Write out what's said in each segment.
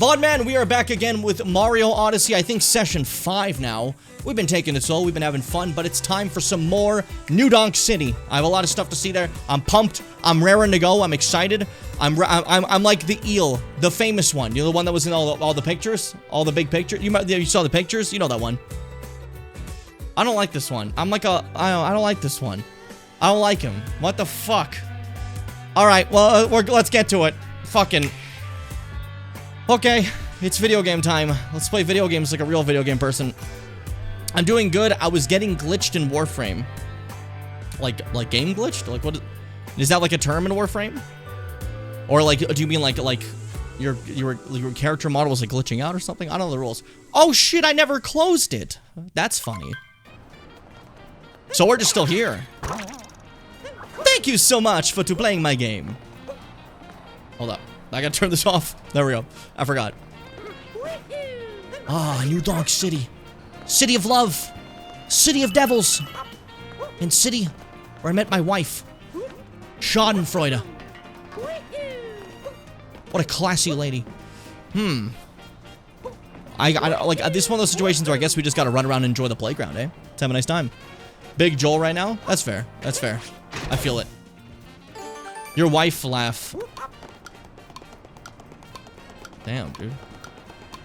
Vodman, we are back again with Mario Odyssey, I think session 5 now. We've been taking it slow, we've been having fun, but it's time for some more New Donk City. I have a lot of stuff to see there. I'm pumped, I'm raring to go, I'm excited. I'm like the eel, the famous one. You know, the one that was in all the pictures? All the big pictures? You saw the pictures? You know that one. I don't like this one. I don't like this one. I don't like him. What the fuck? Alright, well, let's get to it. Fucking... Okay, it's video game time. Let's play video games like a real video game person. I'm doing good. I was getting glitched in Warframe. Like game glitched? Like what is that, like a term in Warframe? Or like, do you mean like your character model was like glitching out or something? I don't know the rules. Oh shit, I never closed it. That's funny. So we're just still here. Thank you so much for playing my game. Hold up. I gotta turn this off. There we go. I forgot. Ah, New Donk City. City of love. City of devils. And city where I met my wife. Schadenfreude. What a classy lady. I like, this is one of those situations where I guess we just gotta run around and enjoy the playground, eh? Let's have a nice time. Big Joel right now? That's fair. That's fair. I feel it. Your wife laugh. Damn, dude.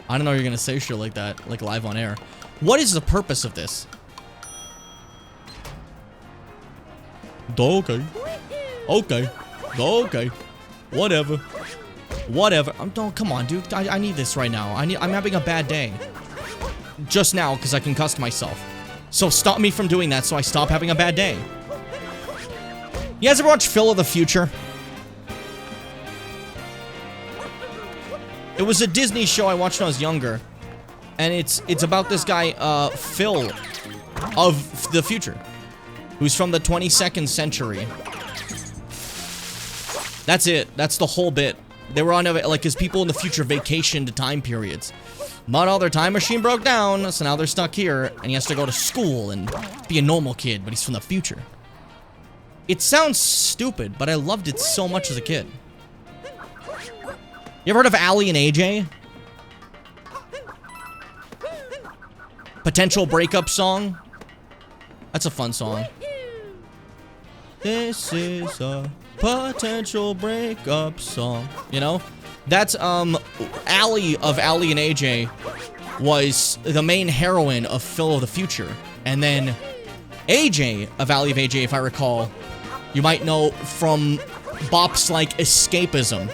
I don't know you're gonna say shit like that, like live on air. What is the purpose of this? Okay. Okay. Okay. Whatever. Whatever. Don't, come on, dude. I need this right now. I'm having a bad day. Just now, because I concussed myself. So stop me from doing that so I stop having a bad day. You guys ever watch Phil of the Future? It was a Disney show I watched when I was younger. And it's about this guy, Phil of the future. Who's from the 22nd century. That's it. That's the whole bit. They were on, like, his people in the future vacationed to time periods. But all their time machine broke down, so now they're stuck here. And he has to go to school and be a normal kid, but he's from the future. It sounds stupid, but I loved it so much as a kid. You ever heard of Allie and AJ? Potential breakup song? That's a fun song. This is a potential breakup song. You know? That's, Allie of Allie and AJ was the main heroine of Phil of the Future. And then AJ of Allie of AJ, if I recall, you might know from bops like Escapism.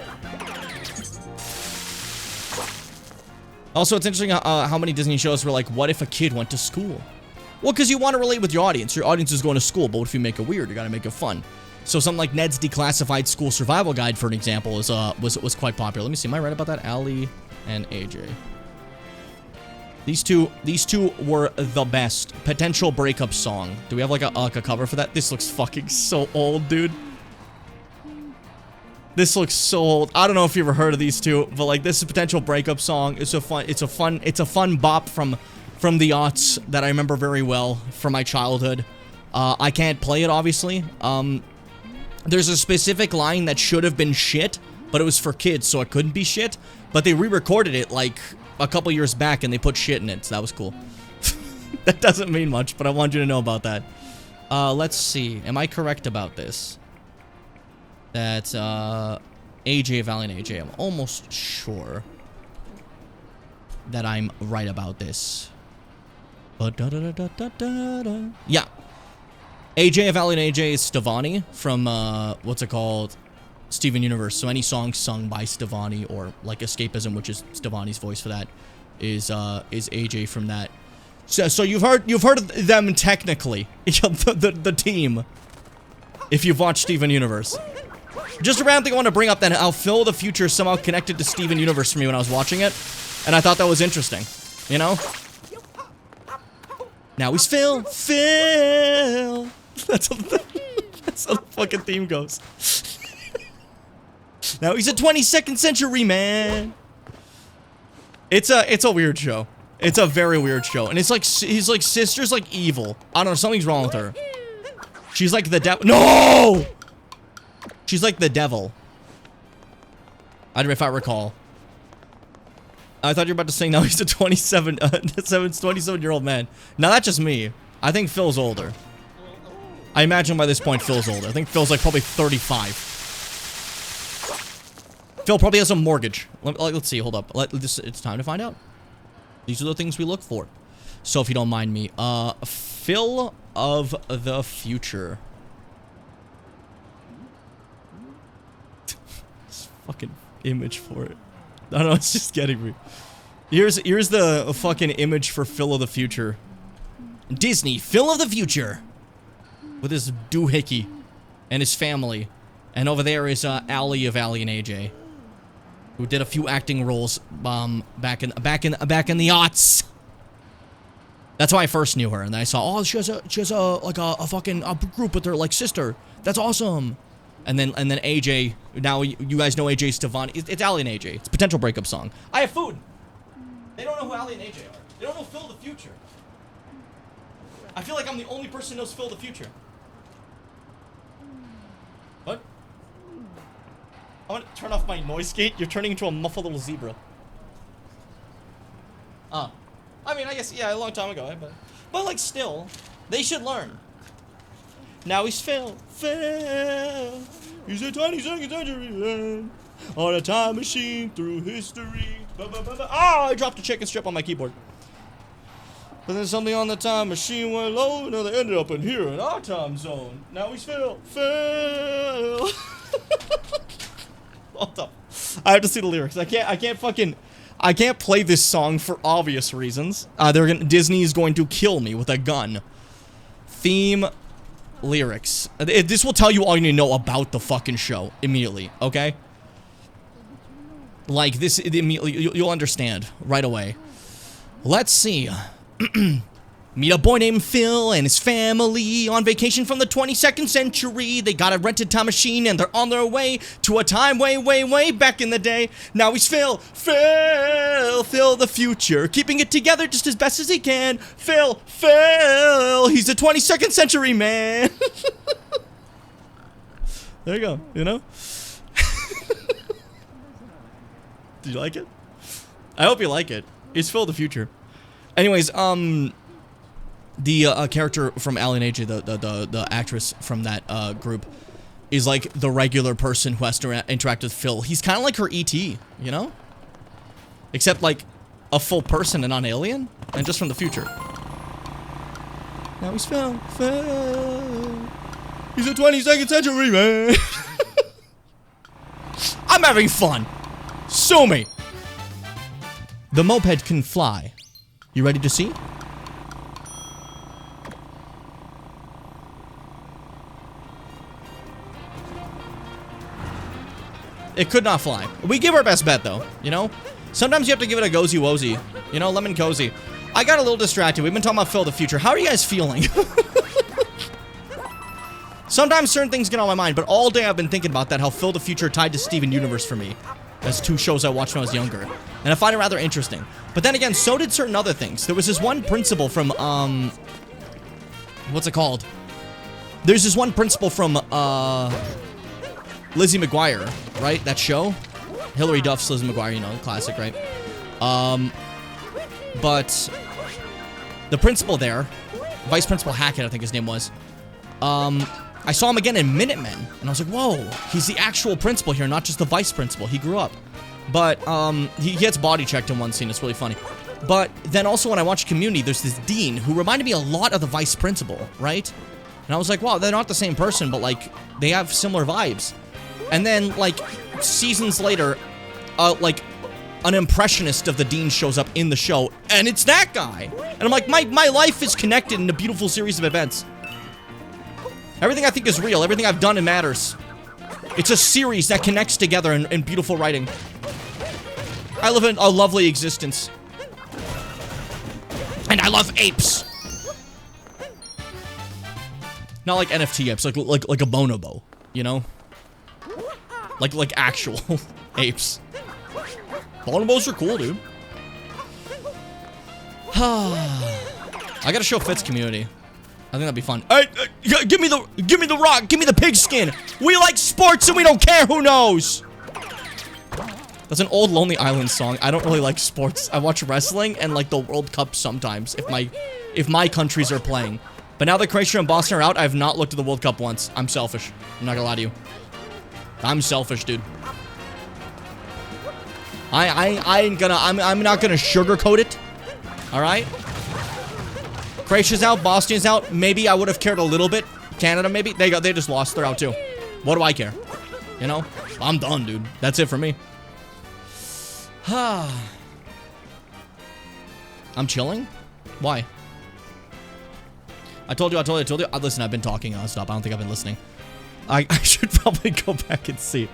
Also, it's interesting how many Disney shows were like, what if a kid went to school? Well, because you want to relate with your audience. Your audience is going to school, but what if you make it weird? You got to make it fun. So something like Ned's Declassified School Survival Guide, for an example, was quite popular. Let me see. Am I right about that? Allie and AJ. These two were the best. Potential breakup song. Do we have like a cover for that? This looks fucking so old, dude. This looks so old. I don't know if you've ever heard of these two, but like this is a potential breakup song. It's a fun bop from the aughts that I remember very well from my childhood. I can't play it, obviously. There's a specific line that should have been shit, but it was for kids, so it couldn't be shit. But they re-recorded it like a couple years back, and they put shit in it, so that was cool. That doesn't mean much, but I want you to know about that. Let's see. Am I correct about this? That's, AJ, Valiant AJ. I'm almost sure that I'm right about this. Yeah. AJ, Valiant AJ is Stevani from, what's it called? Steven Universe. So any song sung by Stevani, or like Escapism, which is Stevani's voice for that, is AJ from that. So you've heard of them technically, the team, if you've watched Steven Universe. Just a random thing I want to bring up that how Phil of the Future somehow connected to Steven Universe for me when I was watching it. And I thought that was interesting. You know? Now he's Phil. Phil! That's how the fucking theme goes. Now he's a 22nd century man. It's a weird show. It's a very weird show. And it's like, he's like, sister's like evil. I don't know, something's wrong with her. She's like the devil. No! She's like the devil. If I recall. I thought you were about to say now he's a 27-year-old man. Now that's just me. I think Phil's older. I imagine by this point Phil's older. I think Phil's like probably 35. Phil probably has a mortgage. Let's see, hold up. It's time to find out. These are the things we look for. So if you don't mind me, Phil of the future. This fucking image for it. I don't know, it's just getting me. Here's the fucking image for Phil of the future. Disney, Phil of the future. With his doohickey and his family. And over there is Allie of Allie and AJ. Who did a few acting roles back in the aughts. That's why I first knew her, and then I saw, oh, she has a fucking group with her like sister. That's awesome. And then AJ. Now you guys know AJ Stefani. It's Allie and AJ. It's a potential breakup song. I have food. They don't know who Allie and AJ are. They don't know Phil the future. I feel like I'm the only person who knows Phil the future. What? I want to turn off my noise gate. You're turning into a muffled little zebra. I mean, I guess, yeah, a long time ago, but like, still, they should learn. Now he's Phil. He's a 22nd century man on a time machine through history. Ah, I dropped a chicken strip on my keyboard. But then something on the time machine went low, and they ended up in here in our time zone. Now he's Phil. Hold up. I have to see the lyrics. I can't play this song for obvious reasons. Disney is going to kill me with a gun. Theme, lyrics. This will tell you all you need to know about the fucking show immediately, okay? Like this, immediately you'll understand right away. Let's see. Meet a boy named Phil and his family on vacation from the 22nd century. They got a rented time machine and they're on their way to a time way, way, way back in the day. Now he's Phil the future, keeping it together just as best as he can. Phil, he's a 22nd century man. There you go, you know? Did you like it? I hope you like it. It's Phil the future. Anyways, the character from Allie and AJ, the actress from that group, is like the regular person who has to interact with Phil. He's kind of like her ET, you know? Except like a full person and not an alien, and just from the future. Now he's Phil. He's a 22nd century man. I'm having fun. Sue me. The moped can fly. You ready to see? It could not fly. We give our best bet, though, you know? Sometimes you have to give it a gozy-wozy. You know, lemon cozy. I got a little distracted. We've been talking about Phil the future. How are you guys feeling? Sometimes certain things get on my mind, but all day I've been thinking about that, how Phil the future tied to Steven Universe for me. That's two shows I watched when I was younger. And I find it rather interesting. But then again, so did certain other things. There was this one principal from, what's it called? There's this one principal from, Lizzie McGuire, right? That show? Hilary Duff's Lizzie McGuire, you know, classic, right? But the principal there, Vice Principal Hackett, I think his name was, I saw him again in Minutemen, and I was like, whoa, he's the actual principal here, not just the vice principal. He grew up. But, he gets body checked in one scene. It's really funny. But then also when I watched Community, there's this dean who reminded me a lot of the vice principal, right? And I was like, wow, they're not the same person, but, like, they have similar vibes. And then, like, seasons later, like, an impressionist of the dean shows up in the show, and it's that guy. And I'm like, my life is connected in a beautiful series of events. Everything I think is real. Everything I've done, it matters. It's a series that connects together in beautiful writing. I live in a lovely existence. And I love apes. Not like NFT apes, like a bonobo, you know? Like actual apes. Bonobos are cool, dude. I gotta show Fitz Community. I think that'd be fun. Hey, give me the rock. Give me the pigskin. We like sports and we don't care who knows. That's an old Lonely Island song. I don't really like sports. I watch wrestling and like the World Cup sometimes if my countries are playing. But now that Croatia and Boston are out, I have not looked at the World Cup once. I'm selfish. I'm not gonna lie to you. I'm selfish, dude. I'm not gonna sugarcoat it. All right. Croatia's out. Boston's out. Maybe I would have cared a little bit. Canada, maybe. They just lost. They're out too. What do I care? You know? I'm done, dude. That's it for me. I'm chilling? Why? I told you. Listen, I've been talking nonstop. I don't think I've been listening. I should probably go back and see.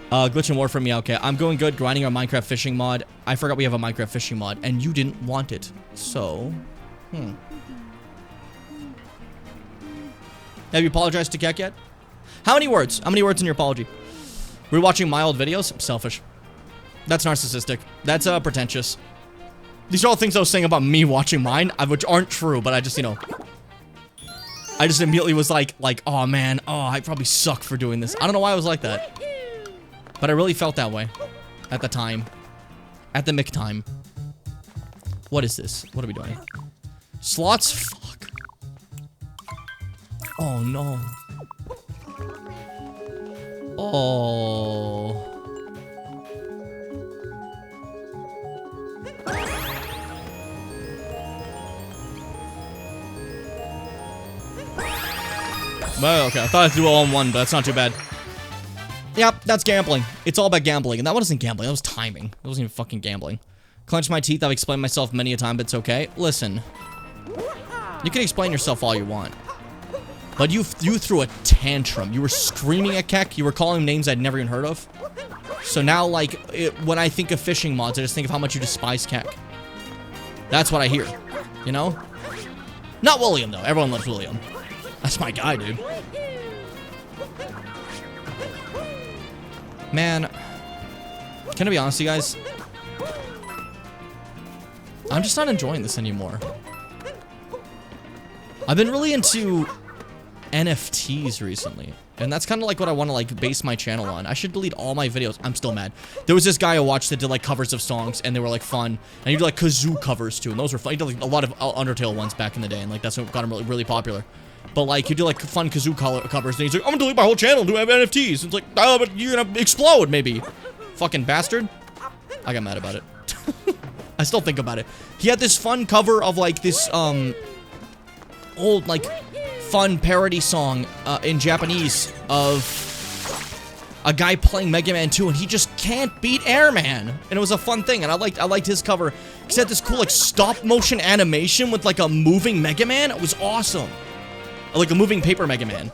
Glitch and War from me. Okay, I'm going good. Grinding our Minecraft fishing mod. I forgot we have a Minecraft fishing mod, and you didn't want it. So, Have you apologized to Keck yet? How many words? How many words in your apology? We're watching my old videos? Selfish. That's narcissistic. That's pretentious. These are all things I was saying about me watching mine, which aren't true, but I just, you know, I just immediately was like, oh man, oh, I probably suck for doing this. I don't know why I was like that, but I really felt that way at the time, at the time. What is this? What are we doing? Slots? Fuck. Oh no. Oh. Well, okay, I thought I'd do it all in one, but that's not too bad. Yep, that's gambling. It's all about gambling, and that wasn't gambling, that was timing. It wasn't even fucking gambling. Clench my teeth, I've explained myself many a time, but it's okay. Listen, you can explain yourself all you want, but you threw a tantrum. You were screaming at Keck, you were calling him names I'd never even heard of. So now, like, when I think of fishing mods, I just think of how much you despise Keck. That's what I hear, you know? Not William, though. Everyone loves William. That's my guy, dude. Man, can I be honest with you guys? I'm just not enjoying this anymore. I've been really into NFTs recently, and that's kind of like what I want to like base my channel on. I should delete all my videos. I'm still mad. There was this guy I watched that did like covers of songs, and they were like fun, and he did like kazoo covers too, and those were fun. He did like a lot of Undertale ones back in the day, and like that's what got him really, really popular. But like he did like fun kazoo covers, and he's like, I'm gonna delete my whole channel to have NFTs. And it's like, oh, but you're gonna explode maybe, fucking bastard. I got mad about it. I still think about it. He had this fun cover of like this old like fun parody song in Japanese of a guy playing Mega Man 2, and he just can't beat Airman. And it was a fun thing, and I liked his cover. He had this cool like stop motion animation with like a moving Mega Man. It was awesome. Like a moving paper Mega Man,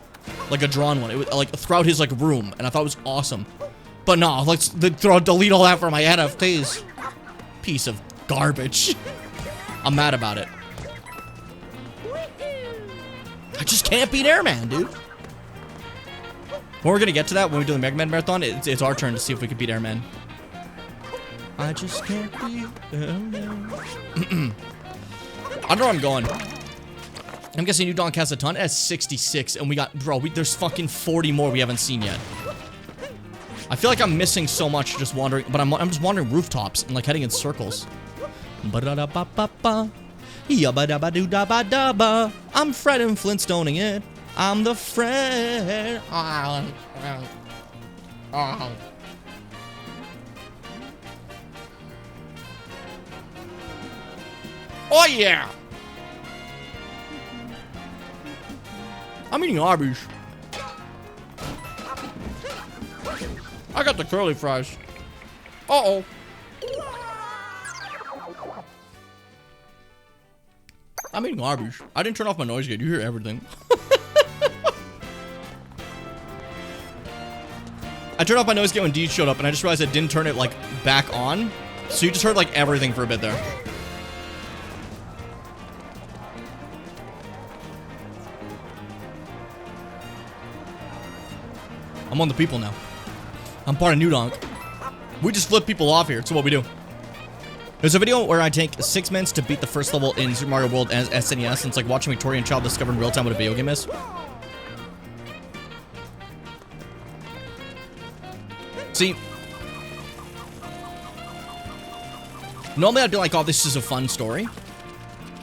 like a drawn one. It was like throughout his like room, and I thought it was awesome. But no, let's delete all that for my NFTs. Piece of garbage. I'm mad about it. I just can't beat Airman, dude. When we're gonna get to that, when we do the Mega Man Marathon, it's our turn to see if we can beat Airman. I just can't beat Airman. I don't know where I'm going. I'm guessing New Donk has a ton. It has 66, and we got, bro, there's fucking 40 more we haven't seen yet. I feel like I'm missing so much just wandering, but I'm just wandering rooftops and like heading in circles. Ba-da-da-ba-ba-ba. Yabba-dabba-doo-dabba-dabba. I'm Fred and Flintstoning it. I'm the Fred. Oh yeah. I'm eating Arby's. I got the curly fries. Uh-oh. I'm eating Arby's. I didn't turn off my noise gate. You hear everything. I turned off my noise gate when Deed showed up, and I just realized I didn't turn it, like, back on. So you just heard, like, everything for a bit there. I'm on the people now. I'm part of New Donk. We just flip people off here. It's what we do. There's a video where I take 6 minutes to beat the first level in Super Mario World as SNES, and it's like watching a Victorian child discover in real time what a video game is. See, Normally I'd be like, oh, this is a fun story.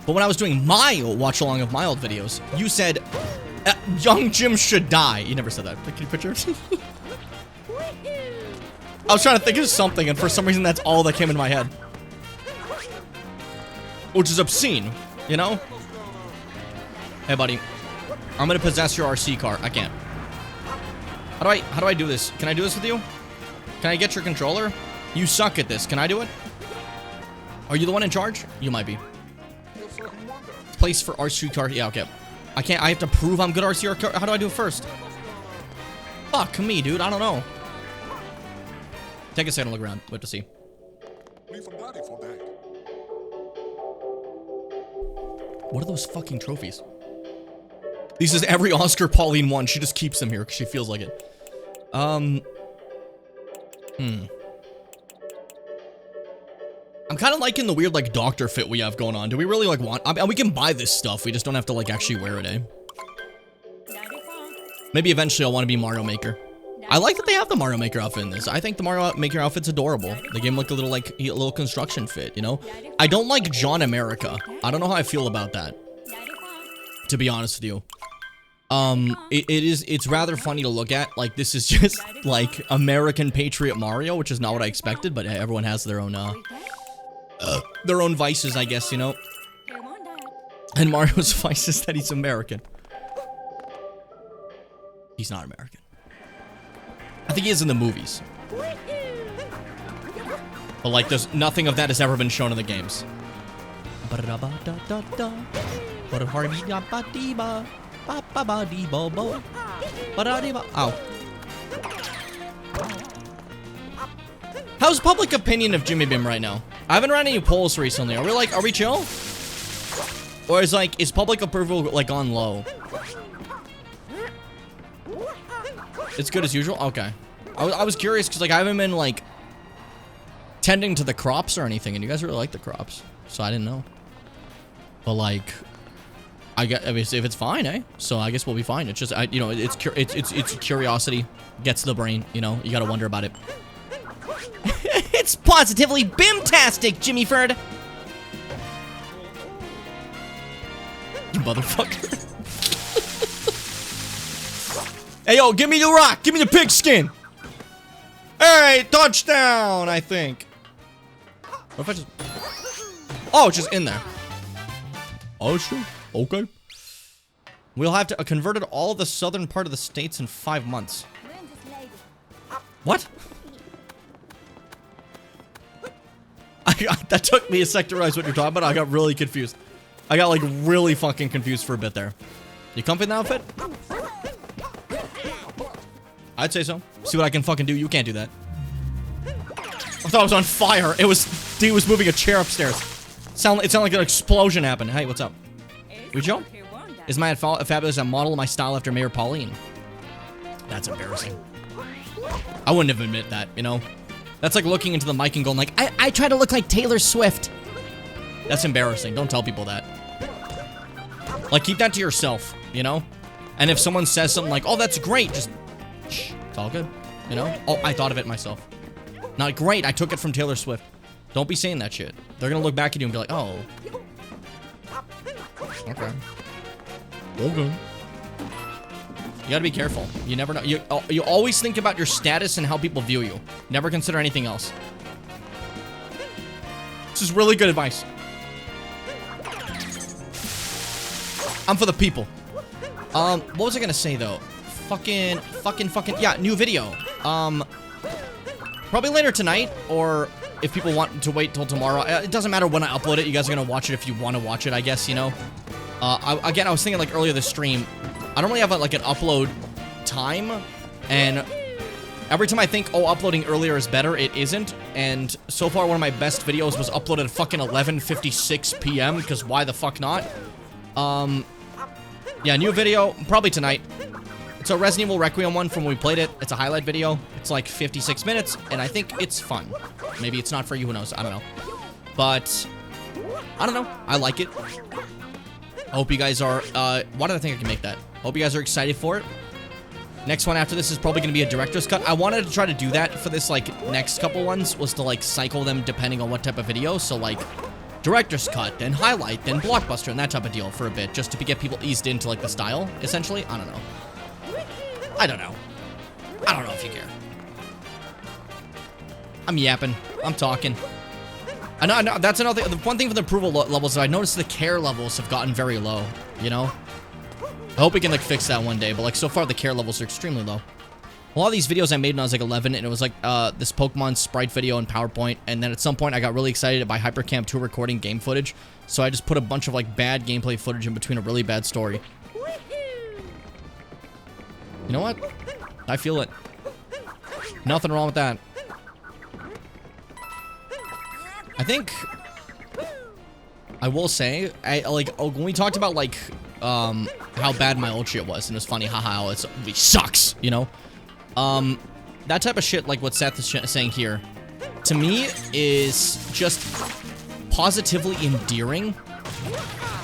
But when I was doing my watch along of my old videos, you said, young Jim should die. You never said that. Can you picture it? I was trying to think of something, and for some reason that's all that came into my head. Which is obscene, you know? Hey, buddy. I'm gonna possess your RC car. I can't. How do I do this? Can I do this with you? Can I get your controller? You suck at this. Can I do it? Are you the one in charge? You might be. Place for RC car. Yeah, okay. I can't. I have to prove I'm good at RC car. How do I do it first? Fuck me, dude. I don't know. Take a second to look around. Wait to see. What are those fucking trophies? This is every Oscar Pauline won. She just keeps them here because she feels like it. I'm kind of liking the weird, like, doctor fit we have going on. Do we really, like, want... I mean, we can buy this stuff. We just don't have to, like, actually wear it, eh? Maybe eventually I'll want to be Mario Maker. I like that they have the Mario Maker outfit in this. I think the Mario Maker outfit's adorable. They gave him, like, a little construction fit, you know? I don't like John America. I don't know how I feel about that, to be honest with you. It's rather funny to look at. Like, this is just, like, American Patriot Mario, which is not what I expected, but hey, everyone has their own vices, I guess, you know? And Mario's vice is that he's American. He's not American. I think he is in the movies. But, like, there's nothing of that has ever been shown in the games. Ow. How's public opinion of Jimmy Bim right now? I haven't run any polls recently. Are we chill? Or is public approval, like, on low? It's good as usual? Okay. I was curious, because, like, I haven't been, like, tending to the crops or anything, and you guys really like the crops. So I didn't know. But, like... I mean, if it's fine, eh? So I guess we'll be fine. It's just, you know, it's curiosity gets to the brain, you know? You gotta wonder about it. It's positively bimtastic, Jimmy Ferd! You motherfucker. Hey, yo, give me the rock! Give me the pigskin! Hey, touchdown, I think. What if I just... Oh, it's just in there. Oh, sure. Okay. We'll have to converted all the southern part of the states in 5 months. What? That took me a sec to realize what you're talking about. I got really confused. I got, like, really fucking confused for a bit there. You comfy in the outfit? I'd say so. See what I can fucking do. You can't do that. I thought I was on fire. It was... Dude was moving a chair upstairs. It sounded like an explosion happened. Hey, what's up? We chill? Is my fabulous a model of my style after Mayor Pauline? That's embarrassing. I wouldn't have admit that, you know? That's like looking into the mic and going like, I try to look like Taylor Swift. That's embarrassing. Don't tell people that. Like, keep that to yourself, you know? And if someone says something like, oh, that's great, just, shh, it's all good, you know? Oh, I thought of it myself. Not great, I took it from Taylor Swift. Don't be saying that shit. They're gonna look back at you and be like, oh. Okay. Okay. You gotta be careful. You never know. You always think about your status and how people view you. Never consider anything else. This is really good advice. I'm for the people. What was I gonna say though? Fucking, yeah, new video. Probably later tonight, or if people want to wait till tomorrow. It doesn't matter when I upload it. You guys are gonna watch it if you want to watch it, I guess, you know? Again, I was thinking like earlier this stream, I don't really have like an upload time, and every time I think, oh, uploading earlier is better, it isn't, and so far one of my best videos was uploaded at fucking 11:56 p.m., because why the fuck not? Yeah, new video, probably tonight. It's a Resident Evil Requiem one from when we played it. It's a highlight video. It's like 56 minutes, and I think it's fun. Maybe it's not for you, who knows? I don't know. But, I don't know. I like it. I hope you guys are, why did I think I can make that? Hope you guys are excited for it. Next one after this is probably going to be a director's cut. I wanted to try to do that for this, like, next couple ones, was to, like, cycle them depending on what type of video. So, like, director's cut, then highlight, then blockbuster, and that type of deal for a bit, just to get people eased into, like, the style, essentially. I don't know. I don't know. I don't know if you care. I'm yapping. I'm talking. I know, that's another thing. The one thing for the approval levels is I noticed the care levels have gotten very low, you know? I hope we can, like, fix that one day, but, like, so far the care levels are extremely low. A lot of these videos I made when I was, like, 11, and it was, like, this Pokemon Sprite video in PowerPoint, and then at some point I got really excited by Hypercam 2 recording game footage, so I just put a bunch of, like, bad gameplay footage in between a really bad story. You know what? I feel it. Nothing wrong with that. I think I will say, when we talked about, like, how bad my old shit was, and it was funny, haha, it sucks, you know? That type of shit, like what Seth is saying here, to me, is just positively endearing.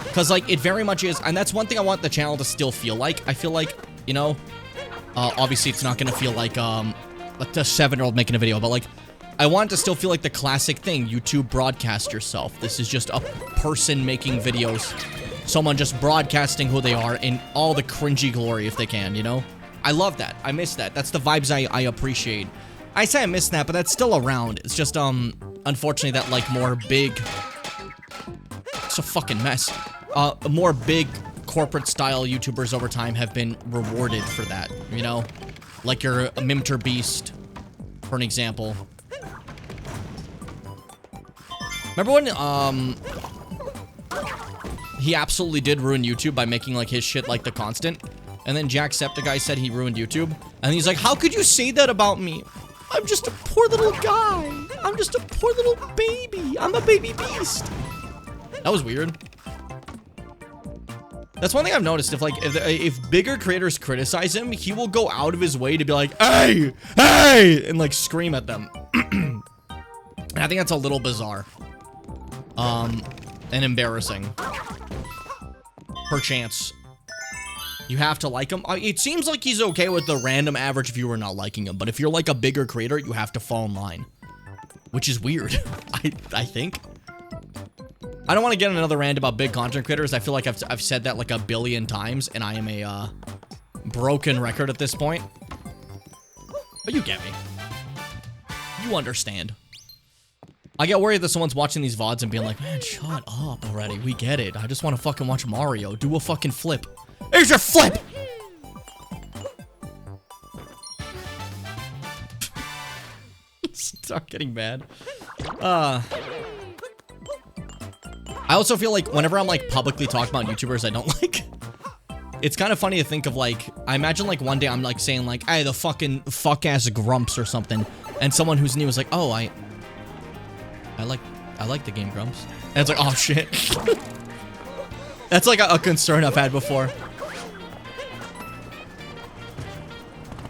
Because, like, it very much is, and that's one thing I want the channel to still feel like. I feel like, you know, obviously it's not gonna feel like a 7-year-old making a video, but, like, I want it to still feel like the classic thing. YouTube broadcast yourself. This is just a person making videos. Someone just broadcasting who they are in all the cringy glory if they can, you know? I love that. I miss that. That's the vibes I appreciate. I say I miss that, but that's still around. It's just, unfortunately that, like, more big... It's a fucking mess. More big corporate-style YouTubers over time have been rewarded for that, you know? Like your Mimter Beast, for an example. Remember when, he absolutely did ruin YouTube by making, like, his shit like The Constant? And then Jacksepticeye said he ruined YouTube. And he's like, how could you say that about me? I'm just a poor little guy. I'm just a poor little baby. I'm a baby beast. That was weird. That's one thing I've noticed. If bigger creators criticize him, he will go out of his way to be like, hey, hey, and, like, scream at them. And I think that's a little bizarre. And embarrassing. Perchance. You have to like him. It seems like he's okay with the random average viewer not liking him, but if you're, like, a bigger creator, you have to fall in line. Which is weird, I think. I don't want to get on another rant about big content creators. I feel like I've said that, like, a billion times, and I am a, broken record at this point. But you get me. You understand. I get worried that someone's watching these VODs and being like, man, shut up already. We get it. I just want to fucking watch Mario. Do a fucking flip. Here's your flip! Start getting mad. I also feel like whenever I'm, like, publicly talking about YouTubers I don't like, it's kind of funny to think of, like, I imagine, like, one day I'm, like, saying, like, hey, the fucking fuck-ass Grumps or something, and someone who's new is like, oh, I like the game Grumps. And it's like, oh, shit. That's, like, a concern I've had before.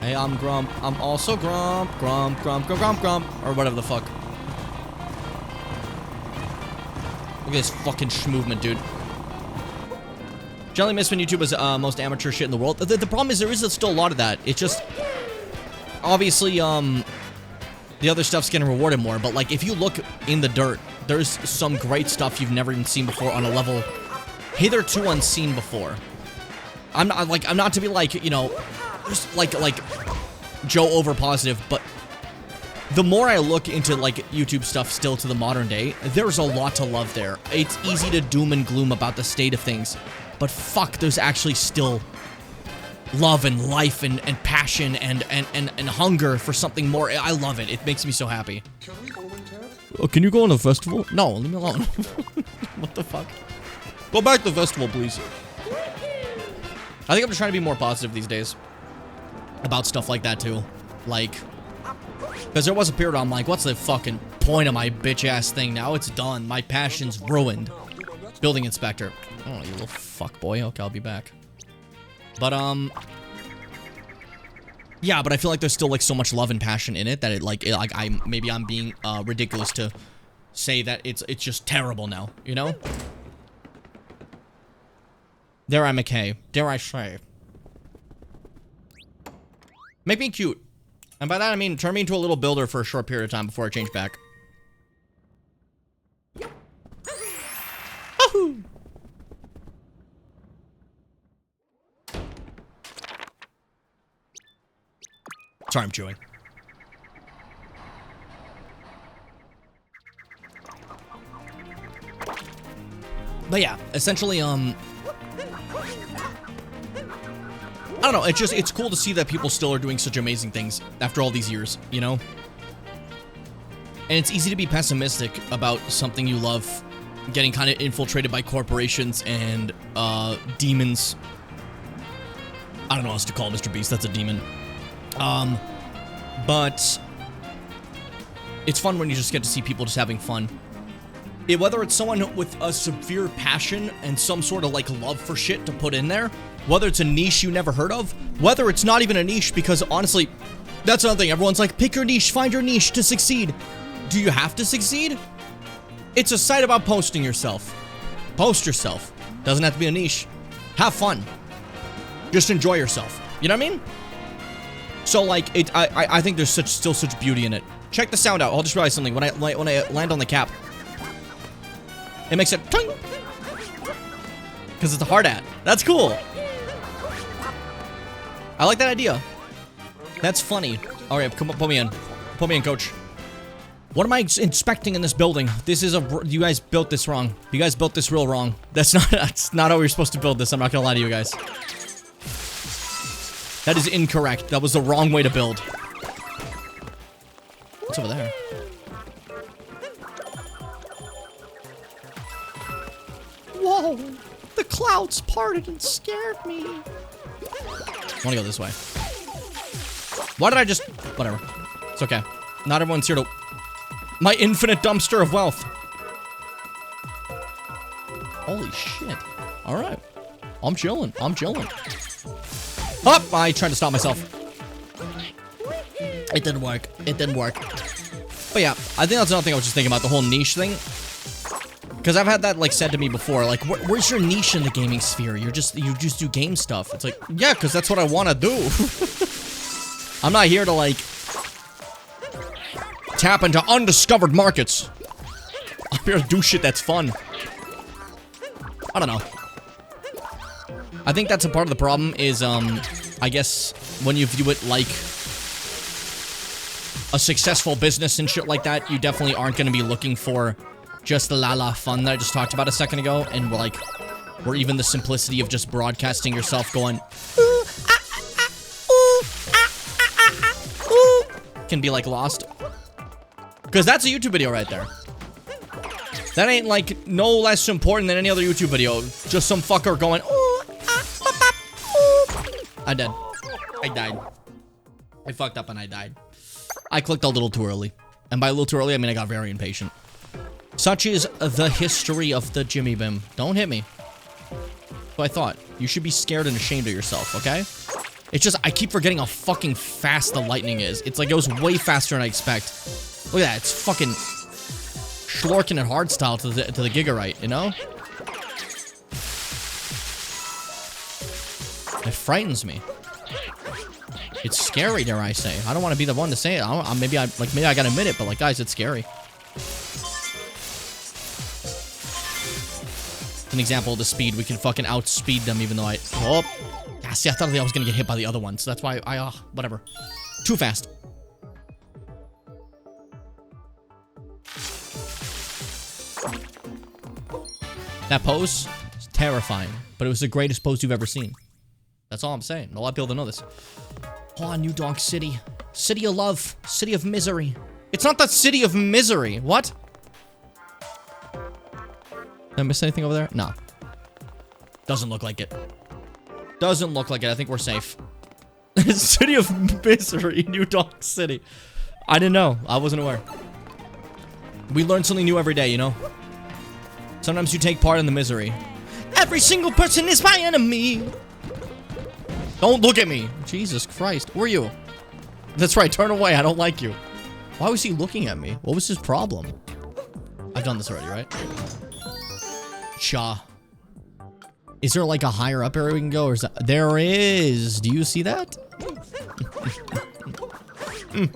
Hey, I'm Grump. I'm also Grump. Grump, Grump, Grump, Grump, Grump. Or whatever the fuck. Look at this fucking movement, dude. Generally miss when YouTube is most amateur shit in the world. The problem is there is still a lot of that. It's just... Obviously, the other stuff's getting rewarded more. But, like, if you look in the dirt, there's some great stuff you've never even seen before on a level hitherto unseen before. I'm not to be like, you know... Just like Joe over positive, but the more I look into, like, YouTube stuff still to the modern day, there's a lot to love there. It's easy to doom and gloom about the state of things, but fuck, there's actually still love and life and passion and hunger for something more. I love it. It makes me so happy. Can we go in, Ted? Oh, can you go on the festival? No, leave me alone. What the fuck? Go back to the festival, please. I think I'm just trying to be more positive these days. About stuff like that, too. Like, because there was a period where I'm like, what's the fucking point of my bitch-ass thing now? It's done. My passion's ruined. Building inspector. Oh, you little fuck boy. Okay, I'll be back. But, yeah, but I feel like there's still, like, so much love and passion in it that maybe I'm being, ridiculous to say that it's just terrible now, you know? Dare I, McKay? Dare I say? Make me cute. And by that, I mean, turn me into a little builder for a short period of time before I change back. Woohoo! Sorry, I'm chewing. But yeah, essentially, I don't know, it's cool to see that people still are doing such amazing things after all these years, you know? And it's easy to be pessimistic about something you love getting kind of infiltrated by corporations and, demons. I don't know what else to call Mr. Beast, that's a demon. But it's fun when you just get to see people just having fun. Whether it's someone with a severe passion and some sort of like love for shit to put in there, whether it's a niche you never heard of, whether it's not even a niche, because honestly, that's another thing. Everyone's like, pick your niche, find your niche to succeed. Do you have to succeed? It's a site about posting yourself. Post yourself. Doesn't have to be a niche. Have fun. Just enjoy yourself. You know what I mean? So like, I think there's still such beauty in it. Check the sound out. I'll just realize something. When I land on the cap, it makes it ting, because it's a hard hat. That's cool. I like that idea. That's funny. All right, come on, put me in. Put me in, coach. What am I inspecting in this building? This is you guys built this wrong. You guys built this real wrong. That's not how we're supposed to build this. I'm not gonna lie to you guys. That is incorrect. That was the wrong way to build. What's over there? Whoa! The clouds parted and scared me. I wanna go this way. Why did I just... Whatever. It's okay. Not everyone's here to... My infinite dumpster of wealth. Holy shit. Alright. I'm chilling. I'm chilling. Oh! I tried to stop myself. It didn't work. It didn't work. But yeah, I think that's another thing I was just thinking about, the whole niche thing. Because I've had that, like, said to me before, like, where's your niche in the gaming sphere? You just do game stuff. It's like, yeah, because that's what I want to do. I'm not here to, like, tap into undiscovered markets. I'm here to do shit that's fun. I don't know. I think that's a part of the problem is, I guess, when you view it like a successful business and shit like that, you definitely aren't going to be looking for just the la-la fun that I just talked about a second ago, and like, or even the simplicity of just broadcasting yourself going, ooh, can be like lost. Because that's a YouTube video right there. That ain't like no less important than any other YouTube video. Just some fucker going, ooh, I did. I died. I fucked up and I died. I clicked a little too early. And by a little too early, I mean I got very impatient. Such is the history of the Jimmy Bim. Don't hit me. So I thought. You should be scared and ashamed of yourself, okay? It's just, I keep forgetting how fucking fast the lightning is. It's like, it goes way faster than I expect. Look at that, it's fucking schlorking it hardstyle to the gigarite, you know? It frightens me. It's scary, dare I say. I don't want to be the one to say it. Maybe I gotta admit it, but like, guys, it's scary. An example of the speed. We can fucking outspeed them even though oh. Yeah, see, I thought I was gonna get hit by the other one, so that's why whatever. Too fast. That pose is terrifying, but it was the greatest pose you've ever seen. That's all I'm saying. A lot of people don't know this. Oh, New Donk City. City of love. City of misery. It's not the city of misery. What? Did I miss anything over there? No. Doesn't look like it. Doesn't look like it. I think we're safe. City of misery. New Donk City. I didn't know. I wasn't aware. We learn something new every day, you know? Sometimes you take part in the misery. Every single person is my enemy. Don't look at me. Jesus Christ. Who are you? That's right. Turn away. I don't like you. Why was he looking at me? What was his problem? I've done this already, right? Cha. Is there like a higher up area we can go? Or is that... There is. Do you see that? You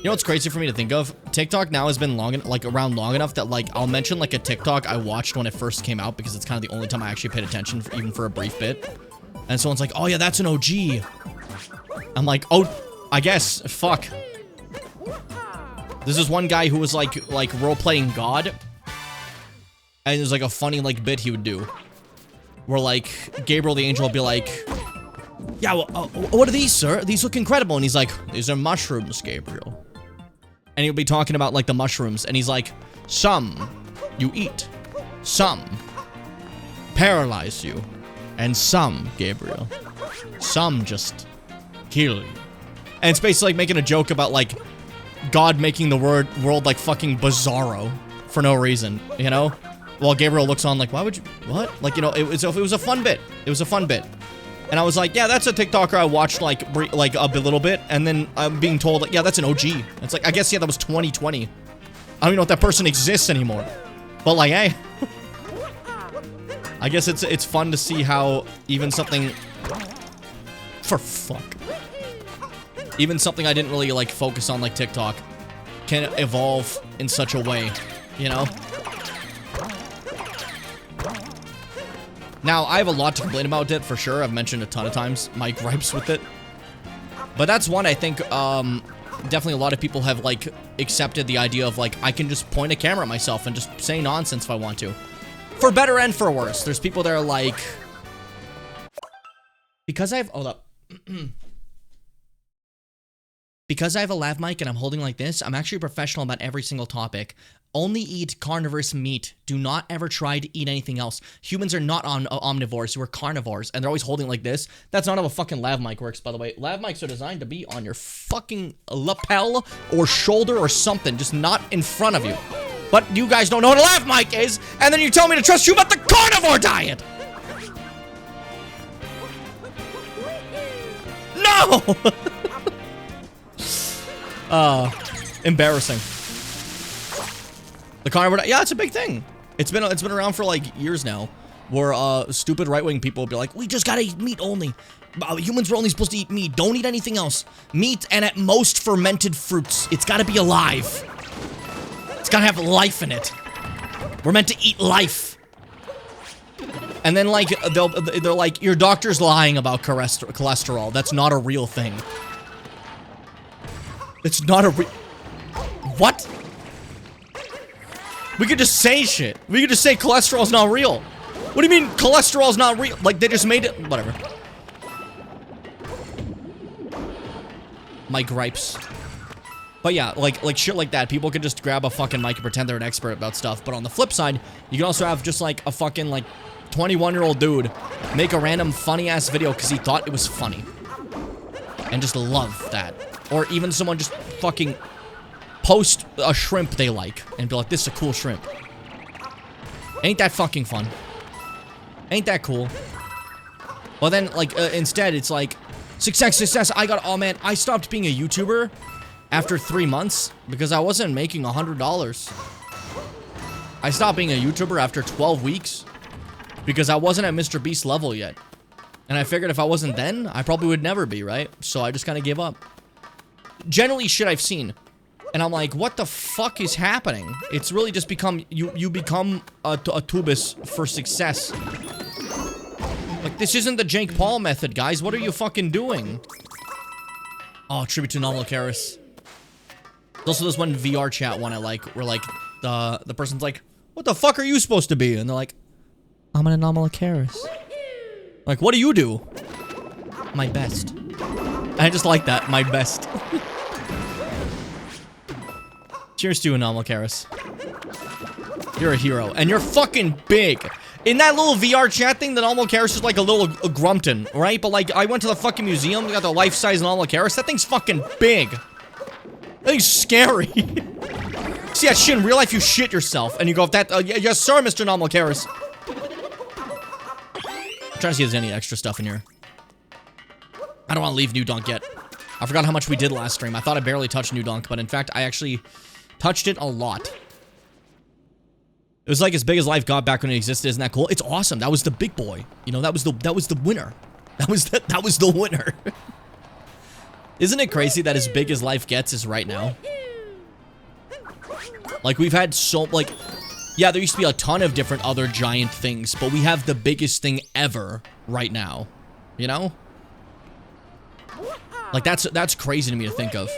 know what's crazy for me to think of? TikTok now has been around long enough that like I'll mention like a TikTok I watched when it first came out because it's kind of the only time I actually paid attention even for a brief bit. And someone's like, "Oh yeah, that's an OG." I'm like, "Oh, I guess. Fuck." This is one guy who was like role-playing God. And there's like a funny like bit he would do where like Gabriel the angel would be like, "Yeah, well, what are these, sir? These look incredible." And he's like, "These are mushrooms, Gabriel." And he'll be talking about like the mushrooms, and he's like, "Some you eat, some paralyze you, and some, Gabriel, some just kill you." And it's basically like making a joke about like God making the world like fucking bizarro for no reason, you know? While Gabriel looks on like, "Why would you, what?" Like, you know, it was a fun bit. It was a fun bit. And I was like, "Yeah, that's a TikToker I watched like a little bit," and then I'm being told like, "Yeah, that's an OG." It's like, I guess, yeah, that was 2020. I don't even know if that person exists anymore. But like, hey, I guess it's fun to see how even something, for fuck, even something I didn't really like focus on like TikTok can evolve in such a way, you know? Now, I have a lot to complain about it, for sure. I've mentioned a ton of times my gripes with it. But that's one I think, definitely a lot of people have, like, accepted the idea of, like, I can just point a camera at myself and just say nonsense if I want to. For better and for worse. There's people that are like, because I have, hold up. Because I have a lav mic and I'm holding like this, I'm actually professional about every single topic. Only eat carnivorous meat. Do not ever try to eat anything else. Humans are not omnivores. We're carnivores. And they're always holding like this. That's not how a fucking lav mic works, by the way. Lav mics are designed to be on your fucking lapel or shoulder or something. Just not in front of you. But you guys don't know what a lav mic is. And then you tell me to trust you about the carnivore diet. No! Embarrassing. The carnivore, yeah, it's a big thing. It's been around for like years now, where stupid right-wing people will be like, "We just gotta eat meat only. Humans were only supposed to eat meat. Don't eat anything else. Meat and at most fermented fruits. It's gotta be alive. It's gotta have life in it. We're meant to eat life." And then like they're like, "Your doctor's lying about cholesterol. That's not a real thing." It's not a what? We could just say shit. We could just say cholesterol's not real. What do you mean cholesterol's not real? Like, they just made it. Whatever. My gripes. But yeah, like shit like that. People could just grab a fucking mic and pretend they're an expert about stuff. But on the flip side, you can also have just like a fucking like 21-year-old dude make a random funny-ass video because he thought it was funny. And just love that. Or even someone just fucking post a shrimp they like and be like, "This is a cool shrimp." Ain't that fucking fun? Ain't that cool? Well then, like, instead it's like, success, oh man, I stopped being a YouTuber after 3 months because I wasn't making $100. I stopped being a YouTuber after 12 weeks because I wasn't at Mr. Beast level yet. And I figured if I wasn't then, I probably would never be, right? So I just kind of gave up. Generally shit I've seen. And I'm like, what the fuck is happening? It's really just become, you become a tubus for success. Like, this isn't the Jake Paul method, guys. What are you fucking doing? Oh, tribute to Normal Karis. There's also this one VR chat one I like, where like, the person's like, "What the fuck are you supposed to be?" And they're like, "I'm an Anomal Karis." Like, what do you do? My best. I just like that, my best. Cheers to you, Anomal Karis. You're a hero, and you're fucking big. In that little VR chat thing, the Anomal Karis is like a little Grumpton, right? But like, I went to the fucking museum, we got the life-size Anomal Karis. That thing's fucking big. That thing's scary. See that shit in real life, you shit yourself, and you go, yes sir, Mr. Anomal Karis. I'm trying to see if there's any extra stuff in here. I don't want to leave New Dunk yet. I forgot how much we did last stream. I thought I barely touched New Dunk, but in fact, I actually touched it a lot. It was like as big as life got back when it existed. Isn't that cool? It's awesome. That was the big boy. You know, that was the winner. That was the winner. Isn't it crazy that as big as life gets is right now? Like, we've had so, like, yeah, there used to be a ton of different other giant things, but we have the biggest thing ever right now. You know? Like, that's crazy to me to think of.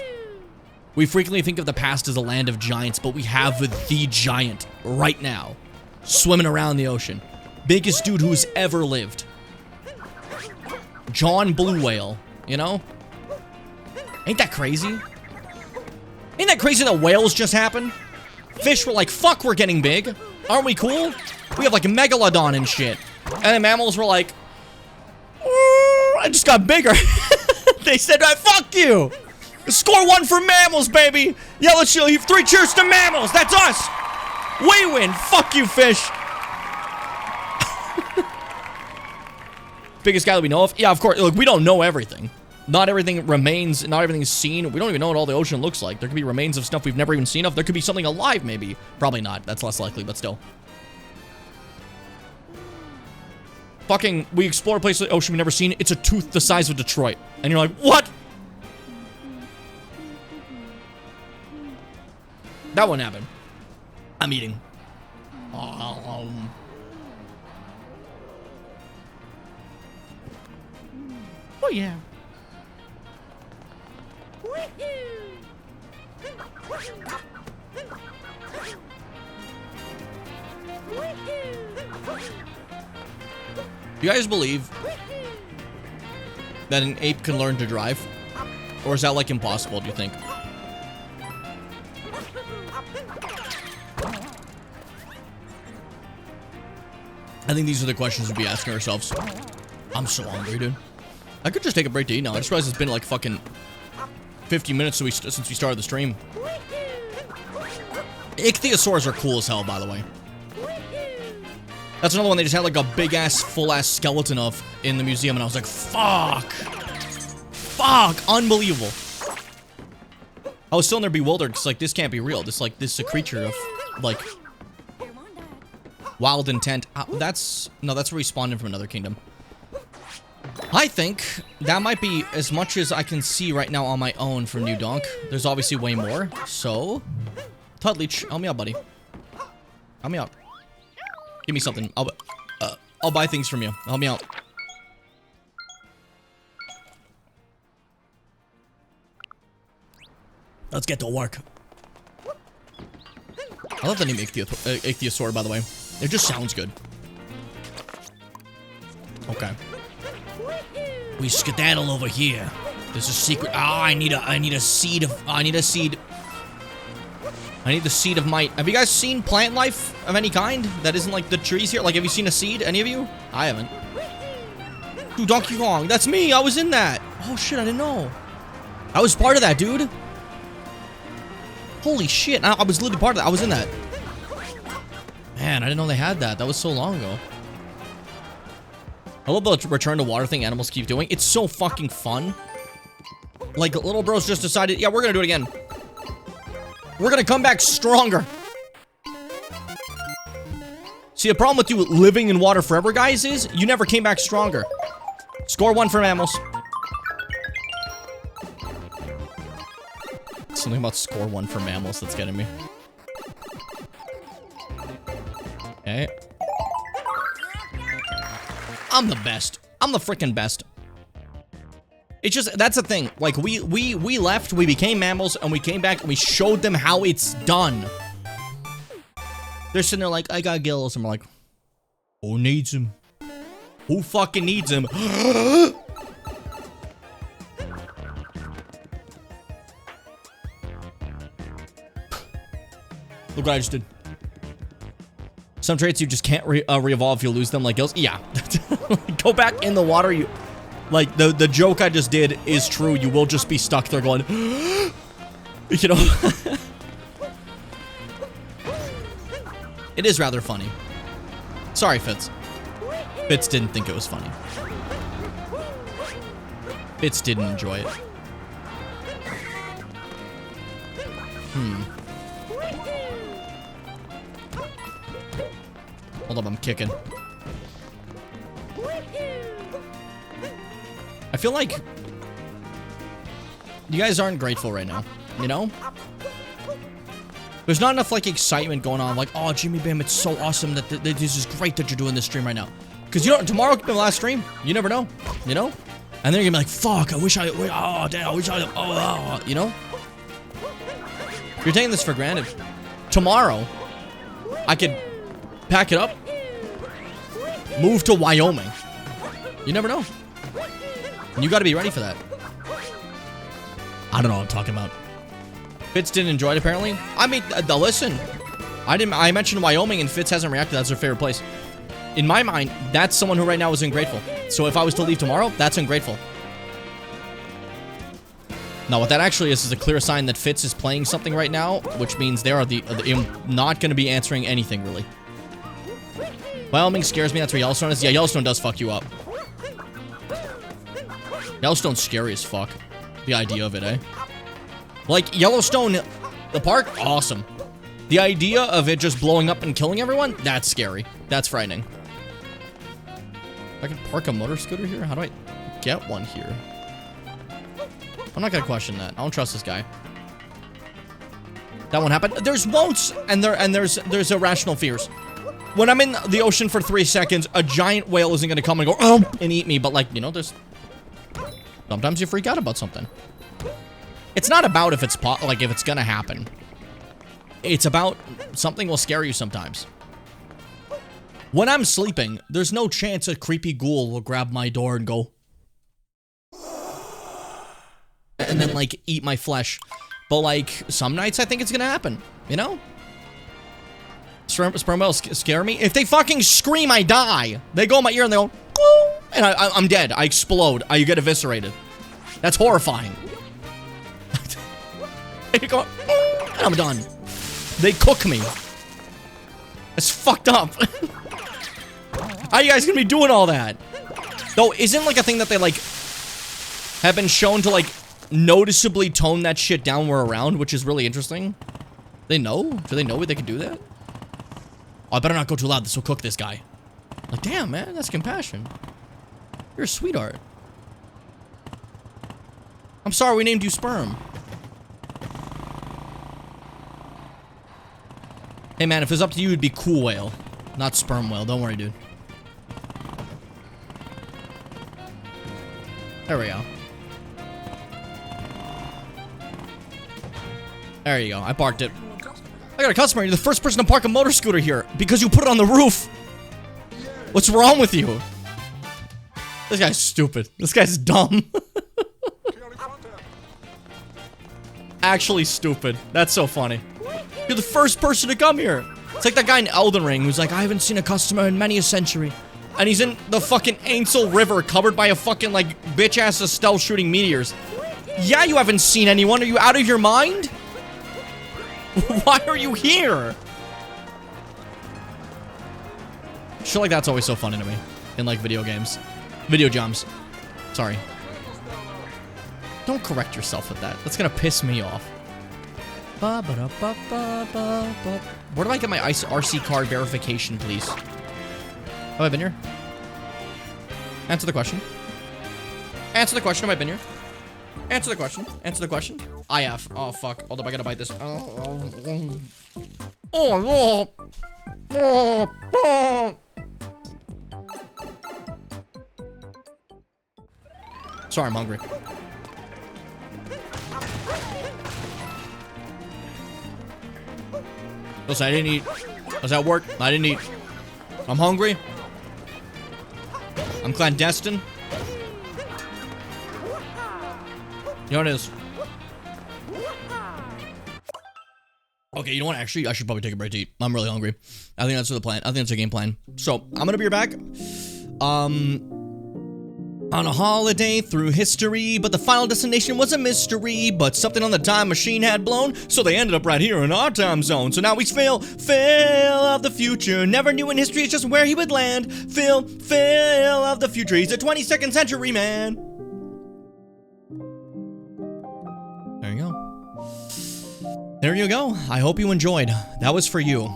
We frequently think of the past as a land of giants, but we have the giant right now, swimming around the ocean. Biggest dude who's ever lived. John Blue Whale, you know? Ain't that crazy? Ain't that crazy that whales just happened? Fish were like, fuck, we're getting big. Aren't we cool? We have like a megalodon and shit. And then mammals were like, I just got bigger. They said, fuck you. Score 1 for mammals, baby. Yeah, let's show you 3 cheers to mammals. That's us. We win. Fuck you, fish. Biggest guy that we know of? Yeah, of course. Look, we don't know everything. Not everything remains, not everything's seen. We don't even know what all the ocean looks like. There could be remains of stuff we've never even seen of. There could be something alive, maybe. Probably not. That's less likely, but still. Fucking, we explore a place of the ocean we've never seen. It's a tooth the size of Detroit. And you're like, what? That wouldn't happen. I'm eating. Oh yeah. Do you guys believe that an ape can learn to drive? Or is that like impossible, do you think? I think these are the questions we'll be asking ourselves. I'm so hungry, dude. I could just take a break to eat now. I just realized it's been like fucking 50 minutes since we started the stream. Ichthyosaurs are cool as hell, by the way. That's another one they just had like a big-ass, full-ass skeleton of in the museum, and I was like, fuck! Fuck! Unbelievable. I was still in there bewildered, because like, this can't be real. This is a creature of, like, wild intent. No, that's respawned in from another kingdom. I think that might be as much as I can see right now on my own for New Donk. There's obviously way more, so... Tudleech, help me out, buddy. Help me out. Give me something. I'll buy things from you. Help me out. Let's get to work. I love the name Ichthyosaur, by the way. It just sounds good. Okay. We skedaddle over here. There's a secret. Ah, I need a seed of. I need a seed. I need the seed of might. Have you guys seen plant life of any kind that isn't like the trees here? Like, have you seen a seed? Any of you? I haven't. Dude, Donkey Kong. That's me. I was in that. Oh shit, I didn't know. I was part of that, dude. Holy shit. I was literally part of that. I was in that. Man, I didn't know they had that. That was so long ago. I love the return to water thing animals keep doing. It's so fucking fun. Like, little bros just decided, yeah, we're gonna do it again. We're gonna come back stronger. See, the problem with you living in water forever, guys, is you never came back stronger. Score 1 for mammals. Something about score 1 for mammals that's getting me. Okay. I'm the best. I'm the freaking best. It's just, that's the thing. Like, we left, we became mammals, and we came back, and we showed them how it's done. They're sitting there like, I got gills, and we're like, who needs him? Who fucking needs him? Look what I just did. Some traits you just can't re-evolve if you lose them, like gills. Yeah. Go back in the water, you... Like, the joke I just did is true. You will just be stuck there going... You know? It is rather funny. Sorry, Fitz. Fitz didn't think it was funny. Fitz didn't enjoy it. Hold up, I'm kicking. feel like you guys aren't grateful right now, you know? There's not enough, like, excitement going on. Like, oh, Jimmy Bam, it's so awesome that this is great that you're doing this stream right now. Because, you know, tomorrow could be the last stream. You never know, you know? And then you're gonna be like, fuck, oh, damn, I wish you know? You're taking this for granted. Tomorrow, I could pack it up, move to Wyoming. You never know. And you gotta be ready for that. I don't know what I'm talking about. Fitz didn't enjoy it, apparently. I mean, listen. I mentioned Wyoming, and Fitz hasn't reacted. That's her favorite place. In my mind, that's someone who right now is ungrateful. So if I was to leave tomorrow, that's ungrateful. Now, what that actually is a clear sign that Fitz is playing something right now, which means they are not going to be answering anything, really. Wyoming scares me. That's where Yellowstone is. Yeah, Yellowstone does fuck you up. Yellowstone's scary as fuck. The idea of it, eh? Like, Yellowstone, the park, awesome. The idea of it just blowing up and killing everyone, that's scary. That's frightening. I can park a motor scooter here? How do I get one here? I'm not gonna question that. I don't trust this guy. That won't happen. There's won'ts, and there's irrational fears. When I'm in the ocean for 3 seconds, a giant whale isn't gonna come and go, oh, and eat me. But, like, you know, there's... sometimes you freak out about something. It's not about if it's if it's gonna happen. It's about something will scare you sometimes. When I'm sleeping, there's no chance a creepy ghoul will grab my door and go... and then, like, eat my flesh. But, like, some nights I think it's gonna happen, you know? Sperm whales scare me. If they fucking scream, I die. They go in my ear and they go... and I'm dead. I explode. I get eviscerated. That's horrifying. They go... and I'm done. They cook me. It's fucked up. How are you guys gonna be doing all that? Though, isn't, like, a thing that they, like, have been shown to, like, noticeably tone that shit down when we're around, which is really interesting. They know? Do they know they can do that? Oh, I better not go too loud. This will cook this guy. Like, damn, man, that's compassion. You're a sweetheart. I'm sorry we named you Sperm. Hey, man, if it was up to you, it'd be Cool Whale, not Sperm Whale. Don't worry, dude. There we go. There you go. I parked it. I got a customer. You're the first person to park a motor scooter here because you put it on the roof. What's wrong with you? This guy's stupid. This guy's dumb. Actually stupid. That's so funny. You're the first person to come here. It's like that guy in Elden Ring who's like, I haven't seen a customer in many a century. And he's in the fucking Ainsel River covered by a fucking, like, bitch-ass Estelle shooting meteors. Yeah, you haven't seen anyone. Are you out of your mind? Why are you here? Shit like that's always so funny to me. In, like, video games. Video jumps. Sorry. Don't correct yourself with that. That's gonna piss me off. Where do I get my RC card verification, please? Have I been here? Answer the question. Answer the question. Have I been here? Answer the question. Answer the question. I have. Oh, fuck. Hold up. I gotta bite this. Sorry, I'm hungry. Listen, I didn't eat. I was at work. I didn't eat. I'm hungry. I'm clandestine. You know what it is? Okay, you know what? Actually, I should probably take a break to eat. I'm really hungry. I think that's the plan. I think that's the game plan. So, I'm gonna be right back. On a holiday through history, but the final destination was a mystery, but something on the time machine had blown, so they ended up right here in our time zone. So now he's Phil of the future, never knew in history, it's just where he would land. Phil of the future, he's a 22nd century man. There you go. There you go. I hope you enjoyed. That was for you.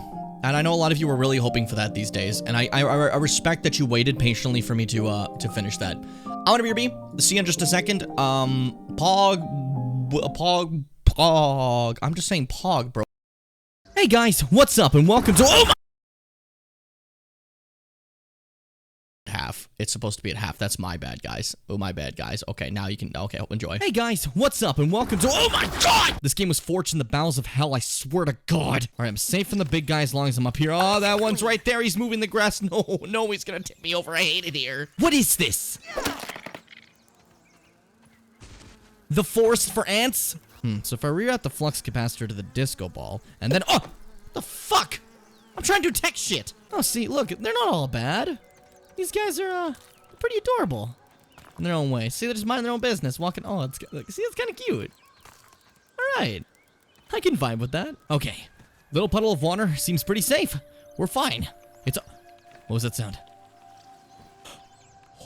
And I know a lot of you were really hoping for that these days, and I respect that you waited patiently for me to finish that. I'm gonna be your B. See you in just a second. Pog. I'm just saying Pog, bro. Hey guys, what's up, and welcome to half. It's supposed to be at half. That's my bad, guys. Oh, my bad, guys. Okay, now you can... Okay, enjoy. Hey, guys. What's up, and welcome to... Oh, my God! This game was forged in the bowels of hell, I swear to God. All right, I'm safe from the big guy as long as I'm up here. Oh, that one's right there. He's moving the grass. No, no, he's gonna tip me over. I hate it here. What is this? The forest for ants? So if I reroute the flux capacitor to the disco ball, and then... Oh! The fuck? I'm trying to do tech shit. Oh, see, look. They're not all bad. These guys are, pretty adorable in their own way. See, they're just minding their own business, walking. Oh, it's kind of cute. All right, I can vibe with that. Okay, little puddle of water seems pretty safe. We're fine. What was that sound?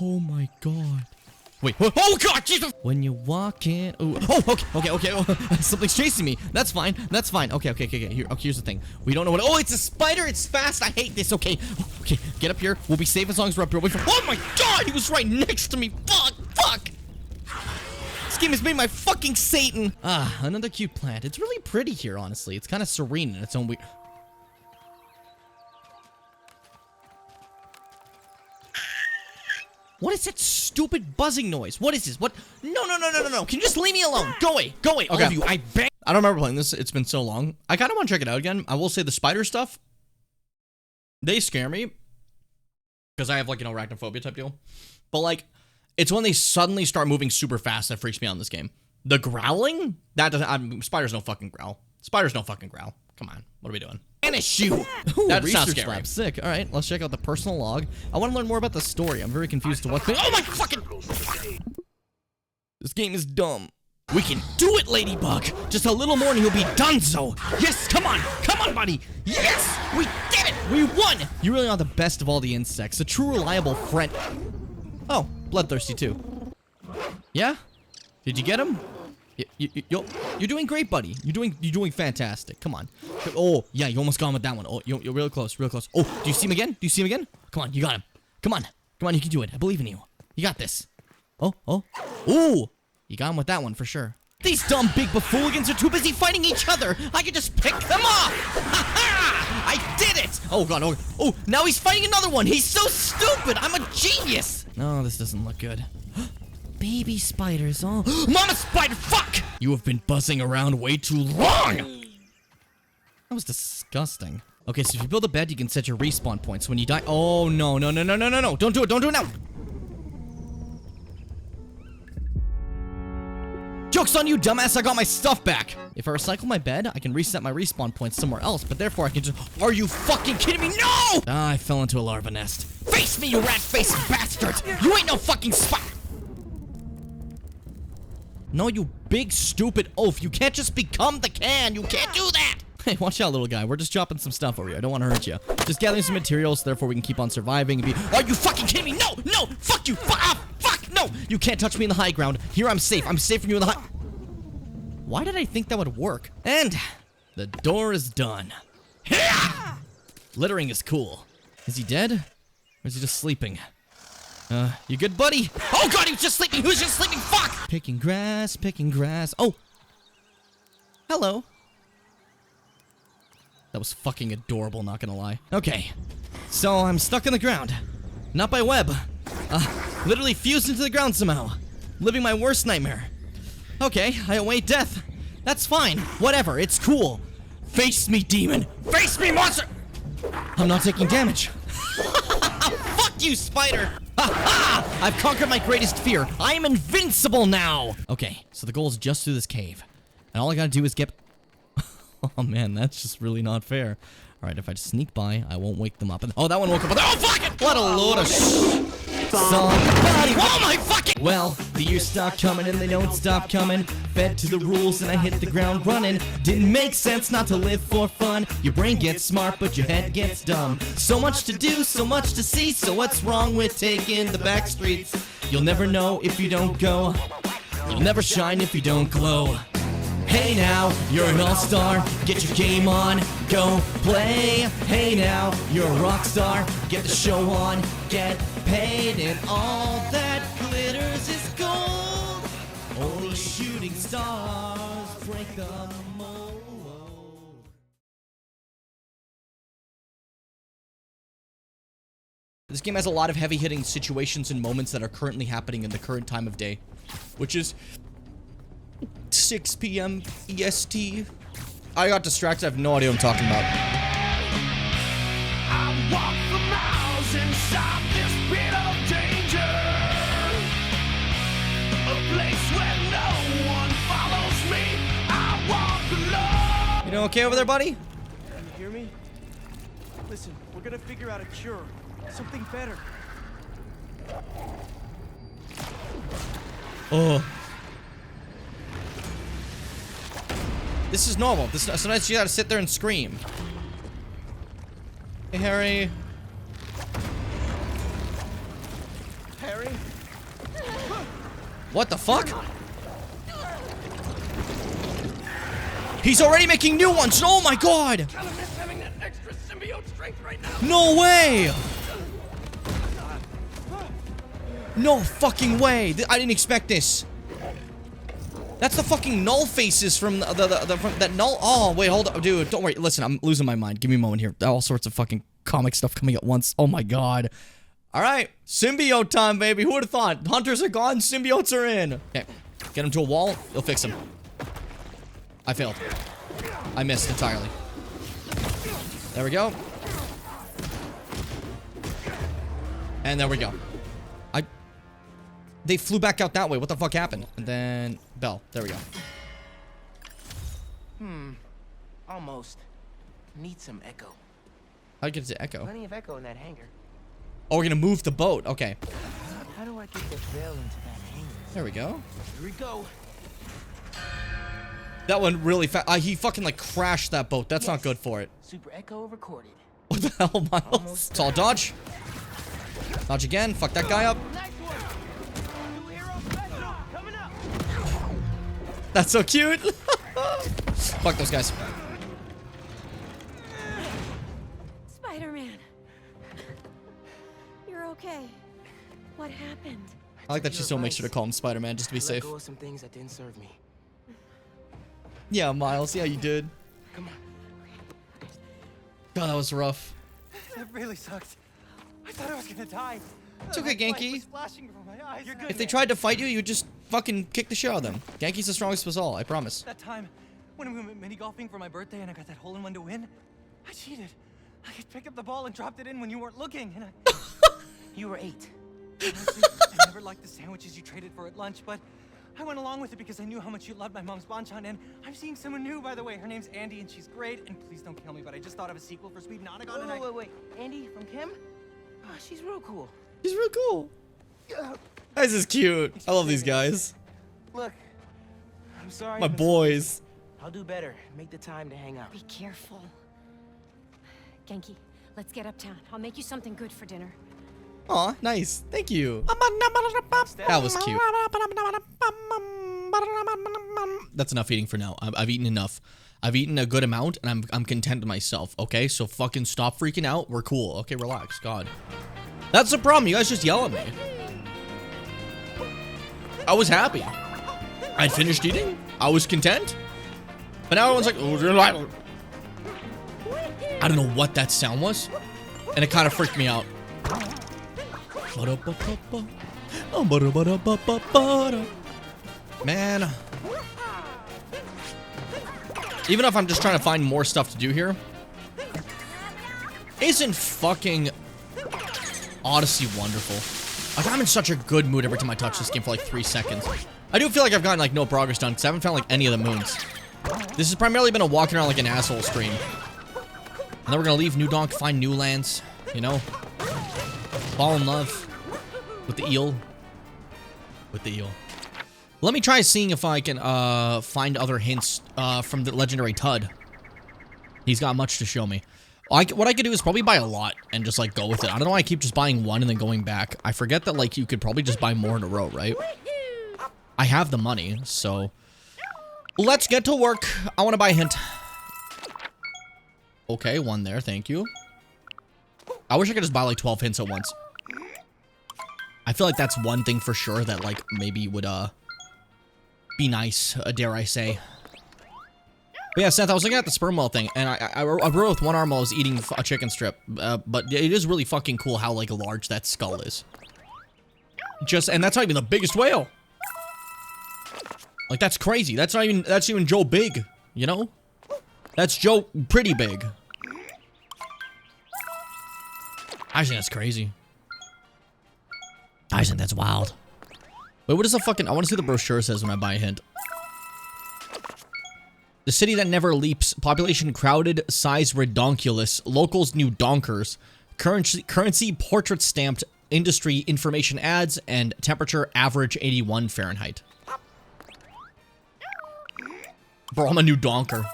Oh my God. Wait, oh God, Jesus! When you walk in, okay. Oh, something's chasing me. That's fine. Okay. Here's the thing. We don't know what. Oh, it's a spider. It's fast. I hate this. Okay, get up here. We'll be safe as long as we're up here. Oh my God, he was right next to me. Fuck. This game has made my fucking Satan. Another cute plant. It's really pretty here, honestly. It's kind of serene in its own way. What is that stupid buzzing noise? What is this? What? No. Can you just leave me alone? Go away. Okay. All of you, I beg. I don't remember playing this. It's been so long. I kind of want to check it out again. I will say the spider stuff, they scare me. Because I have, like, arachnophobia type deal. But, like, it's when they suddenly start moving super fast that freaks me out in this game. The growling? That doesn't... spiders don't fucking growl. Come on. What are we doing? Vanish you! That's not scary. Lab. Sick. All right, let's check out the personal log. I want to learn more about the story. I'm very confused to what thing. Oh my fucking... This game is dumb. We can do it, Ladybug. Just a little more and you'll be donezo. Yes, come on, buddy. Yes, we did it. We won. You really are the best of all the insects. A true reliable friend. Oh, bloodthirsty too. Yeah? Did you get him? You're doing great, buddy. You're doing fantastic. Come on. Oh, yeah, you almost got him with that one. Oh, you're real close. Oh, do you see him again? Come on, you got him. Come on, you can do it. I believe in you. You got this. Oh. Ooh, you got him with that one for sure. These dumb big buffoons are too busy fighting each other. I can just pick them off. Ha ha! I did it. Oh, God. Oh, now he's fighting another one. He's so stupid. I'm a genius. No, this doesn't look good. Baby spiders, oh. Mama spider, fuck! You have been buzzing around way too long! That was disgusting. Okay, so if you build a bed, you can set your respawn points. When you die... Oh, no. Don't do it now! Joke's on you, dumbass, I got my stuff back! If I recycle my bed, I can reset my respawn points somewhere else, but therefore I can just... Are you fucking kidding me? No! I fell into a larva nest. Face me, you rat-faced bastard! You ain't no fucking spider! No, you big stupid oaf. You can't just become the can. You can't do that. Hey, watch out, little guy. We're just chopping some stuff over here. I don't want to hurt you. Just gathering some materials, therefore we can keep on surviving and be... Are you fucking kidding me? No! Fuck you! Fuck! No! You can't touch me in the high ground. Here I'm safe. I'm safe from you in the high... Why did I think that would work? And the door is done. Littering is cool. Is he dead? Or is he just sleeping? You good, buddy? Oh, God, he was just sleeping! Who's just sleeping? Fuck! Picking grass. Oh! Hello. That was fucking adorable, not gonna lie. Okay. So, I'm stuck in the ground. Not by web. Literally fused into the ground somehow. Living my worst nightmare. Okay, I await death. That's fine. Whatever, it's cool. Face me, demon! Face me, monster! I'm not taking damage. Fuck you, spider! Ha! I've conquered my greatest fear. I am invincible now! Okay, so the goal is just through this cave. And all I gotta do is get... Oh man, that's just really not fair. Alright, if I just sneak by, I won't wake them up. And... Oh, that one woke up. Oh, fuck it! What a load of somebody! Oh my fucking... Well, the years stop coming and they don't stop coming. Fed to the rules and I hit the ground running. Didn't make sense not to live for fun. Your brain gets smart, but your head gets dumb. So much to do, so much to see. So what's wrong with taking the back streets? You'll never know if you don't go. You'll never shine if you don't glow. Hey now, you're an all-star. Get your game on, go play. Hey now, you're a rock star. Get the show on, get paid, and all that glitters is gold. Only shooting stars break the mold. This game has a lot of heavy-hitting situations and moments that are currently happening in the current time of day, which is 6 p.m. EST. I got distracted. I have no idea what I'm talking about. I walk for miles inside this bit of danger. A place where no one follows me. I walk alone. You doing okay over there, buddy? Can you hear me? Listen, we're gonna figure out a cure. Something better. Oh. This is normal. Sometimes you gotta sit there and scream. Hey, Harry. Harry? What the fuck? He's already making new ones. Oh my god. Kinda miss having that extra symbiote strength right now. No way. No fucking way. I didn't expect this. That's the fucking null faces from from that null. Oh, wait, hold up, dude. Don't worry. Listen, I'm losing my mind. Give me a moment here. All sorts of fucking comic stuff coming at once. Oh my god. All right. Symbiote time, baby. Who would have thought? Hunters are gone. Symbiotes are in. Okay. Get him to a wall. You'll fix him. I failed. I missed entirely. There we go. And there we go. They flew back out that way. What the fuck happened? And then Bell. There we go. Almost. Need some echo. How'd you get to echo? Plenty of echo in that hangar. Oh, we're gonna move the boat. Okay. How do I get the bell into that hangar? There we go. Here we go. That one really fast. He fucking like crashed that boat. That's not good for it. Super echo recorded. What the hell, Miles? It's all dodge. Dodge again. Fuck that guy up. That's so cute. Fuck those guys. Spider-Man. You're okay. What happened? I like that she still makes sure to call him Spider-Man just to be safe. Let go of some things that didn't serve me. Yeah, Miles. Yeah, you did. Come on. God, that was rough. That really sucked. I thought I was gonna die. It's okay, Genki. Splashing from my eyes. You're good. If they tried to fight you, you would just fucking kick the shit out of them. Genki's the strongest of us all, I promise. That time when we went mini golfing for my birthday and I got that hole in one to win, I cheated. I could pick up the ball and dropped it in when you weren't looking, and I. You were 8. Honestly, I never liked the sandwiches you traded for at lunch, but I went along with it because I knew how much you loved my mom's banchan, and I'm seeing someone new, by the way. Her name's Andy, and she's great. And please don't kill me, but I just thought of a sequel for Sweet Nonagon, and Wait. Andy from Kim? Oh, she's real cool. He's real cool. This is cute. I love these guys. Look, I'm sorry. My boys. I'll do better. Make the time to hang out. Be careful. Genki, let's get uptown. I'll make you something good for dinner. Aw, nice. Thank you. That was cute. That's enough eating for now. I've eaten enough. I've eaten a good amount, and I'm content with myself, okay? So fucking stop freaking out. We're cool. Okay, relax. God. That's the problem. You guys just yell at me. I was happy. I'd finished eating. I was content. But now everyone's like, oh, I don't know what that sound was. And it kind of freaked me out. Man. Even if I'm just trying to find more stuff to do here. Isn't fucking Odyssey wonderful? Like, I'm in such a good mood every time I touch this game for like 3 seconds. I do feel like I've gotten like no progress done because I haven't found like any of the moons. This has primarily been a walking around like an asshole stream. And then we're gonna leave New Donk, find new lands, you know? Fall in love with the eel. With the eel. Let me try seeing if I can find other hints from the legendary Tud. He's got much to show me. What I could do is probably buy a lot and just like go with it. I don't know why I keep just buying one and then going back. I forget that like you could probably just buy more in a row, right? I have the money, so Let's get to work. I want to buy a hint. Okay, one there. Thank you. I wish I could just buy like 12 hints at once. I feel like that's one thing for sure that like maybe would be nice, dare I say. But yeah, Seth, I was looking at the sperm whale thing, and I wrote with one arm while I was eating a chicken strip. But it is really fucking cool how like large that skull is. And that's not even the biggest whale. Like that's crazy. That's even Joe big, you know? That's Joe pretty big. I think that's crazy. I think that's wild. Wait, what is the fucking... I want to see what the brochure says when I buy a hint. The city that never leaps. Population crowded. Size redonkulous. Locals new donkers. Currency portrait stamped. Industry information ads. And temperature average 81 Fahrenheit. Bro, I'm a new donker.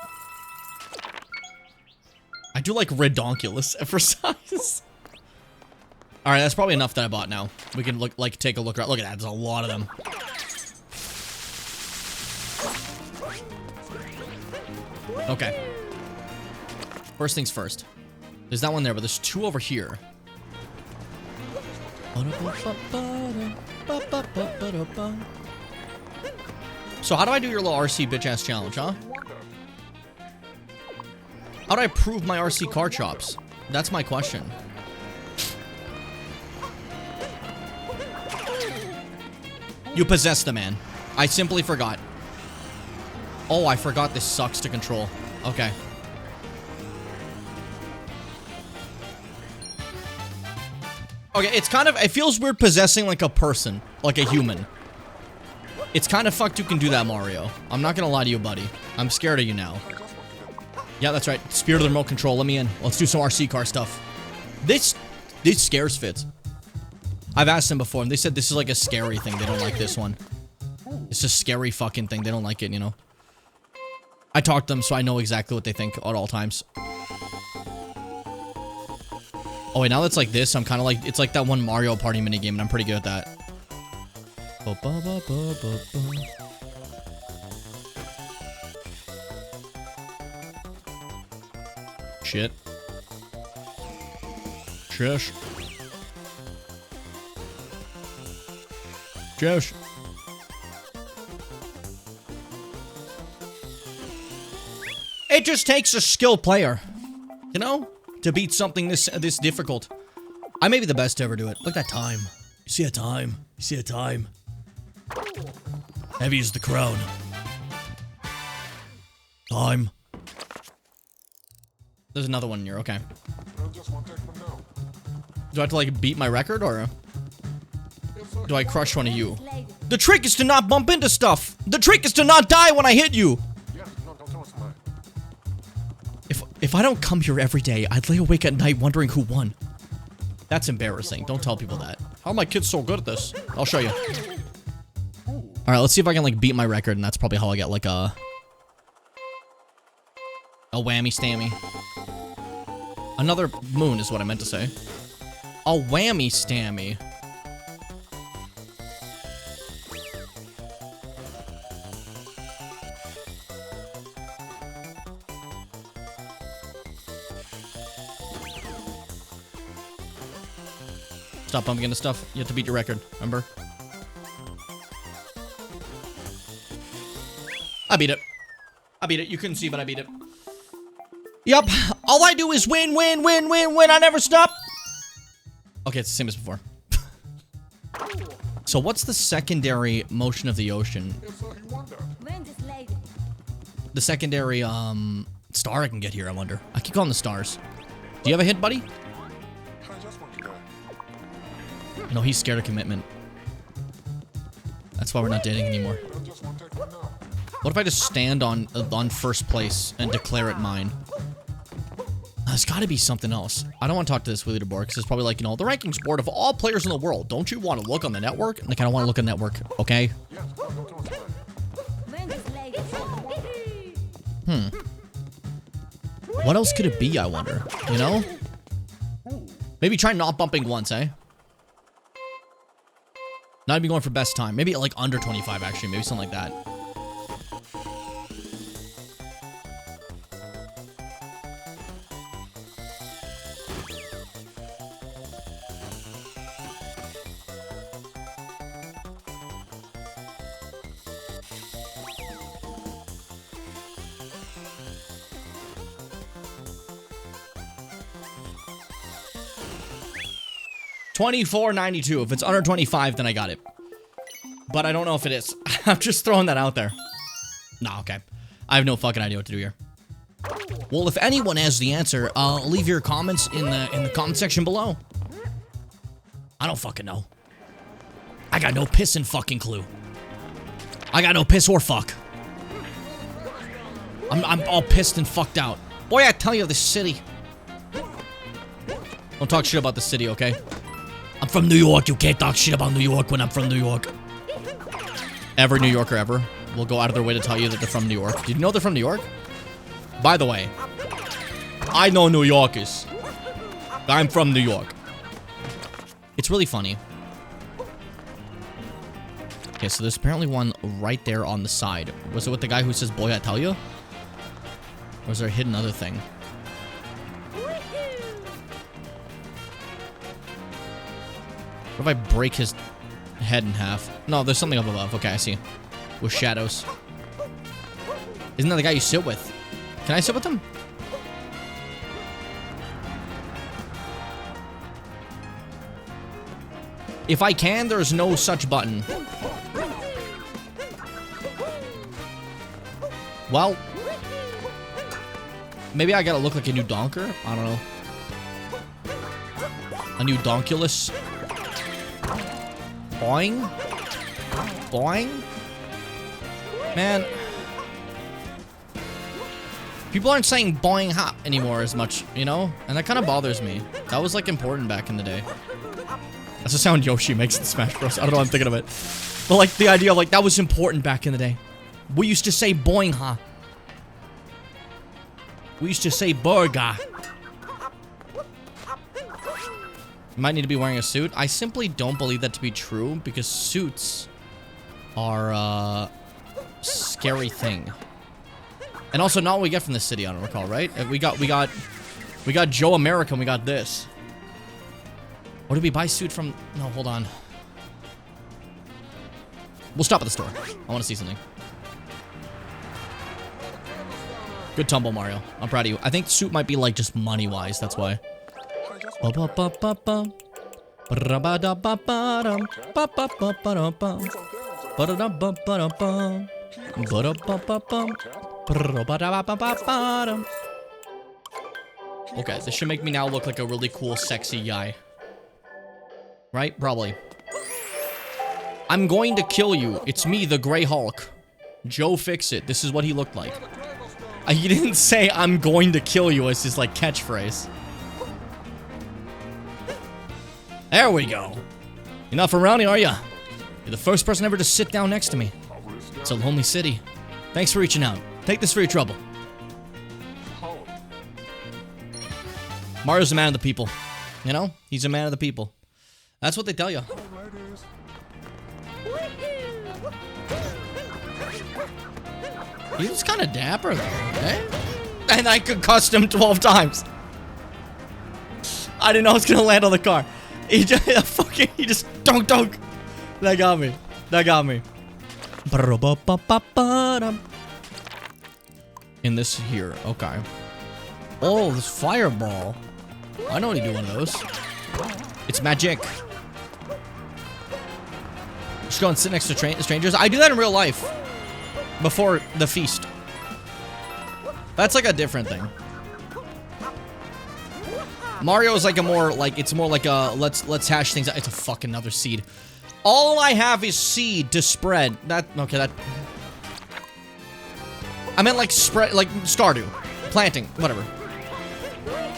I do like redonkulous for size. Alright, that's probably enough that I bought now. We can take a look around. Look at that, there's a lot of them. Okay. First things first. There's that one there, but there's two over here. So how do I do your little RC bitch-ass challenge, huh? How do I prove my RC car chops? That's my question. You possess the man. I simply forgot. Oh, I forgot this sucks to control. Okay. Okay, it's kind of... It feels weird possessing like a person. Like a human. It's kind of fucked you can do that, Mario. I'm not gonna lie to you, buddy. I'm scared of you now. Yeah, that's right. Spirit of the remote control. Let me in. Let's do some RC car stuff. This scares Fitz. I've asked them before, and they said this is like a scary thing. They don't like this one. It's a scary fucking thing. They don't like it, you know? I talk to them, so I know exactly what they think at all times. Oh, wait, now that's like this, I'm kind of like... It's like that one Mario Party minigame, and I'm pretty good at that. Shit. Shush. Josh. It just takes a skilled player, you know, to beat something this difficult. I may be the best to ever do it. Look at that time. You see a time? You see a time? Heavy is the crown. Time. There's another one here. Okay. Do I have to like beat my record or? Do I crush one of you? The trick is to not bump into stuff. The trick is to not die when I hit you. If I don't come here every day, I'd lay awake at night wondering who won. That's embarrassing. Don't tell people that. How are my kids so good at this? I'll show you. Alright, let's see if I can like beat my record, and that's probably how I get like a whammy stammy. Another moon is what I meant to say. A whammy stammy. Stop bumping into stuff. You have to beat your record, remember? I beat it. I beat it. You couldn't see, but I beat it. Yup. All I do is win, win, win, win, win. I never stop. Okay, it's the same as before. So what's the secondary motion of the ocean? The secondary, star I can get here, I wonder. I keep calling the stars. Do you have a hint, buddy? No, he's scared of commitment. That's why we're not dating anymore. What if I just stand on first place and declare it mine? There's got to be something else. I don't want to talk to this Willie DeBoer because it's probably like, you know, the rankings board of all players in the world. Don't you want to look on the network? Like, I don't want to look on the network, okay? What else could it be, I wonder? You know? Maybe try not bumping once, eh? Not even going for best time. Maybe like under 25, actually. Maybe something like that. $24.92. If it's under 25, then I got it. But I don't know if it is. I'm just throwing that out there. Nah, okay. I have no fucking idea what to do here. Well, if anyone has the answer, leave your comments in the comment section below. I don't fucking know. I got no piss and fucking clue. I got no piss or fuck. I'm all pissed and fucked out. Boy, I tell you, this city. Don't talk shit about the city, okay? I'm from New York. You can't talk shit about New York when I'm from New York. Every New Yorker ever will go out of their way to tell you that they're from New York. Did you know they're from New York? By the way, I know New Yorkers. I'm from New York. It's really funny. Okay, so there's apparently one right there on the side. Was it with the guy who says, boy, I tell you? Or is there a hidden other thing? What if I break his head in half? No, there's something up above. Okay, I see. With shadows. Isn't that the guy you sit with? Can I sit with him? If I can, there's no such button. Well, maybe I gotta look like a new donker? I don't know. A new donkulus? Boing? Boing? Man. People aren't saying boing hop anymore as much, you know? And that kind of bothers me. That was, like, important back in the day. That's the sound Yoshi makes in Smash Bros. I don't know, I'm thinking of it. But, like, the idea of, like, that was important back in the day. We used to say boing ha. We used to say burger. You might need to be wearing a suit. I simply don't believe that to be true because suits are a scary thing. And also not what we get from the city, I don't recall, right? We got Joe America and we got this. Or did we buy suit from... No, hold on. We'll stop at the store. I want to see something. Good tumble, Mario. I'm proud of you. I think suit might be like just money-wise, that's why. Okay, this should make me now look like a really cool, sexy guy. Right? Probably. I'm going to kill you. It's me, the Grey Hulk. Joe Fix-It. This is what he looked like. He didn't say, I'm going to kill you as his, like, catchphrase. There we go. You're not from around here, are you? You're the first person ever to sit down next to me. It's a lonely city. Thanks for reaching out. Take this for your trouble. Mario's a man of the people. You know? He's a man of the people. That's what they tell you. He's kind of dapper, though, okay? And I concussed him 12 times. I didn't know I was going to land on the car. He just dunk. That got me. That got me. In this here. Okay. Oh, this fireball. I know how to do one of those. It's magic. Just go and sit next to strangers. I do that in real life. Before the feast. That's like a different thing. Mario is like a more like it's more like a let's hash things out. It's a fucking another seed. All I have is seed to spread. That okay, that I meant like spread like Stardew. Planting, whatever.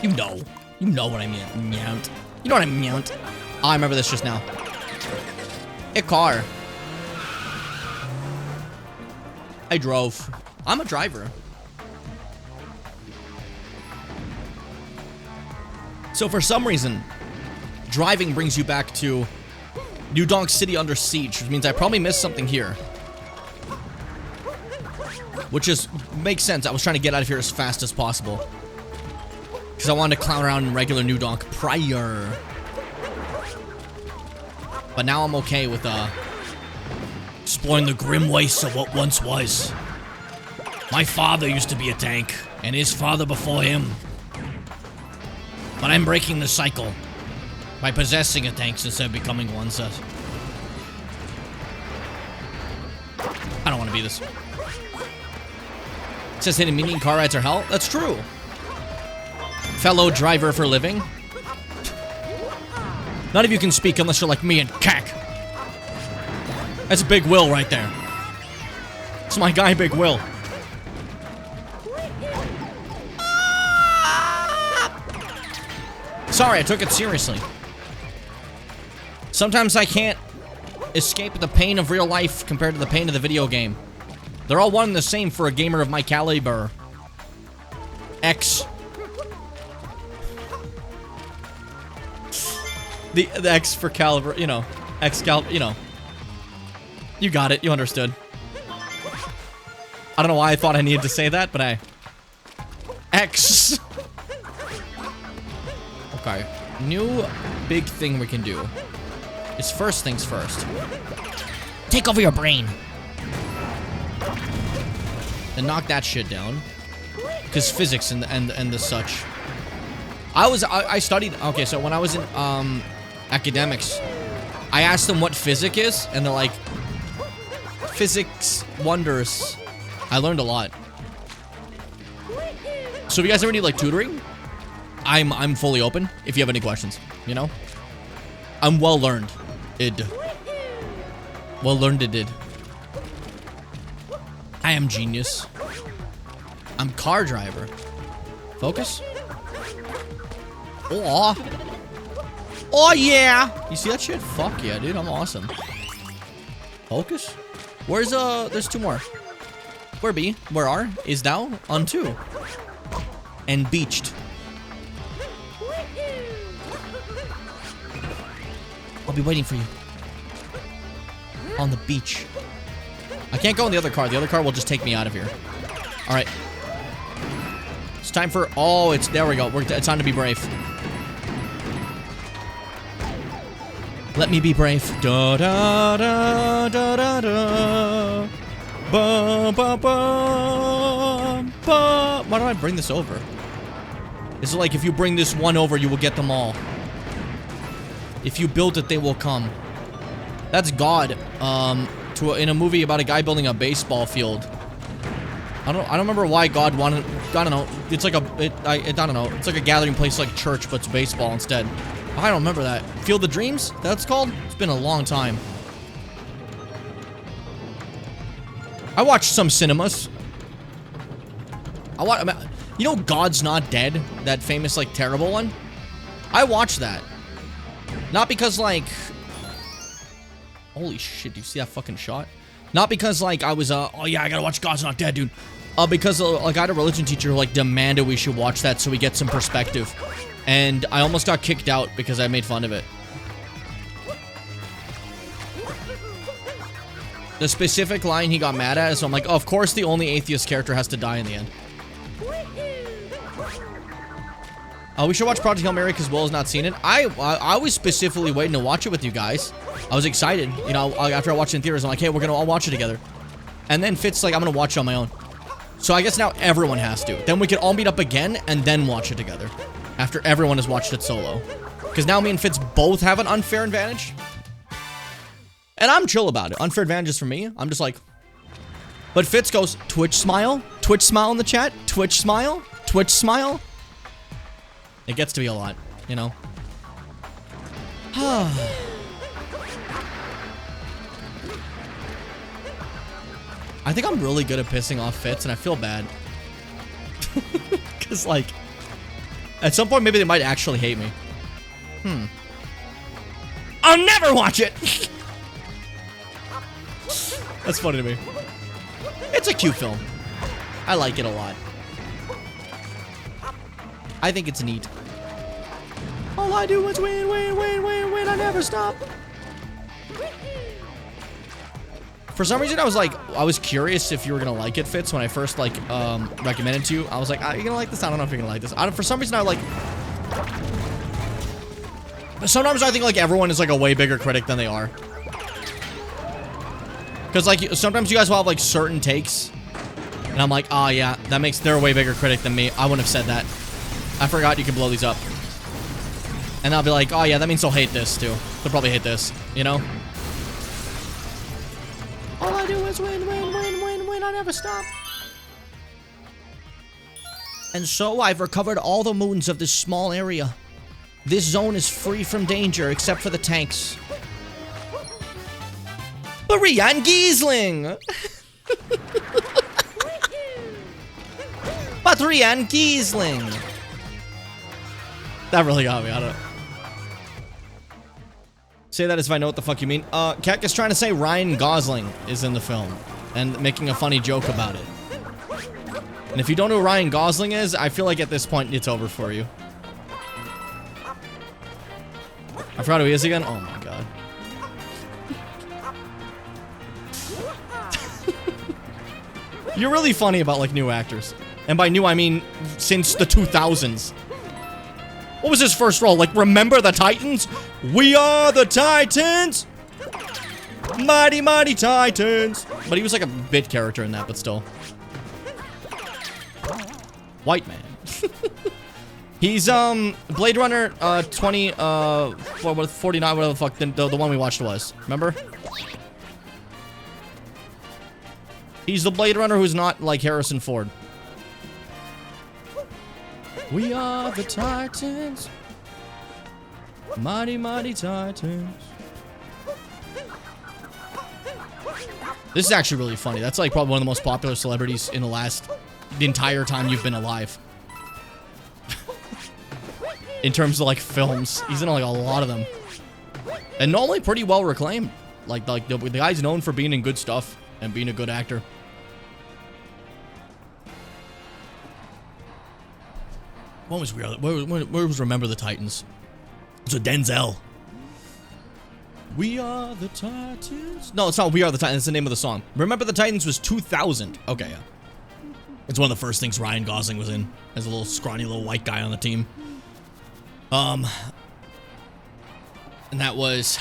You know what I mean. Meowt. You know what I mean. Oh, I remember this just now. A car. I drove. I'm a driver. So for some reason, driving brings you back to New Donk City under siege, which means I probably missed something here. Which makes sense. I was trying to get out of here as fast as possible. Because I wanted to clown around in regular New Donk prior. But now I'm okay with exploring the grim wastes of what once was. My father used to be a tank, and his father before him. But I'm breaking the cycle. By possessing a tank instead of becoming one, says. I don't want to be this. It says hitting median car rides are hell. That's true. Fellow driver for living. None of you can speak unless you're like me and cack. That's Big Will right there. It's my guy, Big Will. Sorry, I took it seriously. Sometimes I can't escape the pain of real life compared to the pain of the video game. They're all one and the same for a gamer of my caliber. X. The X for caliber, you know. Excalibur, you know. You got it, you understood. I don't know why I thought I needed to say that, but I... X. Okay. New big thing we can do is first things first. Take over your brain. Then knock that shit down. Because physics and the such. I studied... Okay, so when I was in academics, I asked them what physics is, and they're like, physics wonders. I learned a lot. So if you guys ever need like tutoring, I'm fully open if you have any questions, you know? I'm well learned. Well learned it. I am genius. I'm car driver. Focus. Oh yeah! You see that shit? Fuck yeah, dude. I'm awesome. Focus. Where's there's two more. Where be? Where are? Is thou? On two. And beached. I'll be waiting for you. On the beach. I can't go in the other car. The other car will just take me out of here. Alright. It's time for... Oh, it's... There we go. It's time to be brave. Let me be brave. Da da da da da da. Ba ba ba ba. Why do I bring this over? Is it like if you bring this one over, you will get them all? If you build it, they will come. That's God. In a movie about a guy building a baseball field. I don't remember why God wanted. I don't know. It's like I don't know. It's like a gathering place like church, but it's baseball instead. I don't remember that. Field of Dreams? That's called? It's been a long time. I watched some cinemas. You know God's Not Dead? That famous, like, terrible one? I watched that. Not because, like... Holy shit, do you see that fucking shot? Not because, like, I was, oh yeah, I gotta watch God's Not Dead, dude. Because, like, I had a religion teacher who, like, demanded we should watch that so we get some perspective. And I almost got kicked out because I made fun of it. The specific line he got mad at is, so I'm like, oh, of course the only atheist character has to die in the end. We should watch Project Hail Mary because Will has not seen it. I was specifically waiting to watch it with you guys. I was excited. You know, after I watched it in theaters, I'm like, hey, we're going to all watch it together. And then Fitz like, I'm going to watch it on my own. So I guess now everyone has to. Then we can all meet up again and then watch it together. After everyone has watched it solo. Because now me and Fitz both have an unfair advantage. And I'm chill about it. Unfair advantages for me. I'm just like... But Fitz goes, Twitch smile? Twitch smile in the chat? Twitch smile? Twitch smile? It gets to be a lot, you know? I think I'm really good at pissing off Fitz, and I feel bad. Because, like... At some point, maybe they might actually hate me. I'll never watch it! That's funny to me. It's a cute film. I like it a lot. I think it's neat. All I do is win, win, win, win, win. I never stop. For some reason, I was curious if you were gonna like it, Fitz, when I first like recommended it to you. I was like, are you gonna like this? I don't know if you're gonna like this. For some reason, I like. Sometimes I think like everyone is like a way bigger critic than they are. Because like sometimes you guys will have like certain takes, and I'm like, oh yeah, they're a way bigger critic than me. I wouldn't have said that. I forgot you can blow these up. And I'll be like, oh yeah, that means they'll hate this too. They'll probably hate this, you know? All I do is win, win, win, win, win. I never stop. And so I've recovered all the moons of this small area. This zone is free from danger except for the tanks. Brian Giesling! Brian Giesling! That really got me, I don't know. Say that as if I know what the fuck you mean. Keck is trying to say Ryan Gosling is in the film. And making a funny joke about it. And if you don't know who Ryan Gosling is, I feel like at this point it's over for you. I forgot who he is again? Oh my god. You're really funny about, like, new actors. And by new, I mean since the 2000s. What was his first role? Like, Remember the Titans? We are the Titans! Mighty, mighty Titans! But he was like a bit character in that, but still. White man. He's, Blade Runner, 49, whatever the fuck the one we watched was. Remember? He's the Blade Runner who's not like Harrison Ford. We are the Titans. Mighty, mighty Titans. This is actually really funny. That's like probably one of the most popular celebrities in the entire time you've been alive. In terms of like films. He's in like a lot of them. And normally pretty well reclaimed. Like the guy's known for being in good stuff and being a good actor. What was weird? Where was Remember the Titans? So Denzel. We are the Titans. No, it's not We Are the Titans. It's the name of the song. Remember the Titans was 2000. Okay, yeah. It's one of the first things Ryan Gosling was in as a little scrawny little white guy on the team. And that was,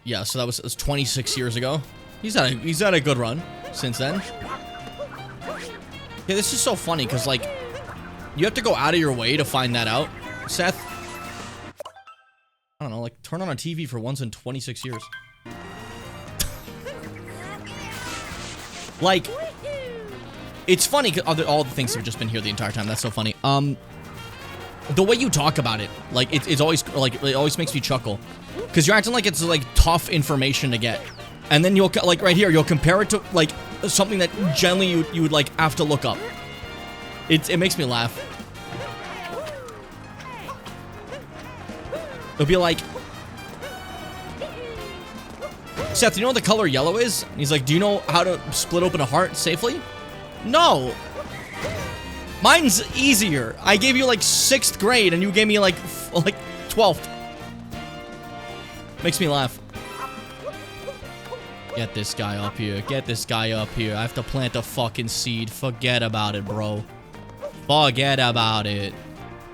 yeah. So that was 26 years ago. He's had a good run since then. Yeah, this is so funny because like. You have to go out of your way to find that out, Seth. I don't know, like, turn on a TV for once in 26 years. Like, it's funny, cause all the things have just been here the entire time. That's so funny. The way you talk about it, like, it's always, like, it always makes me chuckle. Because you're acting like it's, like, tough information to get. And then you'll, like, right here, you'll compare it to, like, something that generally you would, like, have to look up. It makes me laugh. It'll be like, Seth, you know what the color yellow is? And he's like, do you know how to split open a heart safely? No. Mine's easier. I gave you like 6th grade and you gave me like 12th. Makes me laugh. Get this guy up here. Get this guy up here. I have to plant a fucking seed. Forget about it, bro. Forget about it.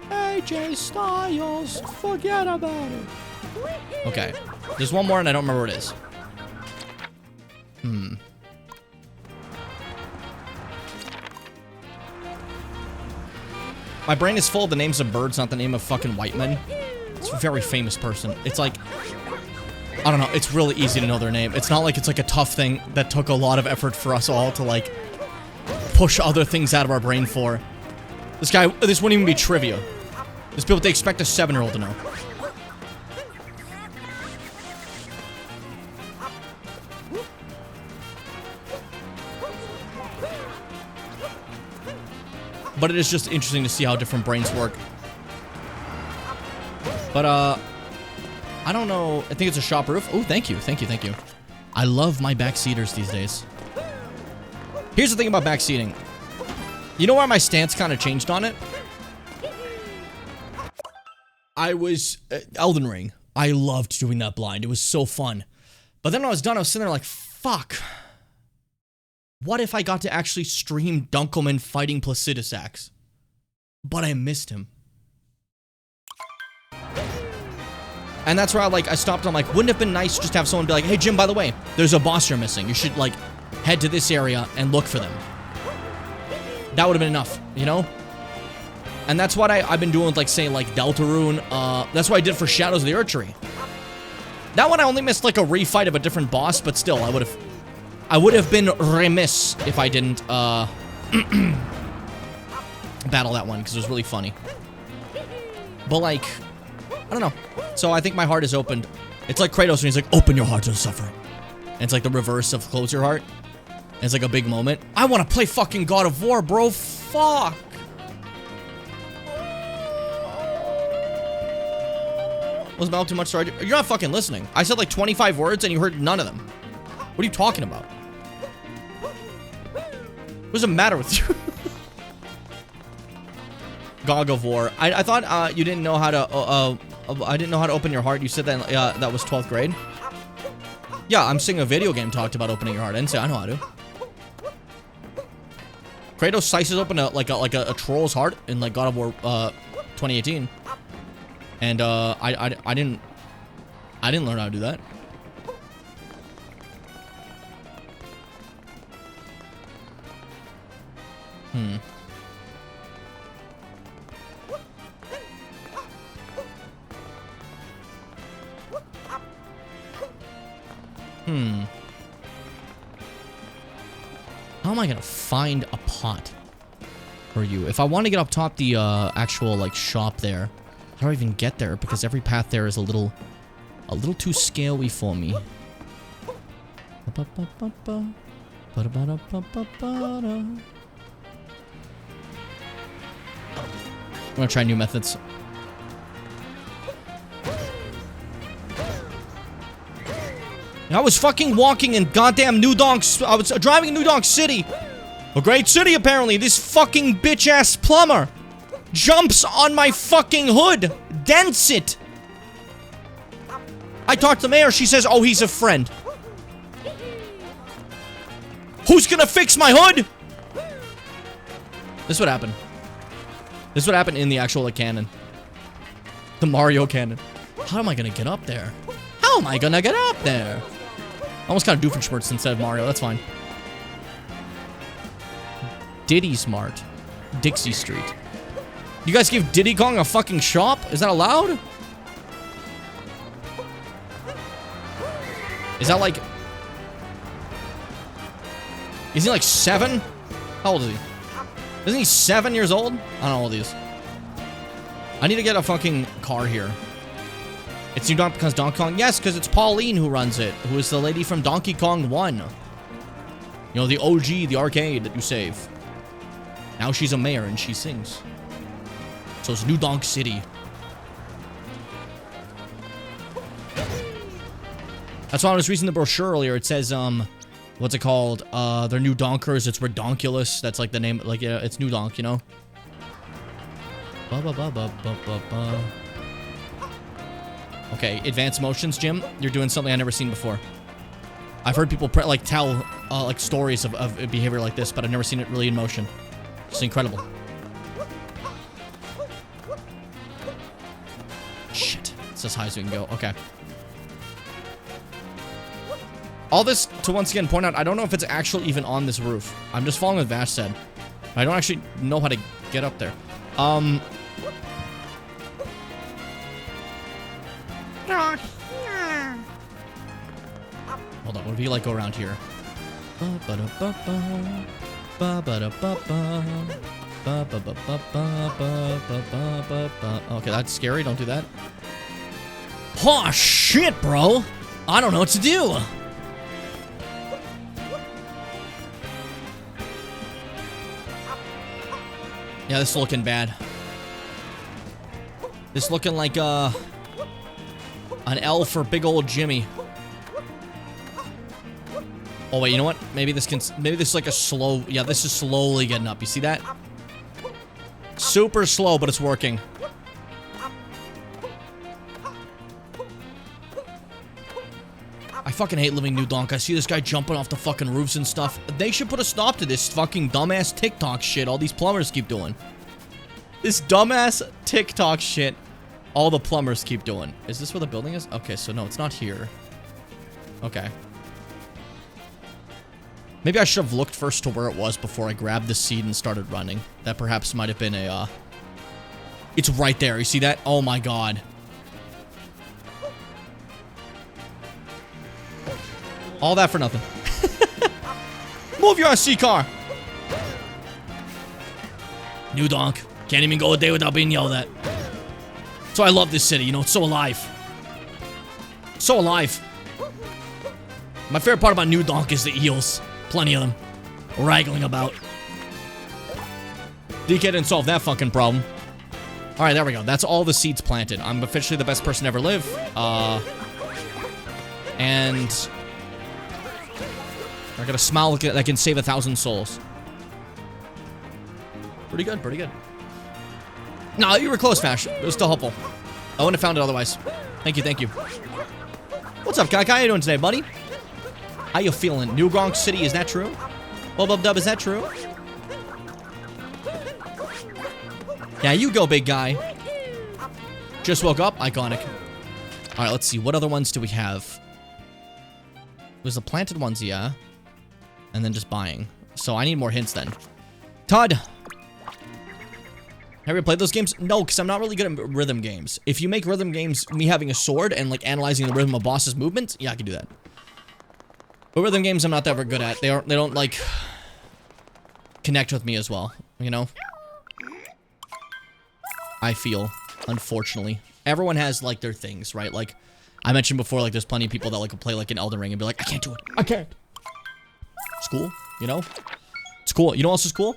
AJ Styles. Forget about it. Okay. There's one more and I don't remember what it is. My brain is full of the names of birds, not the name of fucking white men. It's a very famous person. It's like, I don't know, it's really easy to know their name. It's not like it's like a tough thing that took a lot of effort for us all to like push other things out of our brain for. This wouldn't even be trivia. There's people they expect a 7-year-old to know. But it is just interesting to see how different brains work. But, I don't know. I think it's a shop roof. Oh, thank you. Thank you. Thank you. I love my backseaters these days. Here's the thing about backseating. You know where my stance kind of changed on it? I was... Elden Ring. I loved doing that blind. It was so fun. But then when I was done, I was sitting there like, fuck. What if I got to actually stream Dunkelman fighting Placidusax? But I missed him. And that's where I stopped. I'm like, wouldn't it have been nice just to have someone be like, hey, Jim, by the way, there's a boss you're missing. You should, like, head to this area and look for them. That would have been enough, you know? And that's what I've been doing with, like, say, like, Deltarune. That's what I did for Shadows of the Archery. That one I only missed, like, a refight of a different boss, but still, I would have been remiss if I didn't, battle that one, because it was really funny. But, like, I don't know. So I think my heart is opened. It's like Kratos when he's like, open your heart to the suffering. And it's like the reverse of close your heart. And it's like a big moment. I want to play fucking God of War, bro. Fuck. Was Mel too much story? You're not fucking listening. I said like 25 words and you heard none of them. What are you talking about? What does the matter with you? God of War. I thought you didn't know how to. I didn't know how to open your heart. You said that that was 12th grade. Yeah, I'm seeing a video game talked about opening your heart. I didn't say I know how to. Kratos slices open a troll's heart in like God of War 2018, and I didn't learn how to do that. How am I gonna find a pot for you? If I want to get up top the actual like shop there, how do I even get there? Because every path there is a little too scaly for me. I'm gonna try new methods. I was fucking walking in goddamn New Donk. I was driving in New Donk City. A great city, apparently. This fucking bitch-ass plumber jumps on my fucking hood. Dents it. I talked to the mayor. She says, oh, he's a friend. Who's gonna fix my hood? This would happen. This would happen in the actual like, canon. The Mario canon. How am I gonna get up there? How am I gonna get up there? Almost kind of Doofenshmirtz instead of Mario. That's fine. Diddy Smart. Dixie Street. You guys give Diddy Kong a fucking shop? Is that allowed? Is that like... Is he like 7? How old is he? Isn't he 7 years old? I don't know how old he is. I need to get a fucking car here. It's New Donk because Donkey Kong? Yes, because it's Pauline who runs it, who is the lady from Donkey Kong 1. You know, the OG, the arcade that you save. Now she's a mayor and she sings. So it's New Donk City. That's why I was reading the brochure earlier. It says, what's it called? They're New Donkers. It's Redonkulous. That's like the name, like, it's New Donk, you know? Okay, advanced motions, Jim. You're doing something I've never seen before. I've heard people like tell like stories of behavior like this, but I've never seen it really in motion. It's incredible. Shit, it's as high as we can go. Okay. All this to once again point out, I don't know if it's actually even on this roof. I'm just following what Vash said. I don't actually know how to get up there. Hold on, what if you like go around here? Okay, that's scary. Don't do that. Oh shit, bro! I don't know what to do. Yeah, this is looking bad. This is looking like an L for big old Jimmy. Oh wait, you know what? Maybe this is like a slow. Yeah, this is slowly getting up. You see that? Super slow, but it's working. I fucking hate living New Donk. I see this guy jumping off the fucking roofs and stuff. They should put a stop to this fucking dumbass TikTok shit all these plumbers keep doing. This dumbass TikTok shit all the plumbers keep doing. Is this where the building is? Okay, so no, it's not here. Okay. Maybe I should have looked first to where it was before I grabbed the seed and started running. That perhaps might have been a It's right there. You see that? Oh my god. All that for nothing. Move your RC car. New donk. Can't even go a day without being yelled at. So I love this city. You know, it's so alive. So alive. My favorite part about New Donk is the eels. Plenty of them. Wrangling about. DK didn't solve that fucking problem. Alright, there we go. That's all the seeds planted. I'm officially the best person to ever live. And I got a smile that can save 1,000 souls. Pretty good, pretty good. No, you were close, Fash. It was still helpful. I wouldn't have found it otherwise. Thank you, thank you. What's up, Kai? How you doing today, buddy? How you feeling? New Gronk City, is that true? Bub Dub, is that true? Yeah, you go, big guy. Just woke up. Iconic. Alright, let's see. What other ones do we have? There's the planted ones, yeah. And then just buying. So I need more hints then. Todd! Have you ever played those games? No, because I'm not really good at rhythm games. If you make rhythm games, me having a sword and like analyzing the rhythm of boss's movements, yeah, I can do that. But rhythm games I'm not that good at. They don't like connect with me as well, you know? I feel, unfortunately. Everyone has like their things, right? Like I mentioned before, like there's plenty of people that like play like an Elden Ring and be like, I can't do it. I can't. It's cool, you know? It's cool. You know what else is cool?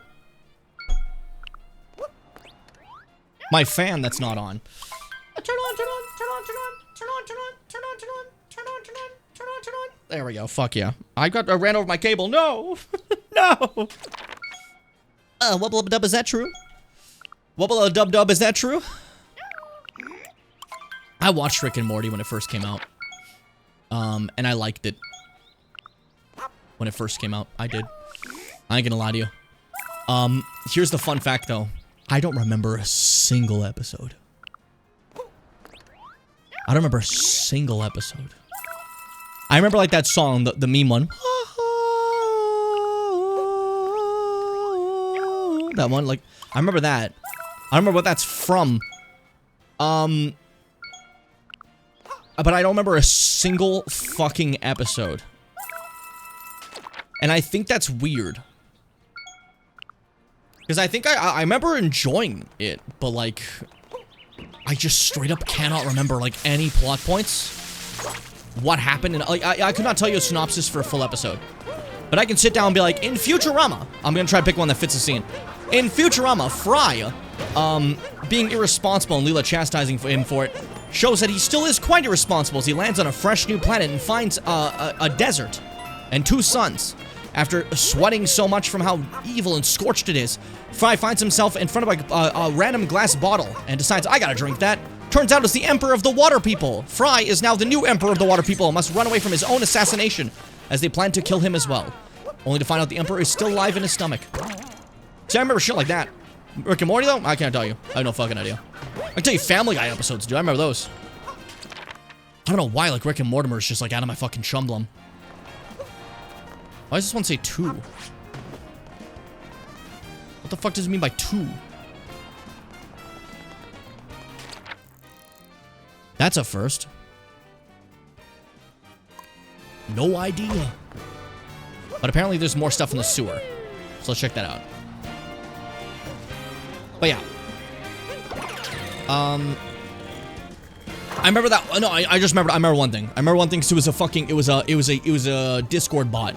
My fan that's not on. Turn on, turn on, turn on, turn on, turn on, turn on, turn on, turn on, turn on, turn on, turn on, turn on. There we go. Fuck yeah. I ran over my cable. No. No. Wubble dub, is that true? Wubble dub dub, is that true? I watched Rick and Morty when it first came out. And I liked it. When it first came out. I did. I ain't gonna lie to you. Here's the fun fact though. I don't remember a single episode. I don't remember a single episode. I remember like that song, the meme one. That one, like, I remember that. I don't remember what that's from. But I don't remember a single fucking episode. And I think that's weird. Because I think I remember enjoying it, but like, I just straight up cannot remember like any plot points. What happened, and like, I could not tell you a synopsis for a full episode. But I can sit down and be like, in Futurama, I'm gonna try to pick one that fits the scene. In Futurama, Fry, being irresponsible and Leela chastising him for it, shows that he still is quite irresponsible as he lands on a fresh new planet and finds a desert and 2 suns. After sweating so much from how evil and scorched it is, Fry finds himself in front of a random glass bottle and decides, I gotta drink that. Turns out it's the Emperor of the Water People. Fry is now the new Emperor of the Water People and must run away from his own assassination as they plan to kill him as well. Only to find out the Emperor is still alive in his stomach. See, I remember shit like that. Rick and Morty, though? I can't tell you. I have no fucking idea. I can tell you Family Guy episodes, dude. I remember those. I don't know why, like, Rick and Mortimer is just, like, out of my fucking chumblum. Why does this one say 2? What the fuck does it mean by 2? That's a first. No idea. But apparently there's more stuff in the sewer. So let's check that out. But yeah. I remember that. No, I just remember. I remember one thing. I remember one thing. Cause it was a fucking. It was a Discord bot.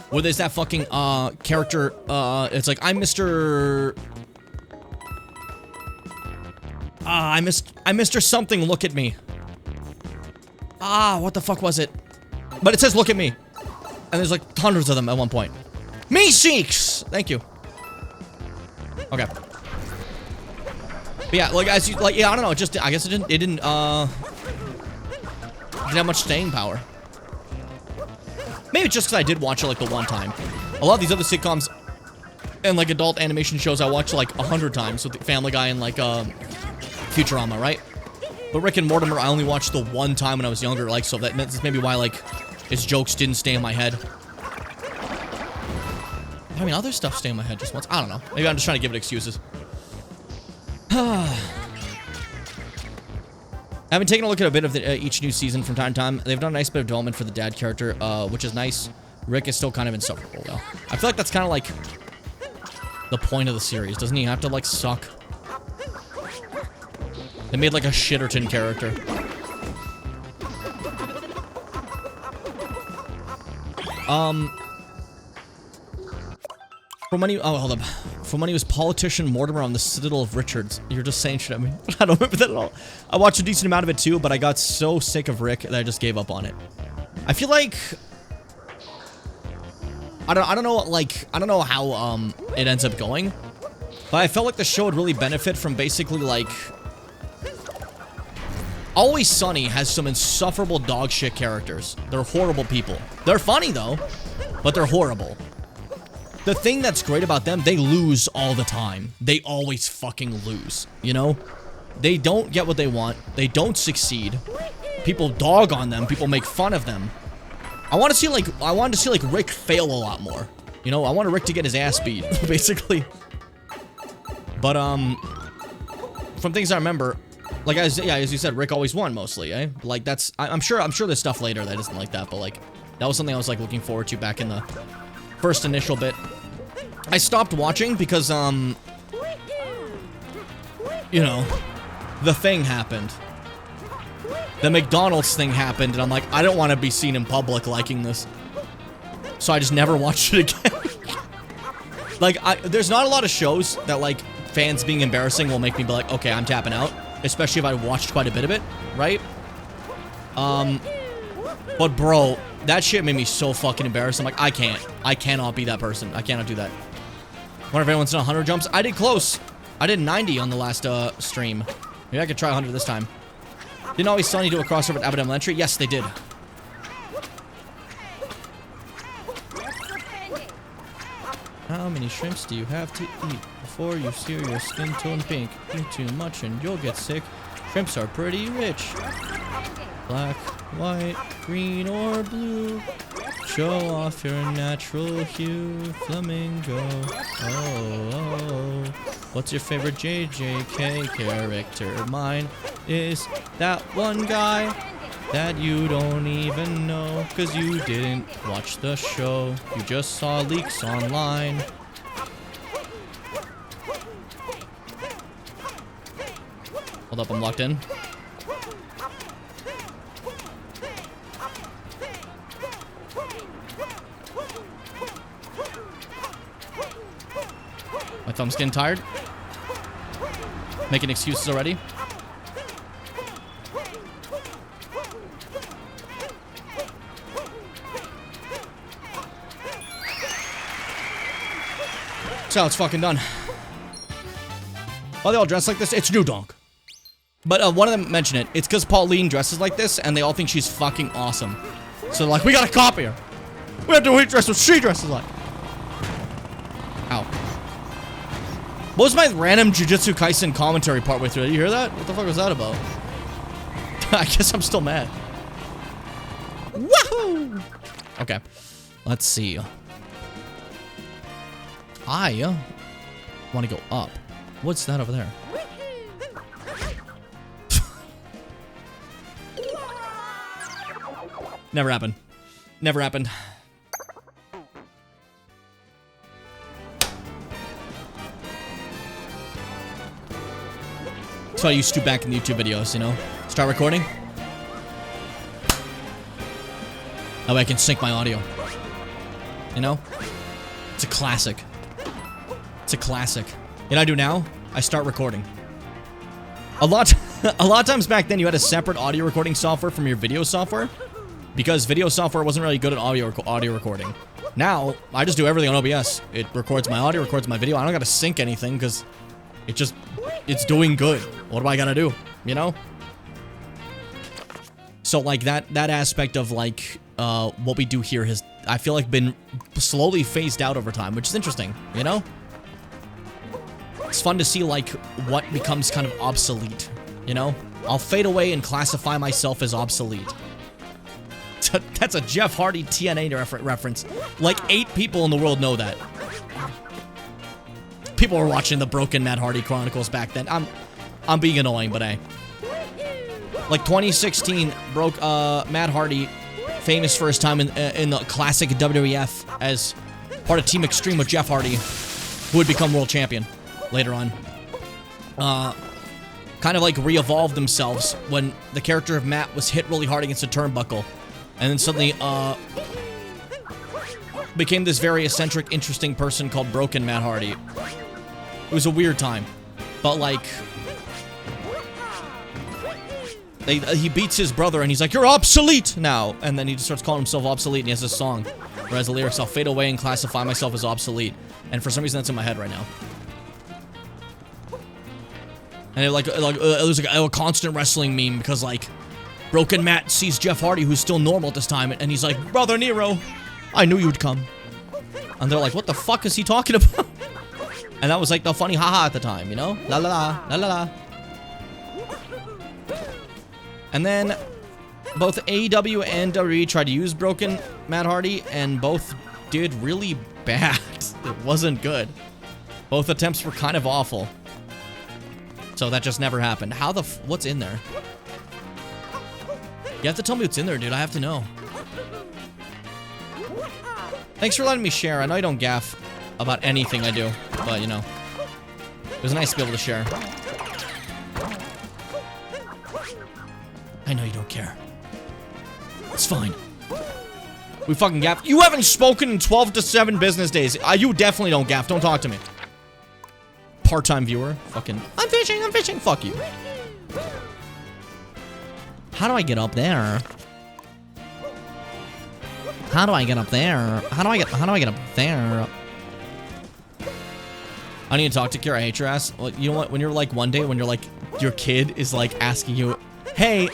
Where there's that fucking character. It's like I'm Mr. I'm Mr. Something. Look at me. What the fuck was it? But it says look at me. And there's like hundreds of them at one point. Me Sheiks! Thank you. Okay. But yeah, like as you like, yeah, I don't know. It just, I guess it didn't have much staying power. Maybe just because I did watch it like the one time. A lot of these other sitcoms and like adult animation shows I watched like 100 times with Family Guy and like Futurama, right? But Rick and Mortimer I only watched the one time when I was younger, like, so that's maybe why like his jokes didn't stay in my head. I mean, other stuff stay in my head just once. I don't know. Maybe I'm just trying to give it excuses. I've been taking a look at a bit of each new season from time to time. They've done a nice bit of development for the dad character, which is nice. Rick is still kind of insufferable, though. I feel like that's kind of like the point of the series. Doesn't he have to, like, suck? They made, like, a Shitterton character. From when he... Oh, hold up. From when he was politician Mortimer on the Citadel of Richards. You're just saying shit at me. I don't remember that at all. I watched a decent amount of it, too, but I got so sick of Rick that I just gave up on it. I feel like... I don't know, like, I don't know how, it ends up going. But I felt like the show would really benefit from basically, like... Always Sunny has some insufferable dog shit characters. They're horrible people. They're funny, though, but they're horrible. The thing that's great about them, they lose all the time. They always fucking lose, you know? They don't get what they want. They don't succeed. People dog on them. People make fun of them. I wanted to see, like, Rick fail a lot more. You know, I wanted Rick to get his ass beat, basically. But, from things I remember, like, as you said, Rick always won, mostly, eh? Like, that's, I'm sure there's stuff later that isn't like that, but, like, that was something I was, like, looking forward to back in the first initial bit. I stopped watching because, you know, the thing happened. The McDonald's thing happened, and I'm like, I don't want to be seen in public liking this. So I just never watched it again. Like, there's not a lot of shows that, like, fans being embarrassing will make me be like, okay, I'm tapping out. Especially if I watched quite a bit of it, right? But bro, that shit made me so fucking embarrassed. I'm like, I cannot be that person. I cannot do that. Wonder if anyone's done 100 jumps. I did close. I did 90 on the last, stream. Maybe I could try 100 this time. Didn't Always Sunny do a crossover with Abbott Elementary? Yes, they did. How many shrimps do you have to eat before you sear your skin tone pink? Eat too much and you'll get sick. Shrimps are pretty rich. Black, white, green, or blue. Show off your natural hue. Flamingo. Oh. What's your favorite JJK character? Mine is that one guy that you don't even know, 'cause you didn't watch the show. You just saw leaks online. Hold up, I'm locked in. My thumb's getting tired. Making excuses already. So it's fucking done. Why they all dressed like this? It's New Donk. But one of them mentioned it. It's because Pauline dresses like this, and they all think she's fucking awesome. So they're like, we gotta copy her. We have to dress what she dresses like. Ow. What was my random Jujutsu Kaisen commentary partway through? Did you hear that? What the fuck was that about? I guess I'm still mad. Woohoo! Okay. Let's see. I want to go up. What's that over there? Never happened. Never happened. So I used to back in the YouTube videos, you know? Start recording. That way I can sync my audio. You know? It's a classic. It's a classic. You know what I do now? I start recording. A lot of times back then you had a separate audio recording software from your video software, because video software wasn't really good at audio recording. Now, I just do everything on OBS. It records my audio, records my video. I don't gotta sync anything because it's doing good. What do I gotta do? You know? So like that aspect of like what we do here has, I feel like, been slowly phased out over time, which is interesting, you know? It's fun to see like what becomes kind of obsolete, you know? I'll fade away and classify myself as obsolete. That's a Jeff Hardy TNA reference. Like 8 people in the world know that. People were watching the Broken Matt Hardy Chronicles back then. I'm being annoying, but hey. Like 2016 broke Matt Hardy, famous for his time in the classic WWF as part of Team Extreme with Jeff Hardy, who would become world champion later on. Kind of like re-evolved themselves when the character of Matt was hit really hard against a turnbuckle, and then suddenly became this very eccentric, interesting person called Broken Matt Hardy. It was a weird time, but like he beats his brother and he's like, "You're obsolete now," and then he just starts calling himself obsolete, and he has this song where has the lyrics, "I'll fade away and classify myself as obsolete," and for some reason that's in my head right now. And it was like a constant wrestling meme because like Broken Matt sees Jeff Hardy, who's still normal at this time, and he's like, "Brother Nero, I knew you'd come." And they're like, "What the fuck is he talking about?" And that was like the funny haha at the time, you know? La la la, la la la. And then both AEW and WWE tried to use Broken Matt Hardy, and both did really bad. It wasn't good. Both attempts were kind of awful. So that just never happened. How the what's in there? You have to tell me what's in there, dude. I have to know. Thanks for letting me share. I know you don't gaff about anything I do, but you know, it was nice to be able to share. I know you don't care. It's fine. We fucking gaff. You haven't spoken in 12 to 7 business days. You definitely don't gaff. Don't talk to me. Part-time viewer. Fucking, I'm fishing. Fuck you. How do I get up there? How do I get up there? How do I get up there? I need to talk to Kira. I hate your ass. Well, you know what? When you're like one day, when you're like, your kid is like asking you, "Hey,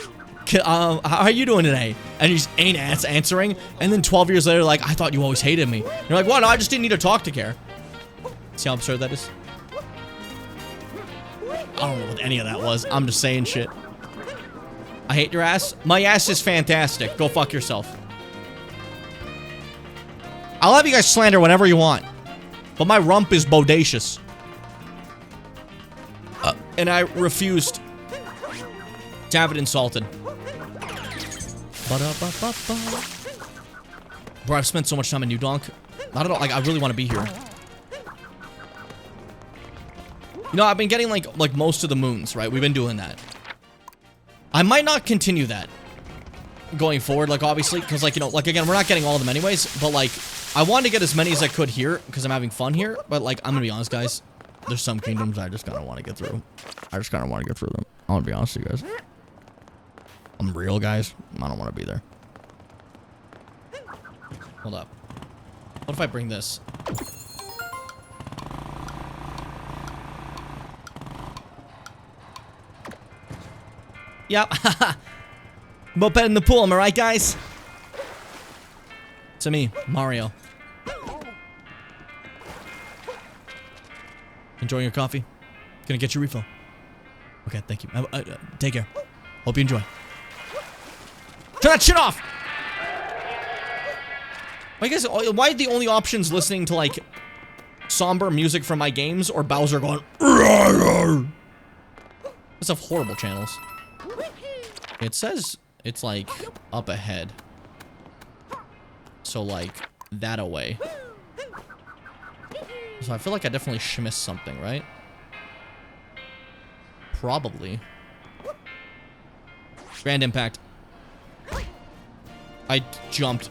how are you doing today?" And you just ain't answering. And then 12 years later, like, "I thought you always hated me." You're like, "What? No, I just didn't need to talk to Kira." See how absurd that is? I don't know what any of that was. I'm just saying shit. I hate your ass. My ass is fantastic. Go fuck yourself. I'll have you guys slander whenever you want. But my rump is bodacious. And I refused to have it insulted. Bro, I've spent so much time in New Donk. I don't know, like, I really want to be here. You know, I've been getting, like most of the moons, right? We've been doing that. I might not continue that going forward, like, obviously, because, like, you know, like, again, we're not getting all of them anyways, but, like, I wanted to get as many as I could here, because I'm having fun here, but, like, I'm gonna be honest, guys, there's some kingdoms I just kind of want to get through. I just kind of want to get through them. I want to be honest with you guys. I'm real, guys. I don't want to be there. Hold up. What if I bring this? Yep. Moped in the pool, am I right, guys? To me, Mario. Enjoying your coffee? Gonna get your refill. Okay, thank you. Take care. Hope you enjoy. Turn that shit off! Why are the only options listening to, like, somber music from my games or Bowser going, "Rawr, rawr"? Those have horrible channels. It says it's, like, up ahead. So, like, that away. So I feel like I definitely missed something, right? Probably. Grand impact. I jumped.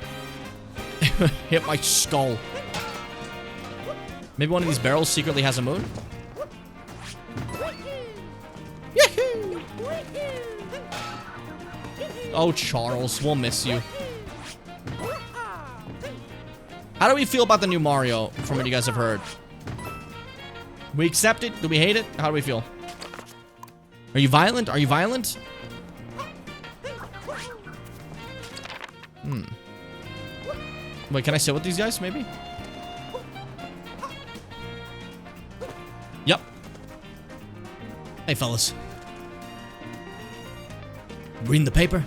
Hit my skull. Maybe one of these barrels secretly has a moon? Yahoo! Oh, Charles, we'll miss you. How do we feel about the new Mario from what you guys have heard? We accept it? Do we hate it? How do we feel? Are you violent? Are you violent? Wait, can I sit with these guys, maybe? Yep. Hey, fellas. Reading the paper?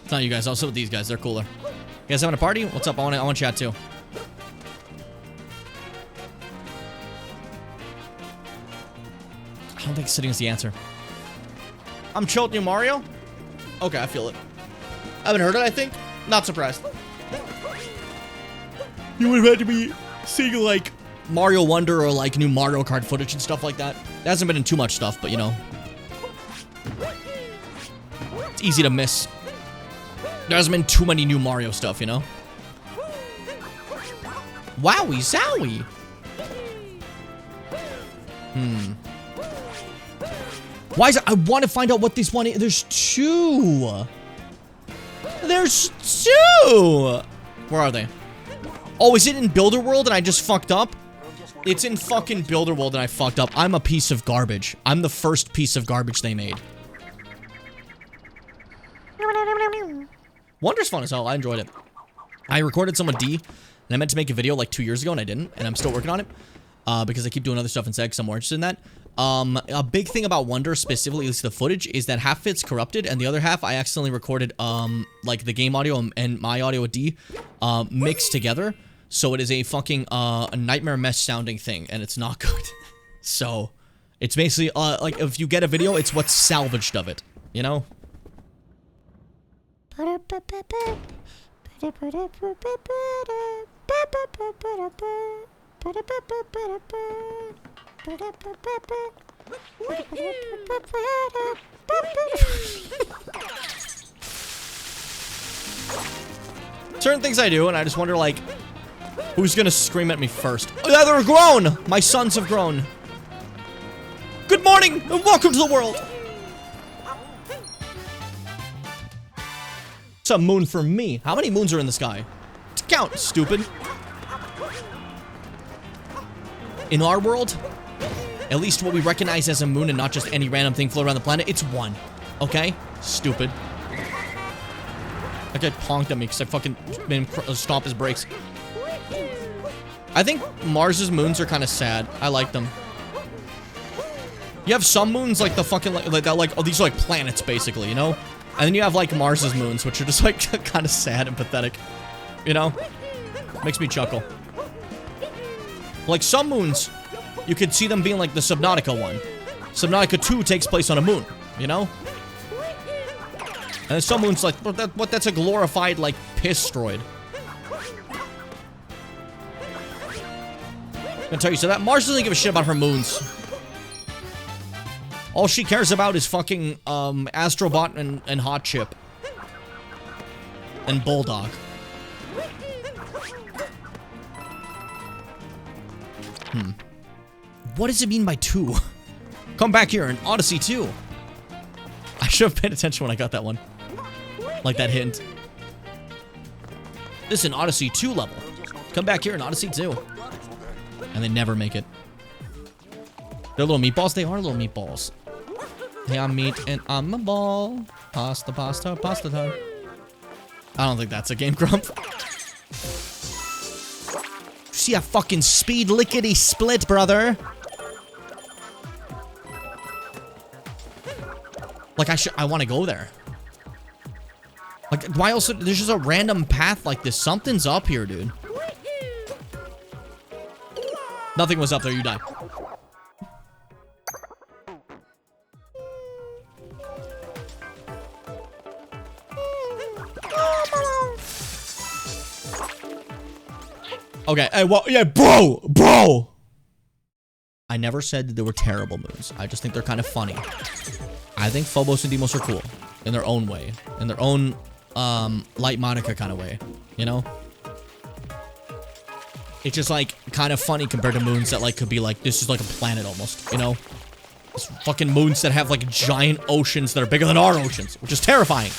It's not you guys. I'll sit with these guys. They're cooler. You guys having a party? What's up? I want to chat too. I don't think sitting is the answer. I'm chilled, new Mario. Okay, I feel it. I haven't heard it, I think. Not surprised. You would have had to be seeing, like, Mario Wonder or, like, new Mario Kart footage and stuff like that. It hasn't been in too much stuff, but, you know. It's easy to miss. There hasn't been too many new Mario stuff, you know? Wowie zowie! Why is it? I want to find out what this one is. There's two. There's two. Where are they? Oh, is it in Builder World and I just fucked up? It's in fucking Builder World and I fucked up. I'm a piece of garbage. I'm the first piece of garbage they made. Wonder's fun as hell. I enjoyed it. I recorded some with D, and I meant to make a video like 2 years ago, and I didn't, and I'm still working on it. Because I keep doing other stuff instead, because I'm more interested in that. A big thing about Wonder, specifically at least the footage, is that half of it's corrupted, and the other half I accidentally recorded, like the game audio and my audio with D, mixed together. So it is a fucking, a nightmare mess sounding thing, and it's not good. So, it's basically, like, if you get a video, it's what's salvaged of it, you know? Certain things I do, and I just wonder, like, who's gonna scream at me first? Oh, yeah, they're grown! My sons have grown. Good morning, and welcome to the world! It's a moon for me. How many moons are in the sky? Count, stupid. In our world, at least what we recognize as a moon and not just any random thing floating around the planet, it's one. Okay? Stupid. That guy honked at me because I fucking made him stomp his brakes. I think Mars's moons are kind of sad. I like them. You have some moons like the fucking, like that, like, oh, these are like planets basically, you know? And then you have, like, Mars's moons, which are just, like, kind of sad and pathetic. You know? Makes me chuckle. Like, some moons, you could see them being, like, the Subnautica one. Subnautica 2 takes place on a moon, you know? And then some moons, like, that's a glorified, like, piss-stroid. I'm gonna tell you, so that Mars doesn't give a shit about her moons. All she cares about is fucking, Astrobot and Hot Chip. And Bulldog. What does it mean by 2? Come back here in Odyssey 2. I should have paid attention when I got that one. Like that hint. This is an Odyssey 2 level. Come back here in Odyssey 2. And they never make it. They're little meatballs? They are little meatballs. Hey, I'm meat and I'm a ball. Pasta, pasta, pasta time. I don't think that's a game, Grump. See a fucking speed lickety split, brother. Like, I want to go there. Like, why also, there's just a random path like this. Something's up here, dude. Nothing was up there, you die. Okay, hey, well, yeah, bro! I never said that they were terrible moons. I just think they're kind of funny. I think Phobos and Deimos are cool. In their own way. In their own, light Monica kind of way. You know? It's just, like, kind of funny compared to moons that, like, could be, like, this is like a planet almost, you know? There's fucking moons that have, like, giant oceans that are bigger than our oceans, which is terrifying.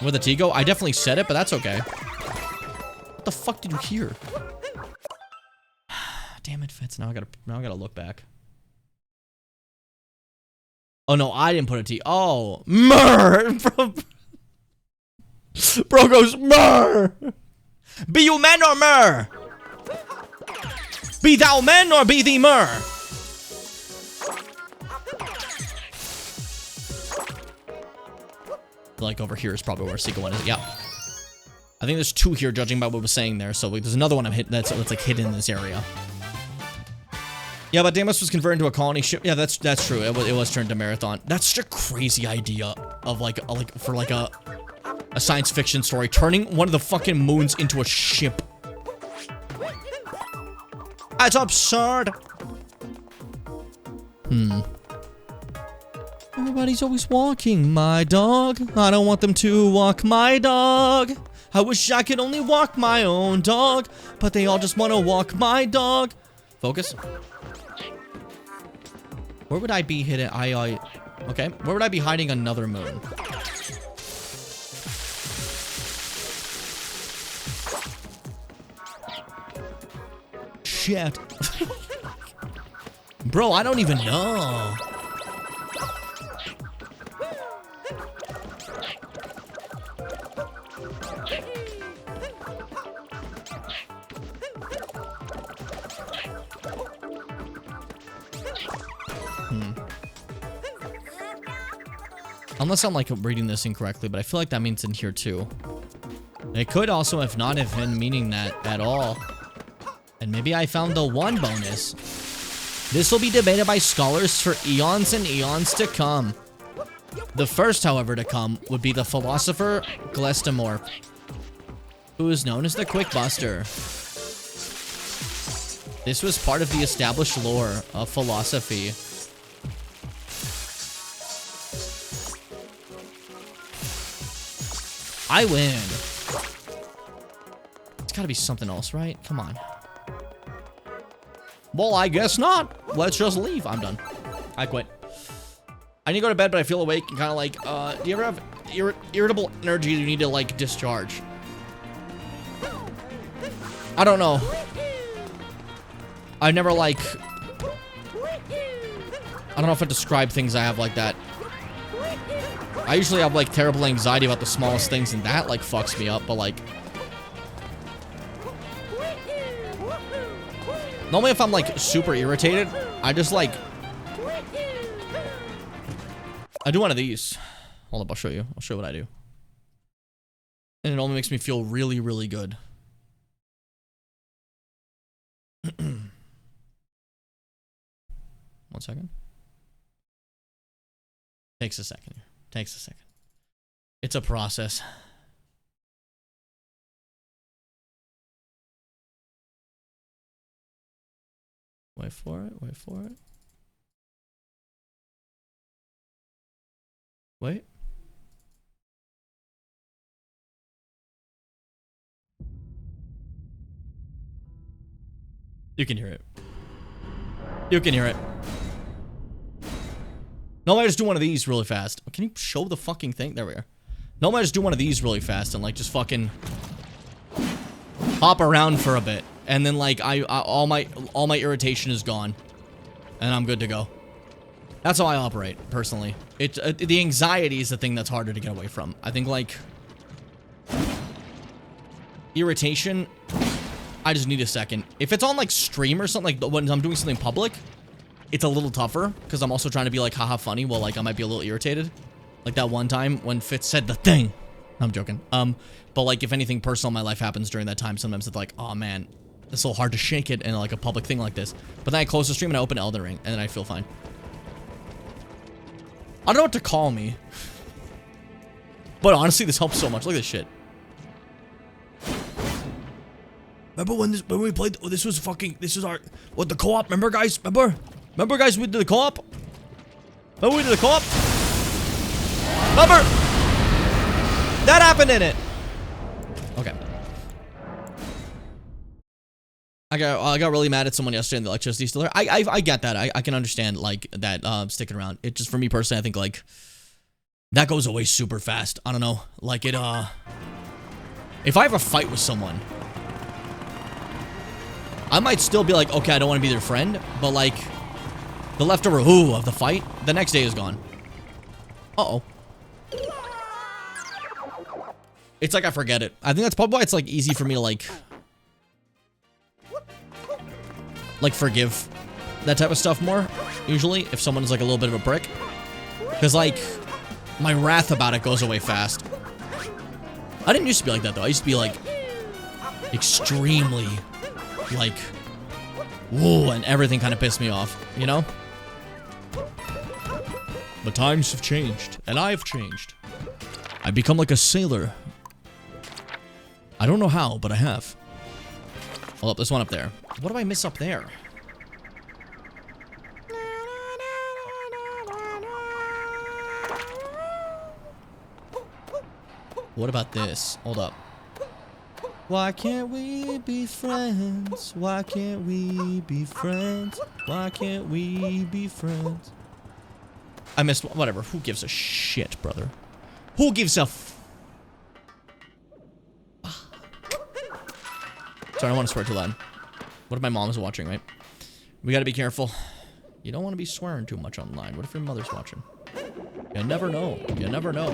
Where'd the T go? I definitely said it, but that's okay. What the fuck did you hear? Damn it, Fitz. Now I gotta look back. Oh no, I didn't put a T. Oh, myrrh! Bro goes, myrrh! Be you men or myrrh? Be thou men or be thee myrrh? Like over here is probably where Sequel one is. Yeah. I think there's 2 here, judging by what was saying there. So like, there's another one I'm hitting that's like hidden in this area. Yeah, but Deimos was converted into a colony ship. Yeah, that's true. It was turned to Marathon. That's such a crazy idea of like a science fiction story, turning one of the fucking moons into a ship. That's absurd. Everybody's always walking my dog. I don't want them to walk my dog. I wish I could only walk my own dog, but they all just want to walk my dog. Focus. Where would I be hidden? Okay. Where would I be hiding another moon? Shit. Bro, I don't even know. Unless I'm like reading this incorrectly, but I feel like that means in here too. It could also, if not, have been meaning that at all. And maybe I found the one bonus. This will be debated by scholars for eons and eons to come. The first, however, to come would be the philosopher Glestamorph, who is known as the Quick Buster. This was part of the established lore of philosophy. I win. It's gotta be something else, right? Come on. Well, I guess not. Let's just leave. I'm done. I quit. I need to go to bed, but I feel awake and kind of like, do you ever have irritable energy you need to, like, discharge? I don't know. I've never, like... I don't know if I describe things I have like that. I usually have, like, terrible anxiety about the smallest things, and that, like, fucks me up, but, like... Normally, if I'm, like, super irritated, I just, like... I do one of these. Hold up, I'll show you. I'll show you what I do. And it only makes me feel really, really good. 1 second. Takes a second. Takes a second. It's a process. Wait for it. Wait for it. Wait. You can hear it. You can hear it. No, I just do one of these really fast. Can you show the fucking thing? There we are. No, I just do one of these really fast and, like, just fucking hop around for a bit, and then, like, all my irritation is gone, and I'm good to go. That's how I operate personally. It's the anxiety is the thing that's harder to get away from. I think, like, irritation, I just need a second. If it's on, like, stream or something, like when I'm doing something public, it's a little tougher because I'm also trying to be like haha funny while, like, I might be a little irritated. Like that one time when Fitz said the thing. I'm joking. But, like, if anything personal in my life happens during that time, sometimes it's like, oh man, it's so hard to shake it in, like, a public thing like this. But then I close the stream and I open Elden Ring and then I feel fine. I don't know what to call me. But honestly, this helps so much. Look at this shit. Remember when we played? Oh, this was our what, the co-op? Remember, guys? Remember, guys? We did the co-op. Remember we did the co-op? Remember? That happened in it. Okay. I got really mad at someone yesterday in the electricity still there. I get that. I can understand, like, that sticking around. It just, for me personally, I think, like, that goes away super fast. I don't know. Like, it if I have a fight with someone, I might still be like, okay, I don't want to be their friend, but, like, the leftover ooh of the fight, the next day is gone. Uh-oh. It's like I forget it. I think that's probably why it's, like, easy for me to, like, forgive that type of stuff more, usually, if someone is, like, a little bit of a prick. Because, like, my wrath about it goes away fast. I didn't used to be like that, though. I used to be, like, extremely, like, Ooh, and everything kind of pissed me off, you know? But times have changed, and I've changed. I've become like a sailor. I don't know how, but I have. Hold up, there's one up there. What do I miss up there? What about this? Hold up. Why can't we be friends? Why can't we be friends? Why can't we be friends? I missed whatever. Who gives a shit, brother? Who gives a Sorry, I don't want to swear too loud. What if my mom's watching, right? We gotta be careful. You don't want to be swearing too much online. What if your mother's watching? You never know. You never know.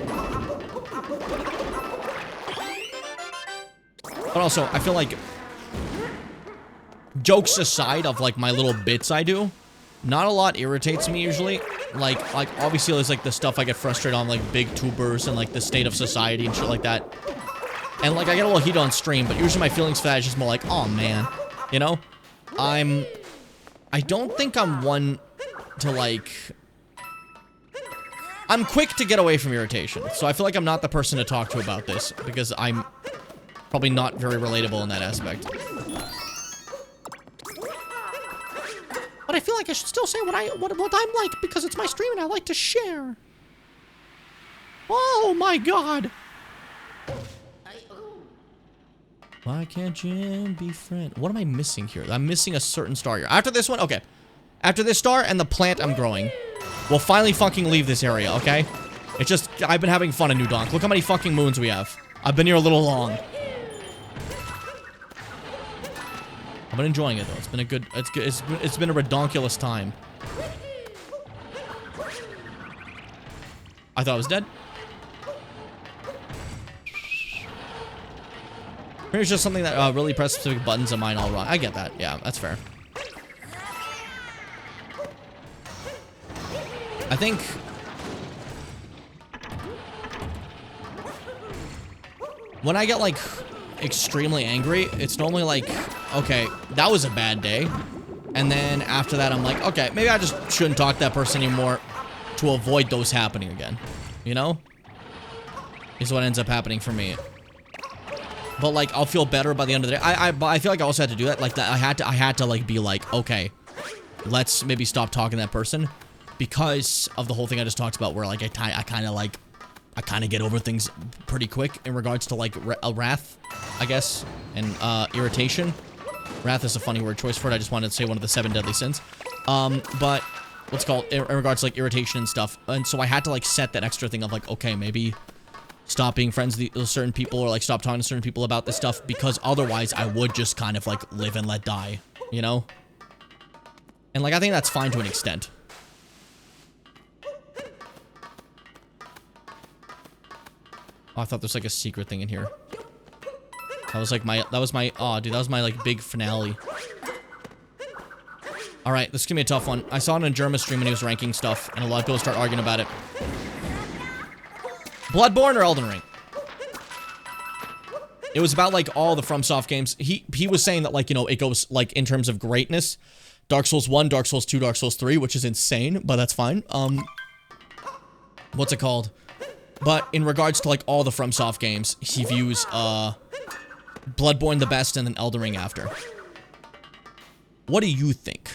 But also, I feel like, jokes aside of like my little bits I do, not a lot irritates me usually. Like obviously there's like the stuff I get frustrated on, like big tubers and like the state of society and shit like that. And like I get a little heat on stream, but usually my feelings for that is just more like, oh man, you know? I don't think I'm one to like, I'm quick to get away from irritation. So I feel like I'm not the person to talk to about this because I'm probably not very relatable in that aspect. But I feel like I should still say what I'm like because it's my stream and I like to share. Oh my god. Why can't Jim be friend? What am I missing here? I'm missing a certain star here. After this one, okay. After this star and the plant I'm growing, we'll finally fucking leave this area, okay? It's just, I've been having fun in New Donk. Look how many fucking moons we have. I've been here a little long. I've been enjoying it though. It's been a good, it's been a redonkulous time. I thought I was dead. Maybe it's just something that really press specific buttons of mine all wrong. I get that. Yeah, that's fair. I think when I get like extremely angry, it's normally like, okay, that was a bad day. And then after that, I'm like, okay, maybe I just shouldn't talk to that person anymore to avoid those happening again. You know? Is what ends up happening for me. But like, I'll feel better by the end of the day. I feel like I also had to do that. Like that, I had to like be like, okay, let's maybe stop talking to that person because of the whole thing I just talked about, where like I kind of get over things pretty quick in regards to like wrath, I guess, and irritation. Wrath is a funny word choice for it. I just wanted to say one of the 7 deadly sins. But what's called in regards to like irritation and stuff. And so I had to like set that extra thing of like, okay, maybe stop being friends with certain people, or like stop talking to certain people about this stuff, because otherwise I would just kind of like live and let die, you know? And like, I think that's fine to an extent. Oh, I thought there's like a secret thing in here. That was my, oh dude, that was my like big finale. Alright, this is gonna be a tough one. I saw it on Germa's stream when he was ranking stuff, and a lot of people start arguing about it. Bloodborne or Elden Ring? It was about like all the FromSoft games. He was saying that like, you know, it goes like in terms of greatness, Dark Souls 1, Dark Souls 2, Dark Souls 3, which is insane, but that's fine. What's it called? But in regards to like all the FromSoft games, he views Bloodborne the best and then Elden Ring after. What do you think?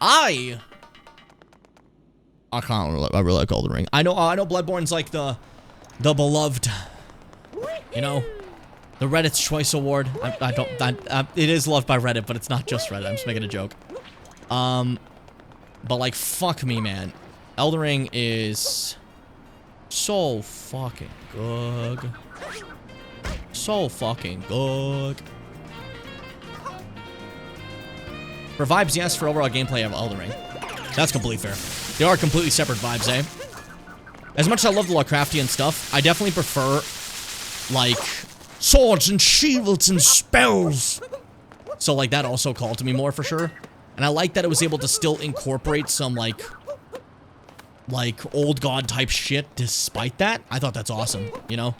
I really like Elden Ring. I know Bloodborne's like the beloved, you know, the Reddit's Choice Award. It is loved by Reddit, but it's not just Reddit. I'm just making a joke. But like, fuck me, man. Elden Ring is so fucking good. So fucking good. For vibes, yes. For overall gameplay of Elden Ring. That's completely fair. They are completely separate vibes, eh? As much as I love the Lovecraftian stuff, I definitely prefer, like, swords and shields and spells. So, like, that also called to me more, for sure. And I like that it was able to still incorporate some, like old god type shit despite that. I thought that's awesome, you know?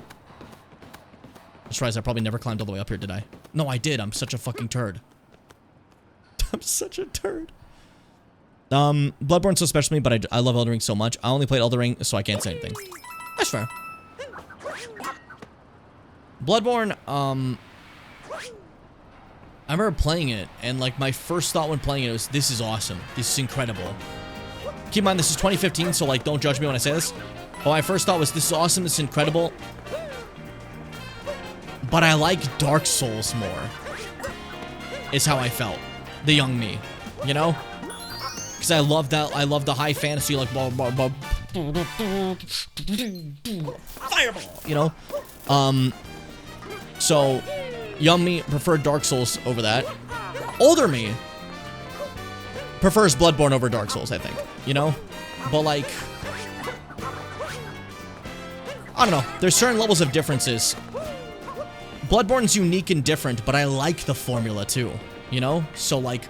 I just realized I probably never climbed all the way up here, did I? No, I did. I'm such a fucking turd. I'm such a turd. Bloodborne's so special to me, but I love Elden Ring so much. I only played Elden Ring, so I can't say anything. That's fair. Bloodborne, I remember playing it, and like my first thought when playing it was, this is awesome. This is incredible. Keep in mind, this is 2015, so like, don't judge me when I say this. But my first thought was, this is awesome, this is incredible. But I like Dark Souls more. Is how I felt. The young me. You know? Because I love that, I love the high fantasy, like, fireball, you know? So, young me preferred Dark Souls over that. Older me prefers Bloodborne over Dark Souls, I think. You know? But, like, I don't know. There's certain levels of differences. Bloodborne's unique and different, but I like the formula, too. You know? So, like,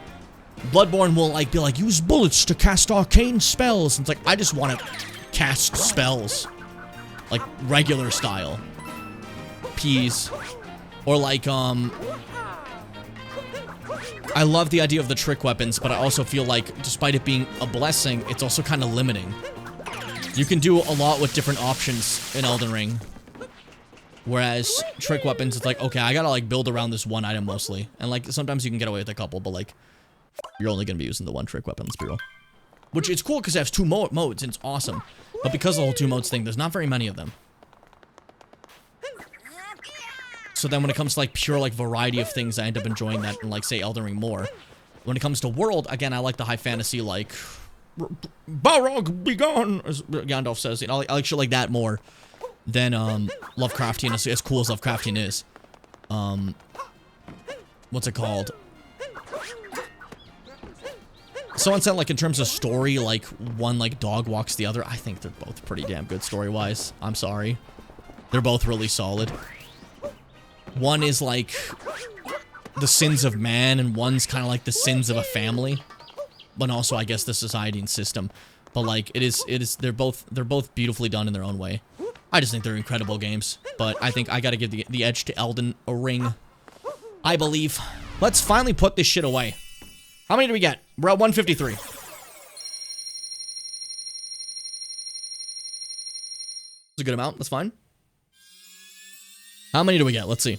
Bloodborne will, like, be like, use bullets to cast arcane spells. And it's like, I just want to cast spells. Like, regular style. Peas. Or, like, I love the idea of the trick weapons, but I also feel like, despite it being a blessing, it's also kind of limiting. You can do a lot with different options in Elden Ring. Whereas, trick weapons, it's like, okay, I gotta, like, build around this one item mostly. And, like, sometimes you can get away with a couple, but, like, you're only gonna be using the one trick weapon, let's be real. Which, it's cool because it has two modes, and it's awesome. But because of the whole two modes thing, there's not very many of them. So then when it comes to, like, pure, like, variety of things, I end up enjoying that in, like, say, Elden Ring more. When it comes to world, again, I like the high fantasy, like, Balrog, be gone, as Gandalf says. You know, I like shit like that more than, Lovecraftian, as cool as Lovecraftian is. What's it called? Someone said, like, in terms of story, like, one, like, dog walks the other. I think they're both pretty damn good story-wise. I'm sorry. They're both really solid. One is, like, the sins of man, and one's kind of like the sins of a family. But also, I guess, the society and system. But, like, they're both beautifully done in their own way. I just think they're incredible games. But I think I gotta give the edge to Elden Ring. I believe. Let's finally put this shit away. How many do we get? We're at 153. It's a good amount. That's fine. How many do we get? Let's see.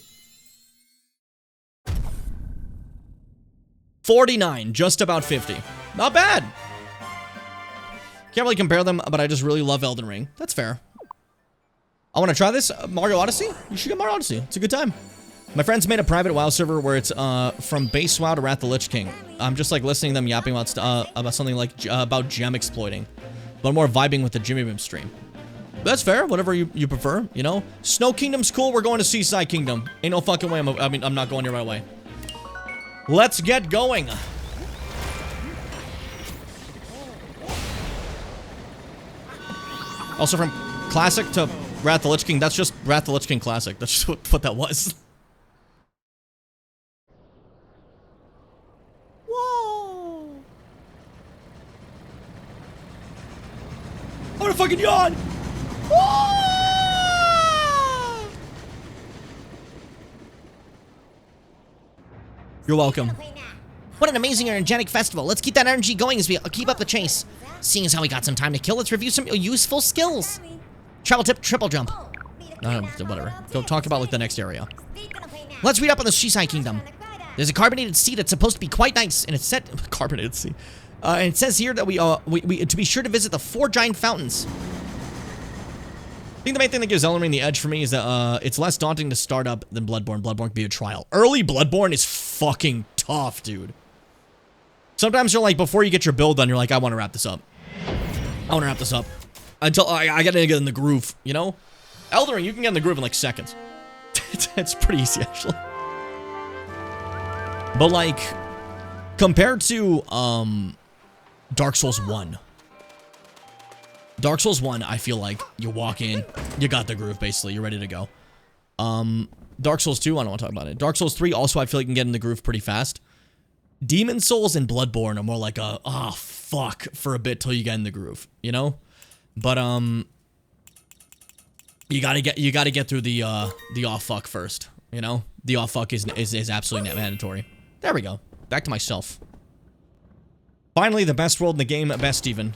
49. Just about 50. Not bad. Can't really compare them, but I just really love Elden Ring. That's fair. I want to try this. Mario Odyssey? You should get Mario Odyssey. It's a good time. My friends made a private WoW server where it's from base WoW to Wrath the Lich King. I'm just like listening to them yapping about something like about gem exploiting, but more vibing with the Jimmy Bim stream. That's fair. Whatever you prefer, you know. Snow Kingdom's cool. We're going to Seaside Kingdom. Ain't no fucking way. I'm not going here right away. Let's get going. Also, from Classic to Wrath the Lich King, that's just Wrath the Lich King Classic. That's just what that was. Whoa! I'm gonna fucking yawn! Ah! You're welcome. What an amazing energetic festival. Let's keep that energy going as we keep up the chase. Seeing as how we got some time to kill, let's review some useful skills. Travel tip, triple jump. Whatever. Go talk about, like, the next area. Let's read up on the Seaside Kingdom. There's a carbonated sea that's supposed to be quite nice, and it's set... Carbonated sea. And it says here that we to be sure to visit the 4 giant fountains. I think the main thing that gives Elden Ring the edge for me is that, it's less daunting to start up than Bloodborne. Bloodborne can be a trial. Early Bloodborne is fucking tough, dude. Sometimes you're like, before you get your build done, you're like, I want to wrap this up. I want to wrap this up. Until I gotta get in the groove, you know? Elden Ring, you can get in the groove in like seconds. It's pretty easy, actually. But like, compared to, Dark Souls 1. Dark Souls 1, I feel like you walk in, you got the groove, basically. You're ready to go. Dark Souls 2, I don't want to talk about it. Dark Souls 3, also, I feel like you can get in the groove pretty fast. Demon Souls and Bloodborne are more like a, oh, fuck, for a bit till you get in the groove, you know? But, you gotta get through the aw fuck first, you know? The aw fuck is absolutely mandatory. There we go. Back to myself. Finally, the best world in the game, best even.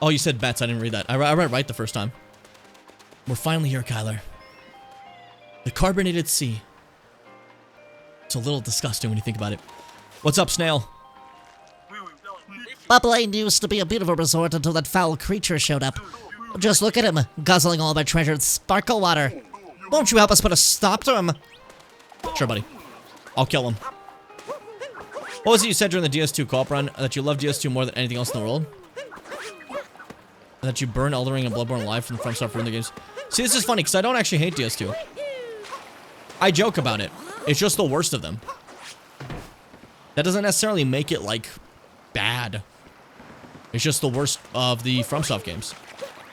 Oh, you said bets. I didn't read that. I read right the first time. We're finally here, Kyler. The carbonated sea. It's a little disgusting when you think about it. What's up, Snail? Bubbling used to be a beautiful resort until that foul creature showed up. Just look at him, guzzling all my treasured sparkle water. Won't you help us put a stop to him? Sure, buddy. I'll kill him. What was it you said during the DS2 co-op run? That you love DS2 more than anything else in the world? That you burn Elden Ring and Bloodborne live from the FromSoftware from the games? See, this is funny, because I don't actually hate DS2. I joke about it. It's just the worst of them. That doesn't necessarily make it, like, bad. It's just the worst of the FromSoft games.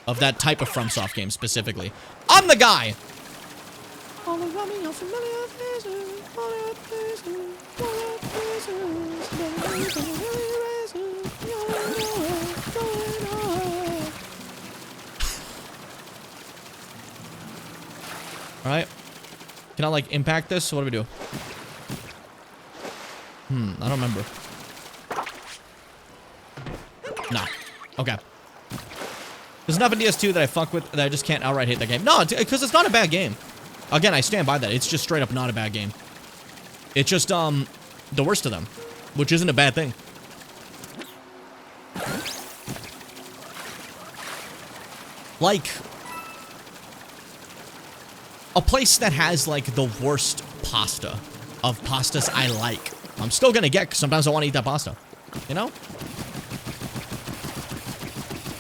Of that type of FromSoft game, specifically. I'm the guy! Alright. Can I, like, impact this? What do we do? I don't remember. Nah. Okay. There's enough in DS2 that I fuck with that I just can't outright hate that game. No, because it's not a bad game. Again, I stand by that. It's just straight up not a bad game. It's just, the worst of them. Which isn't a bad thing. Like, a place that has, like, the worst pasta of pastas I like. I'm still gonna get, because sometimes I want to eat that pasta. You know?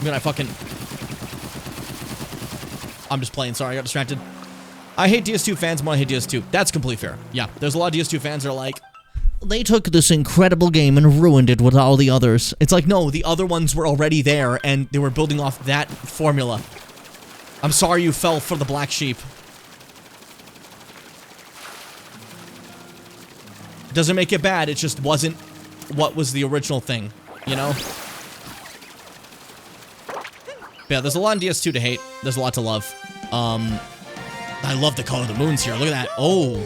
I mean, I'm just playing, sorry, I got distracted. I hate DS2 fans more than I hate DS2. That's completely fair. Yeah, there's a lot of DS2 fans that are like, they took this incredible game and ruined it with all the others. It's like, no, the other ones were already there, and they were building off that formula. I'm sorry you fell for the black sheep. It doesn't make it bad, it just wasn't what was the original thing, you know? But yeah, there's a lot in DS2 to hate. There's a lot to love. I love the color of the moons here. Look at that. Oh.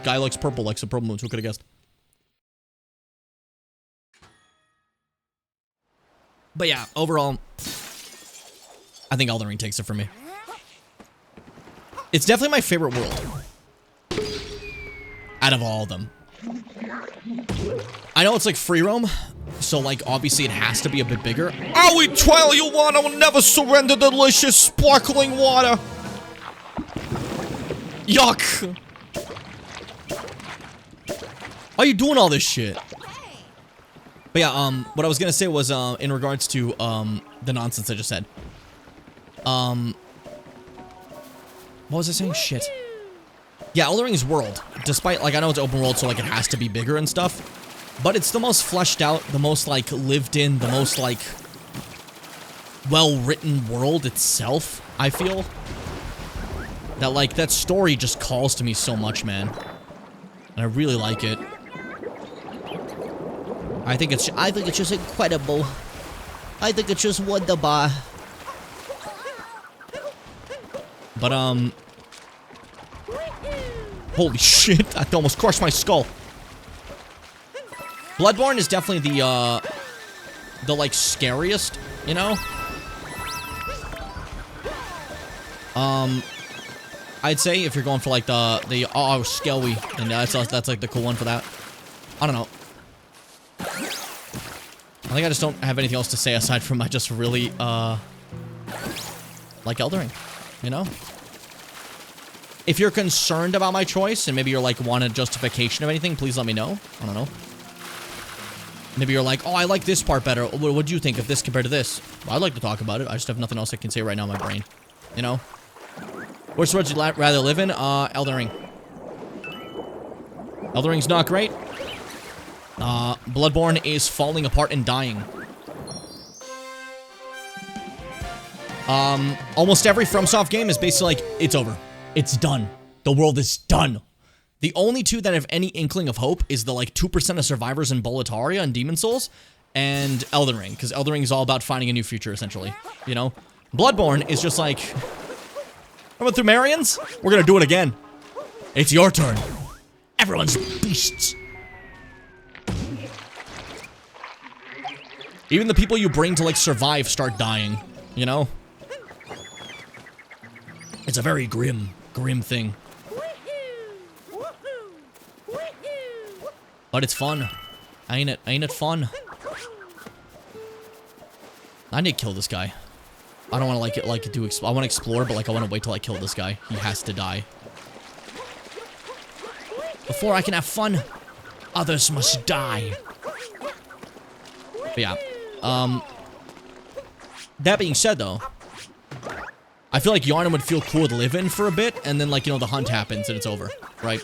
Guy likes purple, likes the purple moons. Who could have guessed? But yeah, overall, I think Elden Ring takes it for me. It's definitely my favorite world. Out of all of them. I know it's like free roam, so like obviously it has to be a bit bigger. I will tell you what, I will never surrender delicious sparkling water. Yuck. Why are you doing all this shit? But yeah, what I was gonna say was, in regards to, the nonsense I just said. What was I saying? Shit. Yeah, Elden Ring's world, despite, like, I know it's open world, so, like, it has to be bigger and stuff, but it's the most fleshed out, the most, like, lived in, the most, like, well-written world itself, I feel. That, like, that story just calls to me so much, man. And I really like it. I think it's just incredible. I think it's just wonderful. But, holy shit, that almost crushed my skull. Bloodborne is definitely the like, scariest, you know? I'd say if you're going for, like, oh, scary, and that's like, the cool one for that. I don't know. I think I just don't have anything else to say aside from I just really, like Elden Ring, you know? If you're concerned about my choice, and maybe you're like, want a justification of anything, please let me know. I don't know. Maybe you're like, oh, I like this part better. What do you think of this compared to this? Well, I'd like to talk about it. I just have nothing else I can say right now in my brain. You know? Which world would you rather live in? Elden Ring. Elden Ring's not great. Bloodborne is falling apart and dying. Almost every FromSoft game is basically like, it's over. It's done. The world is done. The only two that have any inkling of hope is the, like, 2% of survivors in Boletaria and Demon Souls, and Elden Ring, because Elden Ring is all about finding a new future, essentially. You know? Bloodborne is just like, I went through Marians? We're gonna do it again. It's your turn. Everyone's beasts. Even the people you bring to, like, survive start dying, you know? It's a very grim thing. But it's fun. Ain't it? Ain't it fun? I need to kill this guy. I don't want to, I want to explore, but, like, I want to wait till I kill this guy. He has to die. Before I can have fun, others must die. But yeah. That being said, though, I feel like Yharnam would feel cool to live in for a bit, and then, like, you know, the hunt happens and it's over, right?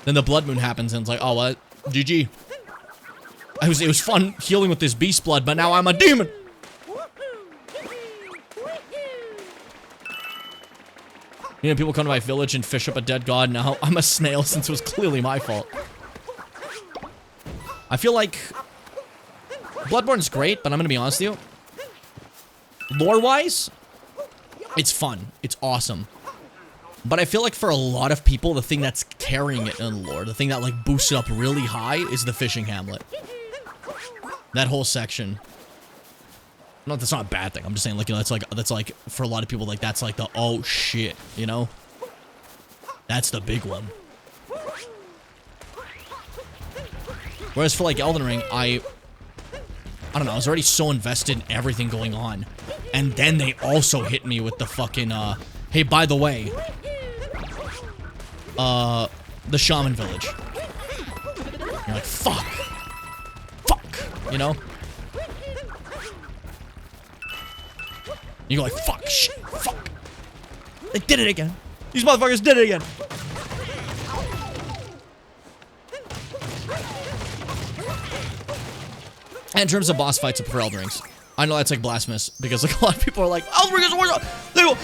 Then the blood moon happens and it's like, oh, what? GG. It was fun healing with this beast blood, but now I'm a demon! You know, people come to my village and fish up a dead god. Now I'm a snail since it was clearly my fault. I feel like Bloodborne's great, but I'm gonna be honest with you. Lore-wise, it's fun. It's awesome. But I feel like for a lot of people, the thing that's carrying it in lore, the thing that, like, boosts it up really high is the fishing hamlet. That whole section. No, that's not a bad thing. I'm just saying, like, you know, that's like, for a lot of people, like, that's like the, oh, shit, you know? That's the big one. Whereas for, like, Elden Ring, I don't know, I was already so invested in everything going on. And then they also hit me with the fucking, hey, by the way, the shaman village. You're like, fuck. Fuck, you know? You go like, fuck, shit, fuck. They did it again. These motherfuckers did it again. And in terms of boss fights for Elden Rings, I know that's like blasphemous because like a lot of people are like, Elden Ring is the worst. They go,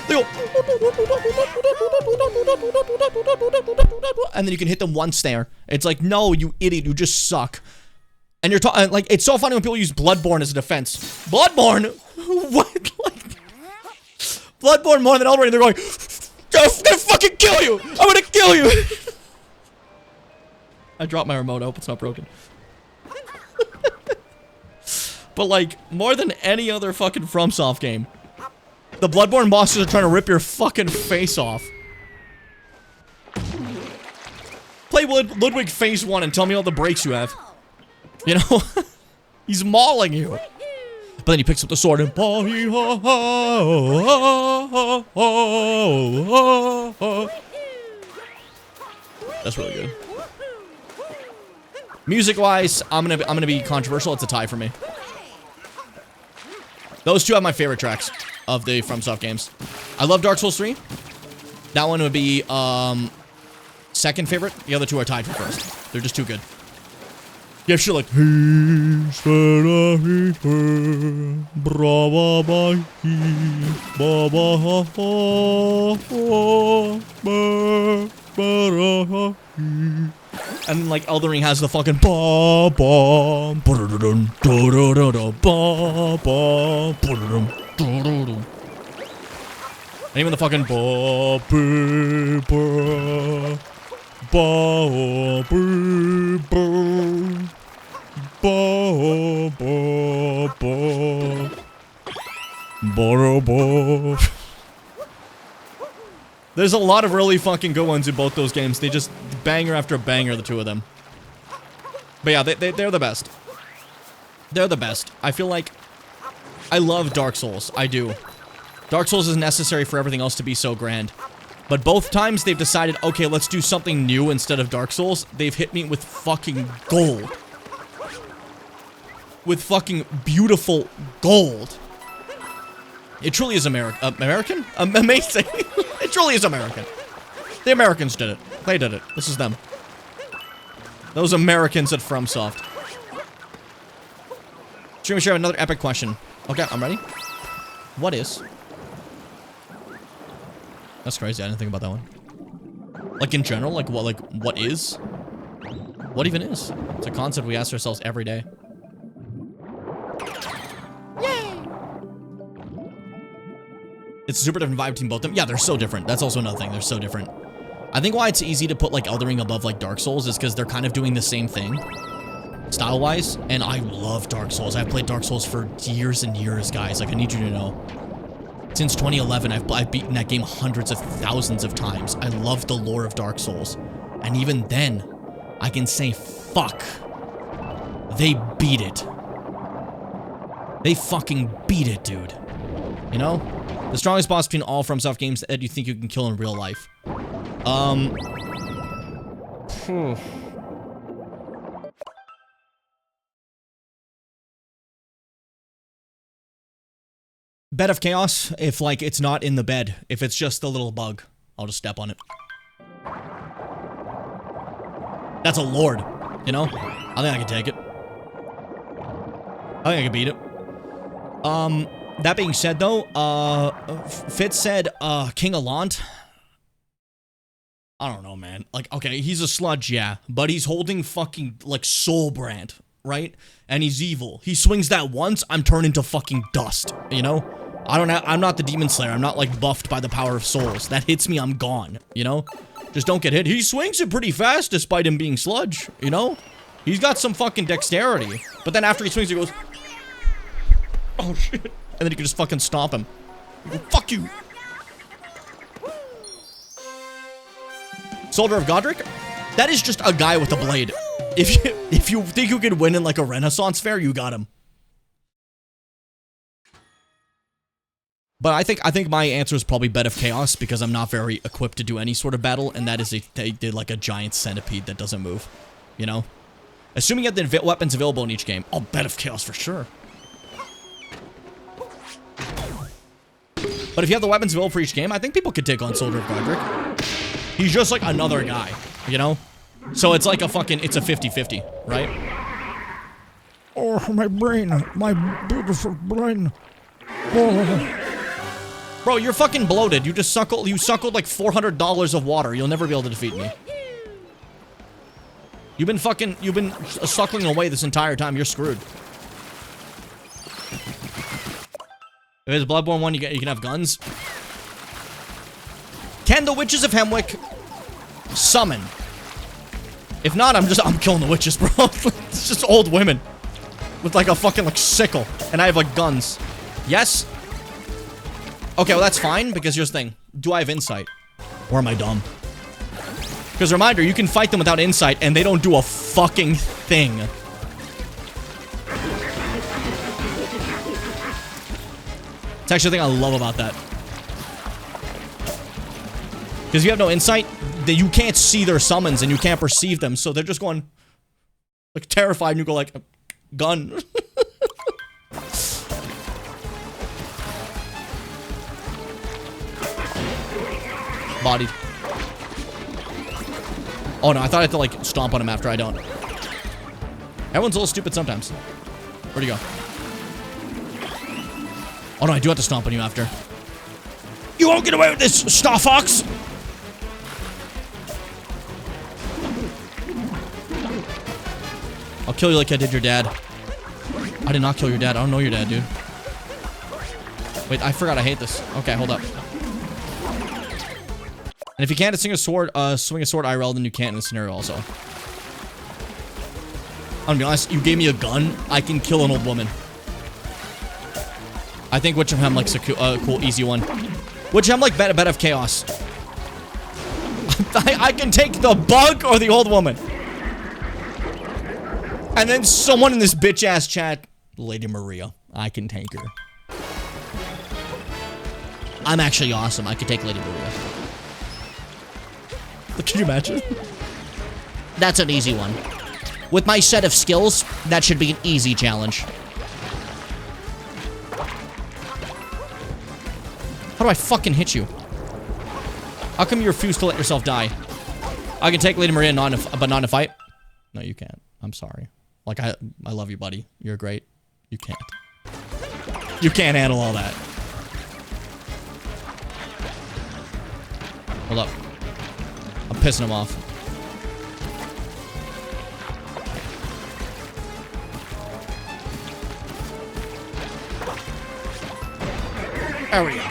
and then you can hit them once there. It's like, no, you idiot, you just suck. And you're talking like, it's so funny when people use Bloodborne as a defense. Bloodborne? What? Like, Bloodborne more than Elden Ring. They're going, I'm gonna fucking kill you. I'm gonna kill you. I dropped my remote. I hope it's not broken. But, like, more than any other fucking FromSoft game, the Bloodborne bosses are trying to rip your fucking face off. Play Ludwig Phase 1 and tell me all the breaks you have. You know? He's mauling you. But then he picks up the sword and... That's really good. Music-wise, I'm gonna be controversial. It's a tie for me. Those two are my favorite tracks of the FromSoft games. I love Dark Souls 3. That one would be, second favorite. The other two are tied for first. They're just too good. You have shit like... And then, like, Elden Ring has the fucking and even the fucking There's a lot of really fucking good ones in both those games. They just banger after banger, the two of them. But yeah, they're the best. They're the best. I feel like I love Dark Souls. I do. Dark Souls is necessary for everything else to be so grand. But both times they've decided, okay, let's do something new instead of Dark Souls. They've hit me with fucking gold. With fucking beautiful gold. It truly is American? Amazing. It truly is American. The Americans did it. They did it. This is them. Those Americans at FromSoft. Streamer, share another epic question. Okay, I'm ready. What is? That's crazy. I didn't think about that one. Like in general, like what is? What even is? It's a concept we ask ourselves every day. It's a super different vibe between both of them. Yeah, they're so different. That's also another thing. They're so different. I think why it's easy to put, like, Elden Ring above, like, Dark Souls is because they're kind of doing the same thing. style-wise, and I love Dark Souls. I've played Dark Souls for years and years, guys. Like, I need you to know. Since 2011, I've beaten that game hundreds of thousands of times. I love the lore of Dark Souls. And even then, I can say, fuck. They beat it. They fucking beat it, dude. You know? The strongest boss between all FromSoft games that you think you can kill in real life. Bed of Chaos, if, like, it's not in the bed. If it's just a little bug, I'll just step on it. That's a lord, you know? I think I can take it. I think I can beat it. That being said, though, Fitz said, King Allant. I don't know, man. Like, okay, he's a sludge, yeah, but he's holding fucking, like, Soul Brand, right? And he's evil. He swings that once, I'm turned into fucking dust, you know? I'm not the Demon Slayer. I'm not, like, buffed by the power of souls. That hits me, I'm gone, you know? Just don't get hit. He swings it pretty fast despite him being sludge, you know? He's got some fucking dexterity. But then after he swings, he goes... Oh, shit. And then you can just fucking stomp him. Go, fuck you! Soldier of Godric? That is just a guy with a blade. If you think you could win in, like, a Renaissance fair, you got him. But I think my answer is probably Bed of Chaos, because I'm not very equipped to do any sort of battle, and that is they did like a giant centipede that doesn't move, you know? Assuming you have the weapons available in each game. Oh, Bed of Chaos for sure. But if you have the weapons available for each game, I think people could take on Soldier of Godric. He's just like another guy, you know? So it's like a fucking, it's a 50-50, right? Oh, my brain, my beautiful brain. Oh. Bro, you're fucking bloated. You suckled like $400 of water. You'll never be able to defeat me. You've been suckling away this entire time. You're screwed. If it's a Bloodborne one, you can have guns. Can the Witches of Hemwick summon? If not, I'm killing the witches, bro. It's just old women with like a fucking like sickle, and I have like guns. Yes. Okay, well that's fine, because here's the thing. Do I have insight? Or am I dumb? Because reminder, you can fight them without insight, and they don't do a fucking thing. It's actually the thing I love about that. Because if you have no insight, you can't see their summons, and you can't perceive them, so they're just going, like, terrified, and you go like, gun. Bodied. Oh no, I thought I had to like stomp on him after. I don't. Everyone's a little stupid sometimes. Where'd he go? Oh no, I do have to stomp on you after. You won't get away with this, Star Fox! I'll kill you like I did your dad. I did not kill your dad. I don't know your dad, dude. Wait, I forgot I hate this. Okay, hold up. And if you can't swing a sword IRL, then you can't in this scenario also. I'm gonna be honest, you gave me a gun, I can kill an old woman. I think Witch of Hemwick's a cool, easy one. Witch of Hemwick, Bed of Chaos. I can take the bug or the old woman. And then someone in this bitch-ass chat, Lady Maria, I can take her. I'm actually awesome, I could take Lady Maria. Can you imagine? That's an easy one. With my set of skills, that should be an easy challenge. How do I fucking hit you? How come you refuse to let yourself die? I can take Lady Maria but not in a fight? No, you can't. I'm sorry. Like, I love you, buddy. You're great. You can't. You can't handle all that. Hold up. I'm pissing him off. There we go.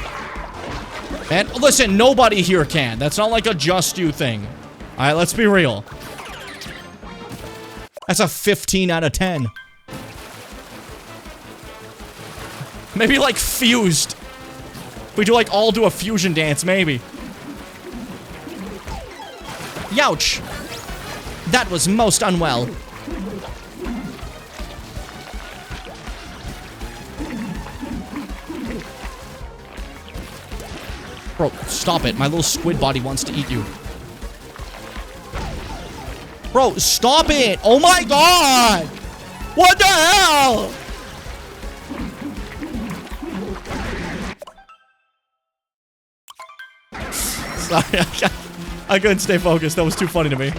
Man, listen, nobody here can. That's not like a just you thing. Alright, let's be real. That's a 15 out of 10. Maybe like fused. We do like all do a fusion dance, maybe. Youch. That was most unwell. Bro, stop it. My little squid body wants to eat you. Bro, stop it! Oh my god! What the hell? Sorry, I couldn't stay focused. That was too funny to me.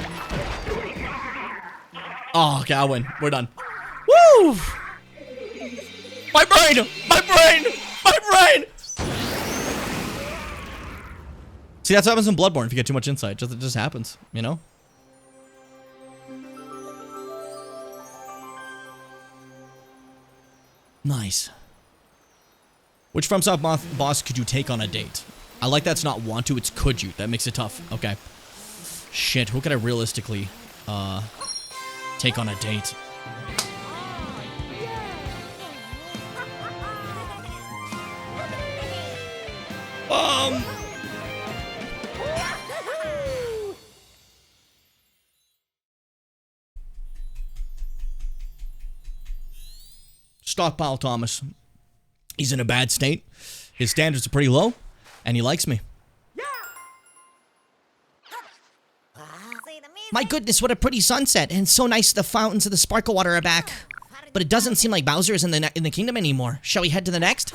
Oh, okay, I win. We're done. Woo! My brain! My brain! My brain! See, that's what happens in Bloodborne if you get too much insight. It just happens, you know? Nice. Which FromSoft boss could you take on a date? I like that's not want to, it's could you. That makes it tough. Okay. Shit, who could I realistically, take on a date? Stockpile Thomas. He's in a bad state. His standards are pretty low, and he likes me. My goodness, what a pretty sunset, and so nice the fountains of the sparkle water are back. But it doesn't seem like Bowser is in the kingdom anymore. Shall we head to the next?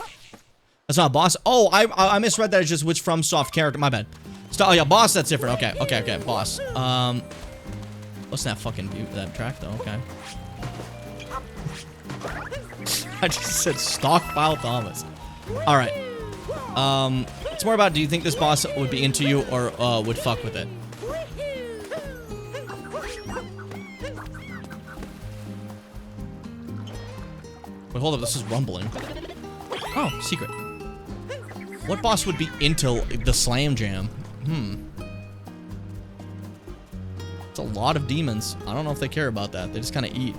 That's not a boss. Oh, I misread that as just which FromSoft character. My bad. Oh yeah, boss. That's different. Okay, boss. What's that fucking view? That track though. Okay. I just said stockpile Thomas. All right. It's more about do you think this boss would be into you or would fuck with it? Wait, hold up. This is rumbling. Oh, secret. What boss would be into the Slam Jam? It's a lot of demons. I don't know if they care about that. They just kind of eat.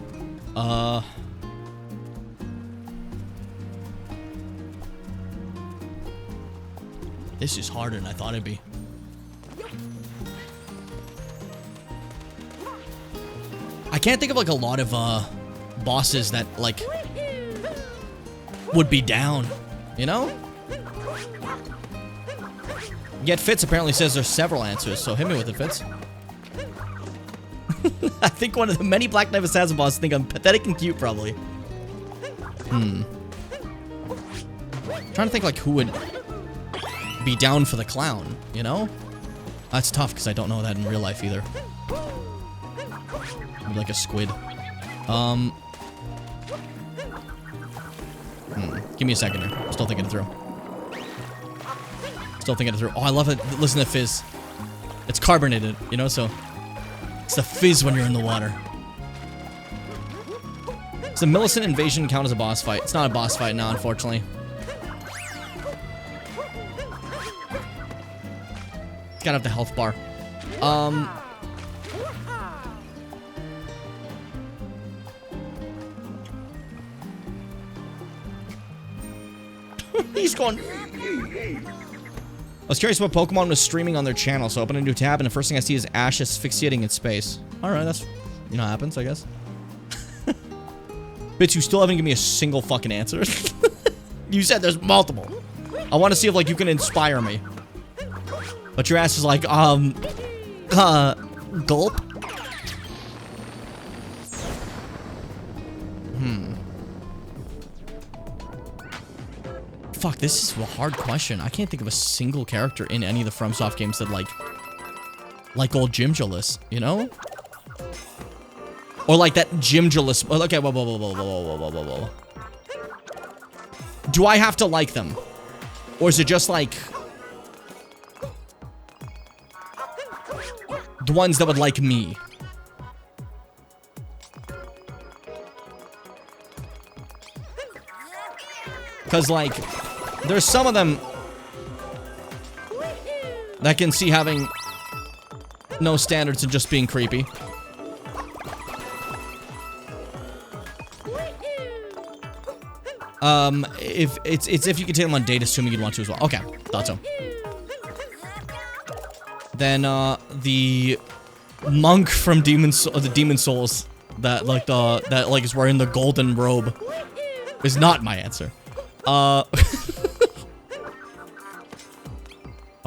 This is harder than I thought it'd be. I can't think of like a lot of bosses that like would be down, you know? Yet Fitz apparently says there's several answers, so hit me with it, Fitz. I think one of the many Black Knight Assassin bosses think I'm pathetic and cute, probably. Trying to think like who would be down for the clown, you know? That's tough because I don't know that in real life either. Maybe like a squid. Give me a second here. I'm still thinking it through. Oh, I love it. Listen to fizz. It's carbonated, you know, so it's the fizz when you're in the water. Does the Millicent invasion count as a boss fight? It's not a boss fight now, unfortunately. Gotta have the health bar. He's going. I was curious what Pokemon was streaming on their channel, so I open a new tab, and the first thing I see is Ash asphyxiating in space. Alright, that's, you know, happens, I guess. Bitch, you still haven't given me a single fucking answer. You said there's multiple. I want to see if, like, you can inspire me. But your ass is like, gulp? Fuck, this is a hard question. I can't think of a single character in any of the FromSoft games that, like old Jimjulus, you know? Or like that Jimjulus. Okay, whoa. Do I have to like them? Or is it just like the ones that would like me? Because, like, there's some of them that can see having no standards and just being creepy. if you can take them on date, assuming you'd want to as well. Okay, thought so. Then the monk from the Demon Souls that is wearing the golden robe is not my answer. How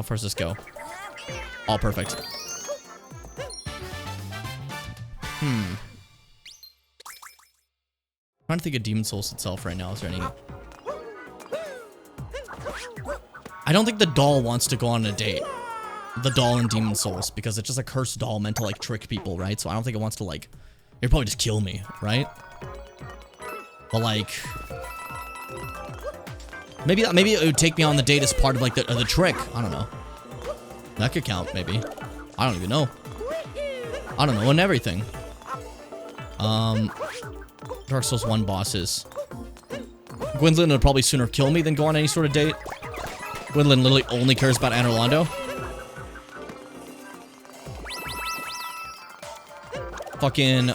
far does this go? All perfect. Trying to think of Demon Souls itself right now. Is there any? I don't think the doll wants to go on a date. The doll in Demon Souls, because it's just a cursed doll meant to like trick people, right? So I don't think it wants to like. It'd probably just kill me, right? But like, maybe it would take me on the date as part of like the trick. I don't know. That could count, maybe. I don't even know. I don't know, and everything. Dark Souls 1 bosses. Gwendolyn would probably sooner kill me than go on any sort of date. Gwendolyn literally only cares about Anne Orlando. Fucking...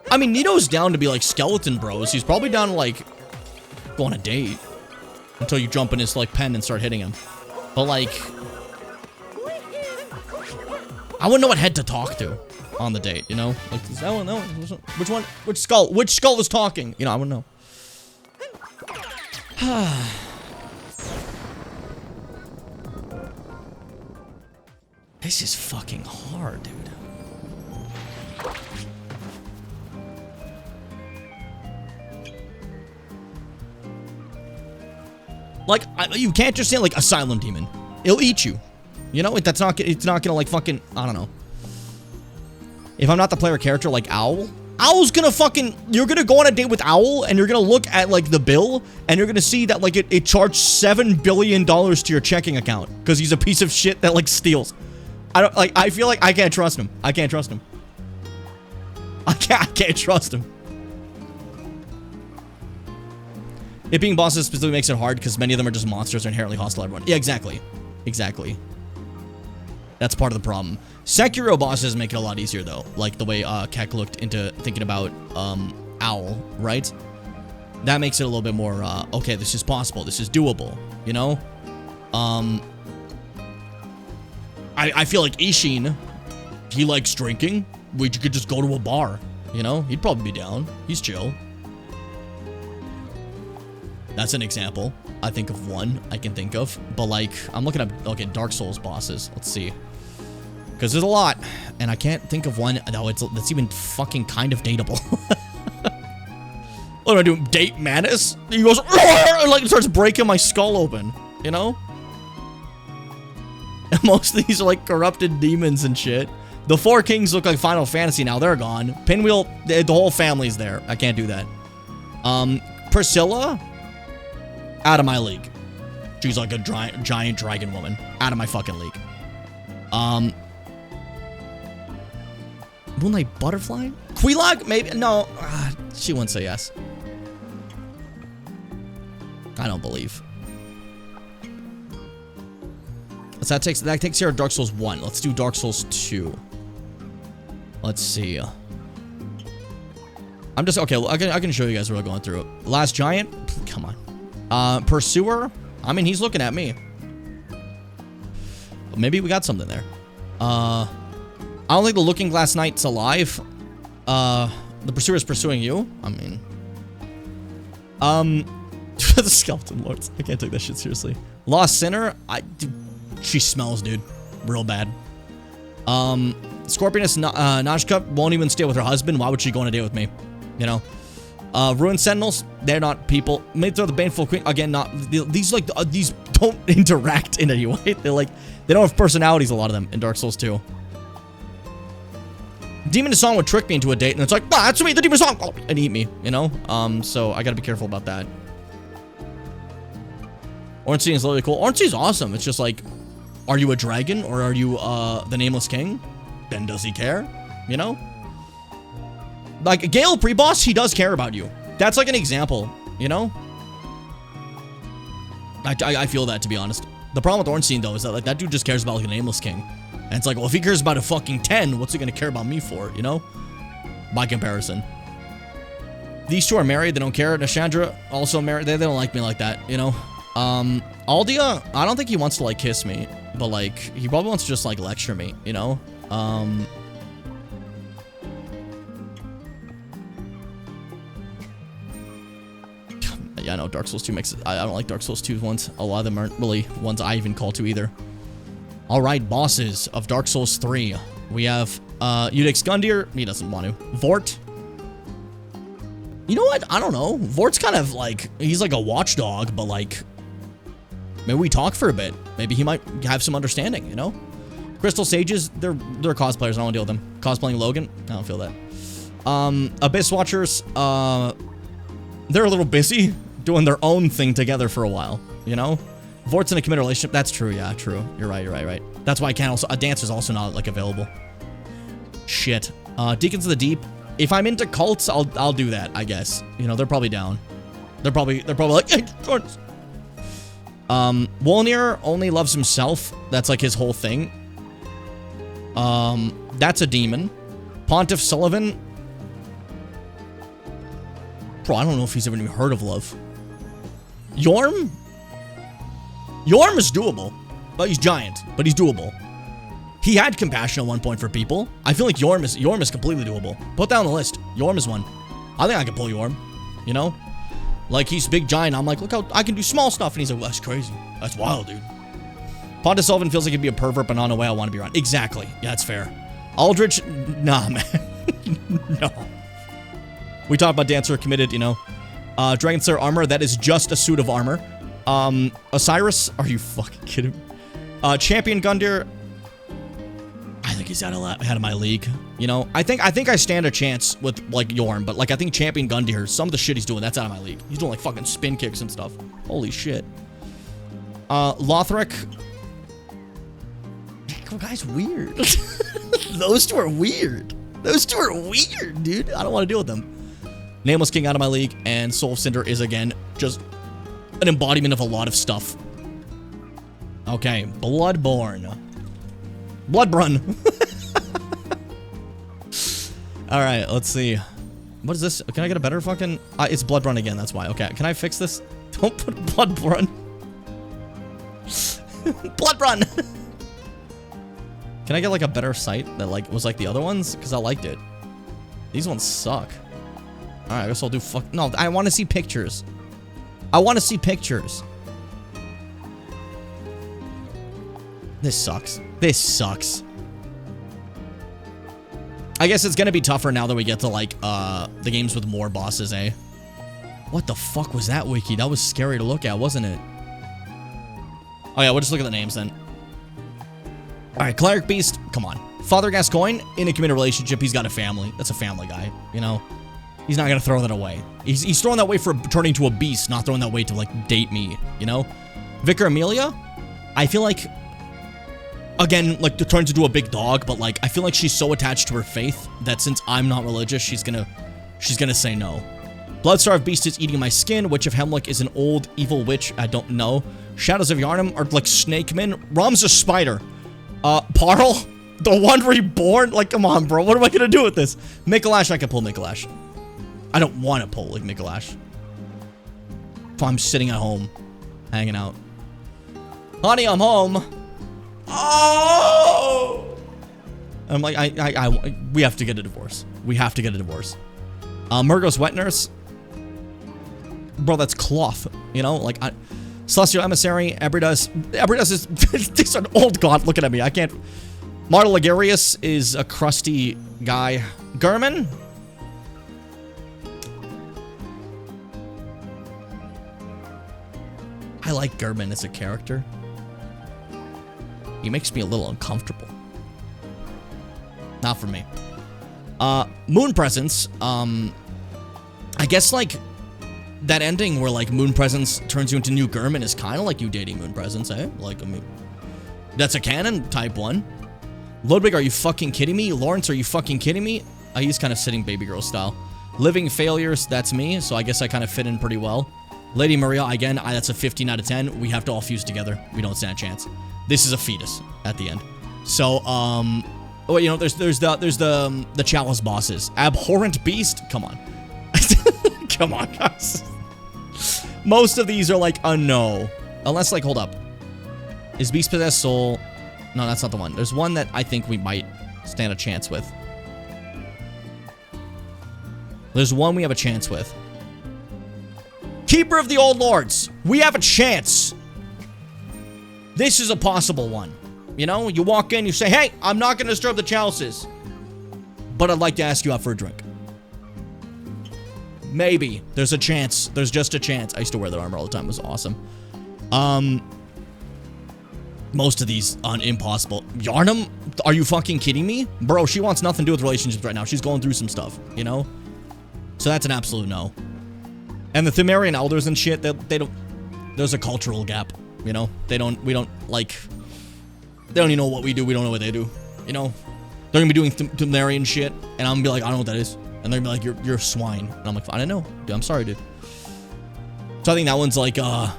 I mean, Nito's down to be like skeleton bros. He's probably down to like go on a date until you jump in his like pen and start hitting him. But like, I wouldn't know what head to talk to on the date, you know? Like, is that one, which one, which skull is talking? You know, I wouldn't know. This is fucking hard, dude. Like, you can't just say, like, Asylum Demon. It'll eat you. You know? It's not gonna, like, fucking... I don't know. If I'm not the player character, like Owl... Owl's gonna fucking... You're gonna go on a date with Owl, and you're gonna look at, like, the bill, and you're gonna see that, like, it charged $7 billion to your checking account. Because he's a piece of shit that, like, steals. I feel like I can't trust him. I can't trust him. I can't trust him. It being bosses specifically makes it hard because many of them are just monsters and inherently hostile to everyone. Yeah, exactly. Exactly. That's part of the problem. Sekiro bosses make it a lot easier, though. Like the way Keck looked into thinking about Owl, right? That makes it a little bit more, okay, this is possible. This is doable, you know? I feel like Ishin, he likes drinking. We could just go to a bar, you know? He'd probably be down. He's chill. That's an example. I think of one I can think of. But, like, I'm looking at, okay, Dark Souls bosses. Let's see. Because there's a lot. And I can't think of one that's even fucking kind of dateable. What do I do? Date Manus? He goes, and, like, starts breaking my skull open. You know? And most of these are, like, corrupted demons and shit. The Four Kings look like Final Fantasy now. They're gone. Pinwheel, the whole family's there. I can't do that. Priscilla? Out of my league. She's like a giant dragon woman. Out of my fucking league. Moonlight Butterfly? Quelaag? Maybe? No. She wouldn't say yes. I don't believe. So that takes care of Dark Souls 1. Let's do Dark Souls 2. Let's see. I'm just... Okay, I can show you guys what I'm going through. Last Giant? Come on. Pursuer? I mean, he's looking at me. But maybe we got something there. I don't think the Looking Glass Knight's alive. The Pursuer's pursuing you. I mean... the Skeleton Lords. I can't take that shit seriously. Lost Sinner? She smells, dude. Real bad. Scorpioness Najka won't even stay with her husband. Why would she go on a date with me? You know? Ruined Sentinels, they're not people. Maybe they're the Baneful Queen. Again, not these. Like these don't interact in any way. They're like they don't have personalities. A lot of them in Dark Souls 2. Demon Song would trick me into a date, and it's like, that's me, the Demon Song, and eat me. You know. So I gotta be careful about that. Orange Sea is literally cool. Orange Sea is awesome. It's just like, are you a dragon or are you the Nameless King? Then does he care? You know. Like, Gale pre-boss, he does care about you. That's like an example, you know? I feel that, to be honest. The problem with Ornstein, though, is that like that dude just cares about like a Nameless King. And it's like, well, if he cares about a fucking 10, what's he gonna care about me for, you know? By comparison. These two are married, they don't care. Nashandra, also married, they don't like me like that, you know? Aldia, I don't think he wants to, like, kiss me. But, like, he probably wants to just, like, lecture me, you know? Yeah, no, Dark Souls 2 makes it... I don't like Dark Souls 2 ones. A lot of them aren't really ones I even call to either. Alright, bosses of Dark Souls 3. We have, Udix Gundyr. He doesn't want to. Vort. You know what? I don't know. Vort's kind of like... He's like a watchdog, but like... Maybe we talk for a bit. Maybe he might have some understanding, you know? Crystal Sages, they're cosplayers. I don't want to deal with them. Cosplaying Logan? I don't feel that. Abyss Watchers, they're a little busy doing their own thing together for a while, you know? Vort's in a committed relationship. That's true, yeah, true. You're right. That's why I can't also... A dance is also not, like, available. Shit. Deacons of the Deep. If I'm into cults, I'll do that, I guess. You know, they're probably down. They're probably like, hey, cults. Wolnir only loves himself. That's, like, his whole thing. That's a demon. Pontiff Sullivan. Bro, I don't know if he's ever even heard of love. Yorm? Yorm is doable. But he's giant. But he's doable. He had compassion at one point for people. I feel like Yorm is completely doable. Put that on the list. Yorm is one. I think I can pull Yorm. You know? Like, he's big giant. I'm like, look how I can do small stuff. And he's like, well, that's crazy. That's wild, dude. Pontus Sullivan feels like he'd be a pervert, but not in a way I want to be around. Exactly. Yeah, that's fair. Aldrich? Nah, man. No. We talked about Dancer committed, you know. Dragon Slayer armor, that is just a suit of armor. Osiris, are you fucking kidding me? Champion Gundyr, I think he's out of my league. You know, I think I stand a chance with like Yorm, but like I think Champion Gundyr, some of the shit he's doing, that's out of my league. He's doing like fucking spin kicks and stuff. Holy shit. Lothric. Guy's weird. Those two are weird. Those two are weird, dude. I don't want to deal with them. Nameless King out of my league, and Soul Cinder is again just an embodiment of a lot of stuff. Okay, Bloodborne. Bloodbrun. Alright, let's see. What is this? Can I get a better fucking... it's Bloodbrun again, that's why. Okay, can I fix this? Don't put Bloodbrun. Bloodbrun! Can I get like a better site that like was like the other ones? Because I liked it. These ones suck. Alright, I guess I'll do fuck... No, I want to see pictures. I want to see pictures. This sucks. This sucks. I guess it's gonna be tougher now that we get to, like, the games with more bosses, eh? What the fuck was that wiki? That was scary to look at, wasn't it? Oh yeah, we'll just look at the names then. Alright, Cleric Beast, come on. Father Gascoigne, in a committed relationship, he's got a family. That's a family guy, you know? He's not gonna throw that away. He's throwing that away for turning to a beast, not throwing that away to, like, date me, you know? Vicar Amelia, I feel like... Again, like, it turns into a big dog, but, like, I feel like she's so attached to her faith that since I'm not religious, she's gonna say no. Bloodstarved Beast is eating my skin. Witch of Hemlock is an old evil witch. I don't know. Shadows of Yharnam are, like, snakemen. Rom's a spider. Parl? The one reborn? Like, come on, bro. What am I gonna do with this? Mikolash, I can pull Mikolash. I don't want to pull, like, Mikolash. If I'm sitting at home, hanging out. Honey, I'm home. Oh! I'm like, we have to get a divorce. We have to get a divorce. Murgo's Wet Nurse. Bro, that's cloth. You know, like, Celestial Emissary, Ebridus. Ebridus is, he's an old god looking at me. I can't. Martel Ligarius is a crusty guy. Gurman? I like Gurman as a character. He makes me a little uncomfortable. Not for me. Moon Presence. I guess, like, that ending where, like, Moon Presence turns you into New Gurman is kind of like you dating Moon Presence, eh? Like, I mean, that's a canon type one. Ludwig, are you fucking kidding me? Lawrence, are you fucking kidding me? He's kind of sitting baby girl style. Living Failures, that's me, so I guess I kind of fit in pretty well. Lady Maria, again, that's a 15 out of 10. We have to all fuse together. We don't stand a chance. This is a fetus at the end. So, well, you know, there's the Chalice bosses. Abhorrent Beast? Come on. Come on, guys. Most of these are like a no. Unless, like, hold up. Is Beast Possessed Soul? No, that's not the one. There's one that I think we might stand a chance with. There's one we have a chance with. Keeper of the Old Lords. We have a chance. This is a possible one. You know, you walk in, you say, hey, I'm not going to disturb the chalices, but I'd like to ask you out for a drink. Maybe. There's a chance. There's just a chance. I used to wear that armor all the time. It was awesome. Most of these are impossible. Yarnum? Are you fucking kidding me? Bro, she wants nothing to do with relationships right now. She's going through some stuff, you know? So that's an absolute no. And the Thumerian elders and shit, they don't... There's a cultural gap, you know? We don't even know what we do. We don't know what they do, you know? They're gonna be doing Thumerian shit, and I'm gonna be like, I don't know what that is. And they're gonna be like, you're a swine. And I'm like, I don't know. Dude, I'm sorry, dude. So I think that one's like, I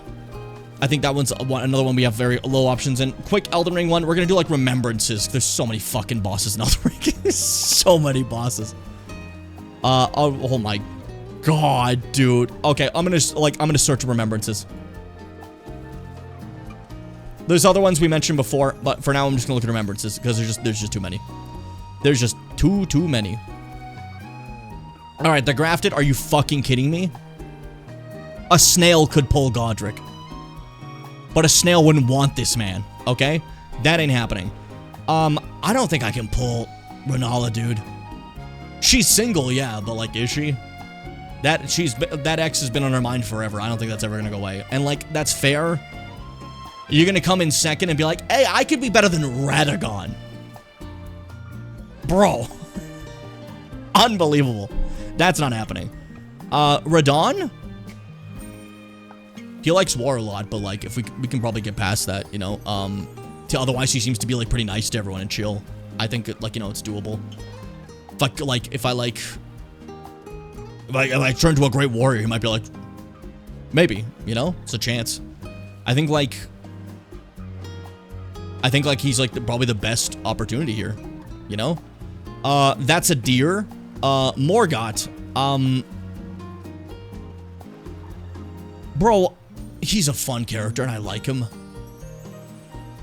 think that one's another one we have very low options in. Quick Elden Ring one. We're gonna do like remembrances. There's so many fucking bosses in Elden Ring. There's so many bosses. Oh my god, dude. Okay, I'm gonna search remembrances. There's other ones we mentioned before, but for now I'm just gonna look at remembrances because there's just too many. There's just too many. All right, the Grafted. Are you fucking kidding me? A snail could pull Godric, but a snail wouldn't want this man. Okay, that ain't happening. I don't think I can pull Renala, dude. She's single, yeah, but like, is she? That ex has been on her mind forever. I don't think that's ever gonna go away. And like, that's fair. You're gonna come in second and be like, hey, I could be better than Radagon. Bro. Unbelievable. That's not happening. Radon? He likes war a lot, but like, if we can probably get past that, you know. Otherwise, he seems to be like pretty nice to everyone and chill. I think, like, you know, it's doable. If I turn to a great warrior, he might be like, maybe, you know, it's a chance. I think like he's like probably the best opportunity here, you know. That's a deer. Morgott. Bro, he's a fun character and I like him.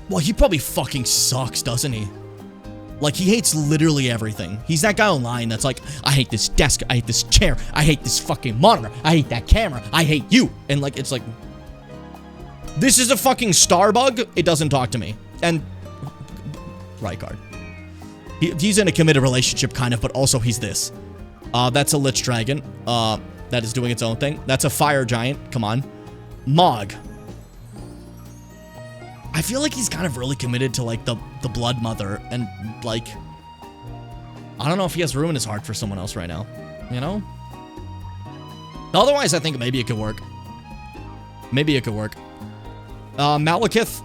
Well, he probably fucking sucks, doesn't he? Like, he hates literally everything. He's that guy online that's like, I hate this desk, I hate this chair, I hate this fucking monitor, I hate that camera, I hate you. And like, it's like, this is a fucking starbug. It doesn't talk to me. And Rykard. He's in a committed relationship, kind of, but also he's this. That's a Lich Dragon. That is doing its own thing. That's a Fire Giant. Come on. Mog. I feel like he's kind of really committed to, like, the Blood Mother, and, like, I don't know if he has room in his heart for someone else right now, you know? Otherwise, I think maybe it could work. Maybe it could work. Malekith?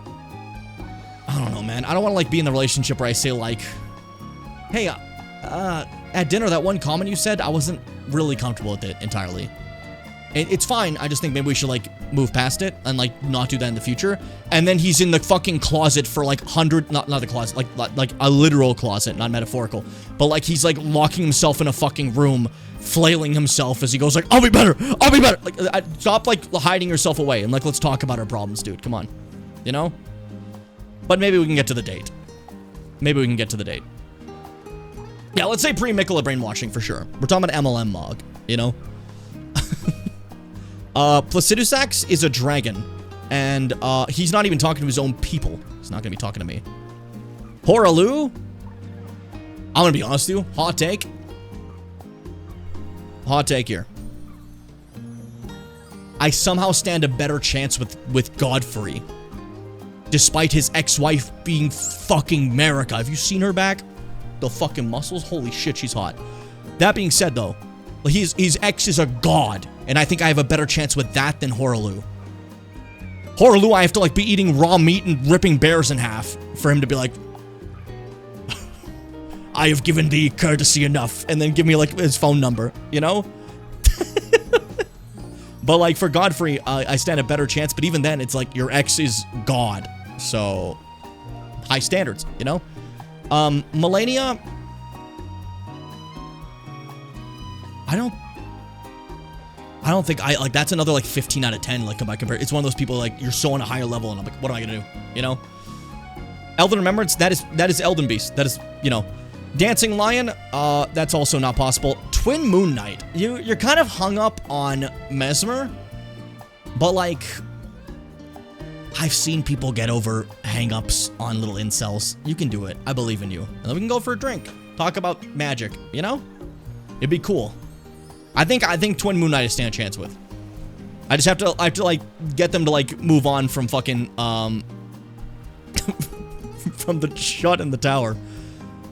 I don't know, man. I don't want to, like, be in the relationship where I say, like, hey, at dinner, that one comment you said, I wasn't really comfortable with it entirely. It's fine. I just think maybe we should, like, move past it and, like, not do that in the future. And then he's in the fucking closet for, like, not the closet, like a literal closet, not metaphorical. But, like, he's, like, locking himself in a fucking room, flailing himself as he goes, like, I'll be better. I'll be better. Like, stop, like, hiding yourself away and, like, let's talk about our problems, dude. Come on. You know? But maybe we can get to the date. Maybe we can get to the date. Yeah, let's say pre-Miquella brainwashing for sure. We're talking about MLM Mog, you know? Placidusax is a dragon, and he's not even talking to his own people. He's not gonna be talking to me. Horalu? I'm gonna be honest with you. Hot take. Hot take here. I somehow stand a better chance with Godfrey. Despite his ex-wife being fucking Marika. Have you seen her back? The fucking muscles? Holy shit, she's hot. That being said, though, his ex is a god, and I think I have a better chance with that than Horalu. Horalu, I have to, like, be eating raw meat and ripping bears in half for him to be like, I have given thee courtesy enough, and then give me, like, his phone number, you know? But, like, for Godfrey, I stand a better chance, but even then, it's like, your ex is God, so high standards, you know? Melania, I don't think like that's another like 15 out of 10 like by compare. It's one of those people like you're so on a higher level and I'm like, what am I gonna do? You know? Elden Remembrance, that is Elden Beast. That is, you know. Dancing Lion, that's also not possible. Twin Moon Knight, you're kind of hung up on Mesmer, but like I've seen people get over hang-ups on little incels. You can do it. I believe in you. And then we can go for a drink. Talk about magic, you know? It'd be cool. I think Twin Moon Knight I stand a chance with. I have to like get them to like move on from fucking from the shut in the tower.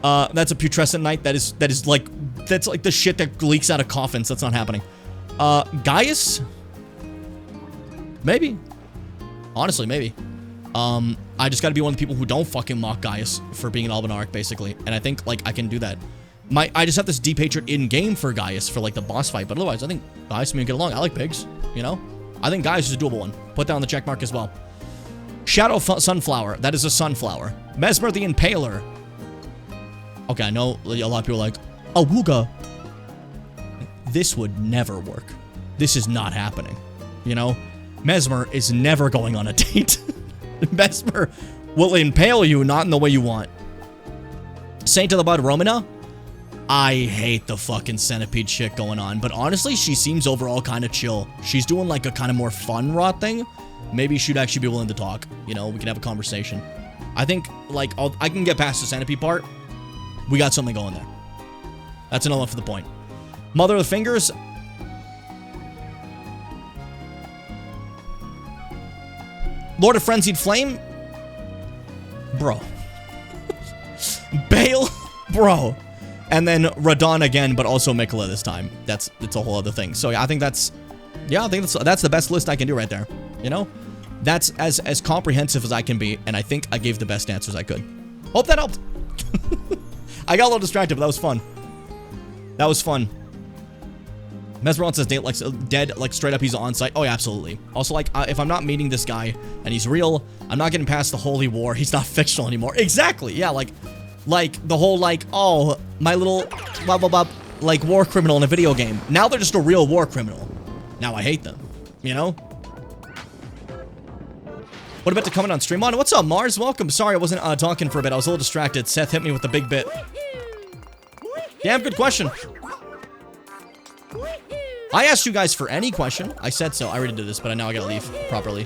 That's a putrescent knight. That's like the shit that leaks out of coffins. That's not happening. Gaius? Maybe. Honestly, maybe. I just gotta be one of the people who don't fucking mock Gaius for being an Albinaric, basically. And I think, like, I can do that. I just have this deep hatred in-game for Gaius for, like, the boss fight. But otherwise, I think Gaius and me get along. I like pigs, you know? I think Gaius is a doable one. Put that on the check mark as well. Shadow Sunflower. That is a sunflower. Mesmer the Impaler. Okay, I know a lot of people are like, Awooga. This would never work. This is not happening. You know? Mesmer is never going on a date. Mesmer will impale you, not in the way you want. Saint of the Bud Romina? I hate the fucking centipede shit going on, but honestly, she seems overall kind of chill. She's doing like a kind of more fun rot thing. Maybe she'd actually be willing to talk. You know, we can have a conversation. I think, like, I can get past the centipede part. We got something going there. That's another one for the point. Mother of the Fingers. Lord of Frenzied Flame. Bro. Bale. Bro. And then Radon again, but also Mikola this time. It's a whole other thing. So yeah, I think that's the best list I can do right there. You know? That's as comprehensive as I can be, and I think I gave the best answers I could. Hope that helped. I got a little distracted, but that was fun. That was fun. Mesmeron says dead, like straight up he's on site. Oh yeah, absolutely. Also, like, if I'm not meeting this guy and he's real, I'm not getting past the Holy War. He's not fictional anymore. Exactly. Yeah, like the whole like, oh, my little blah blah blah, like war criminal in a video game. Now they're just a real war criminal. Now I hate them. You know? What about to comment on stream on? What's up, Mars? Welcome. Sorry, I wasn't talking for a bit. I was a little distracted. Seth hit me with the big bit. Damn, good question. I asked you guys for any question. I said so. I already did this, but now I gotta leave properly.